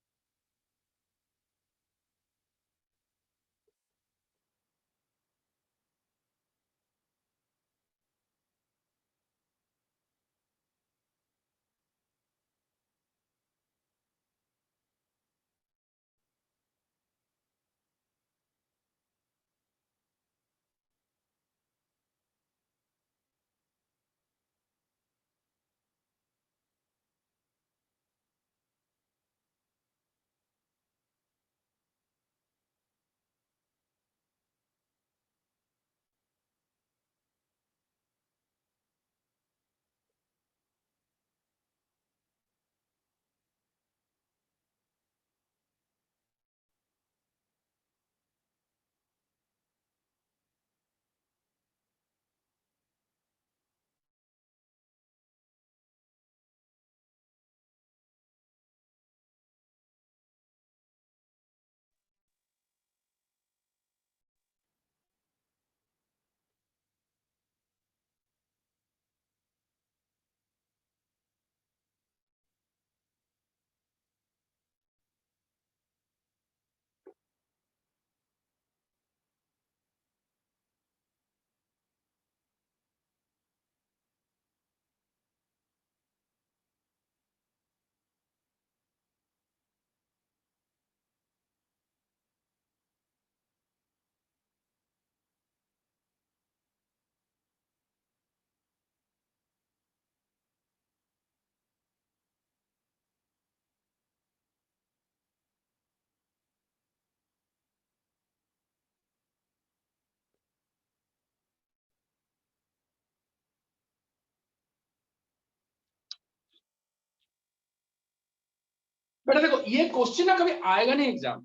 बेटा देखो ये क्वेश्चन ना कभी आएगा नहीं एग्जाम,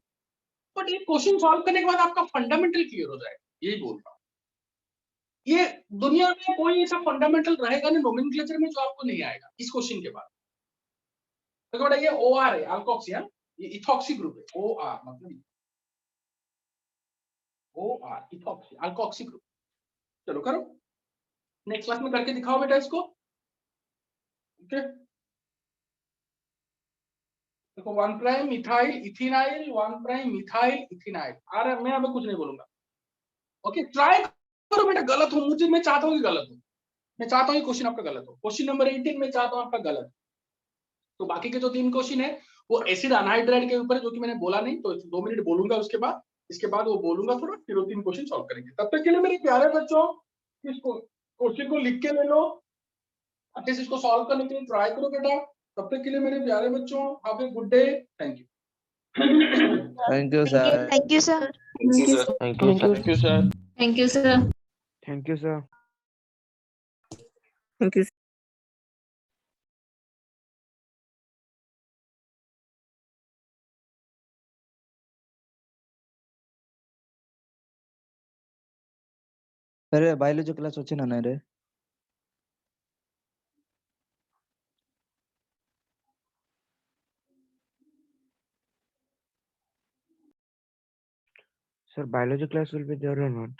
बट ये क्वेश्चन सॉल्व करने के बाद आपका फंडामेंटल क्लियर हो जाएगा, यही बोल रहा हूँ। ये दुनिया में कोई ऐसा फंडामेंटल रहेगा नहीं नोमेनक्लेचर में जो आपको नहीं आएगा इस क्वेश्चन के बाद। देखो बेटा ये OR है, अल्कोक्सी है, ये इथॉक्सी ग्रुप है, OR मतलब OR इथॉक्सी अल्कोक्सी ग्रुप। चलो करो, नेक्स्ट क्लास में करके दिखाओ बेटा इसको। ओके, देखो 1 प्राइम मिथाइल इथिनाइल, 1 प्राइम मिथाइल इथिनाइल, अरे मैं अभी कुछ नहीं बोलूंगा। ओके, ट्राई करो बेटा, गलत हो, मुझे, मैं चाहता हूँ कि गलत हो, मैं चाहता हूँ क्वेश्चन आपका गलत हो। क्वेश्चन नंबर 18 में चाहता हूँ आपका गलत। तो बाकी के जो 3 क्वेश्चन है वो एसिड अनहाइड्राइड के ऊपर, जो कि मैंने बोला नहीं, तो 2 मिनट बोलूंगा, उसके बाद इसके बाद वो बोलूंगा थोड़ा, फिर वो 3 क्वेश्चन सॉल्व करेंगे। तब तक के लिए मेरे प्यारे बच्चों, इस क्वेश्चन को लिख के ले लो, एटलीस्ट इसको सॉल्व करने के लिए ट्राई करो बेटा। तब तक के लिए मेरे प्यारे बच्चों, have a good day, thank you.
Thank you, sir.
Thank you, sir.
Thank you, sir.
Thank you, sir.
Thank you sir.
Thank you, sir.
Thank you, sir.
Thank you.
అరే బయాలజీ క్లాస్ వచ్చినా రే?
Sir, biology class will be there or not?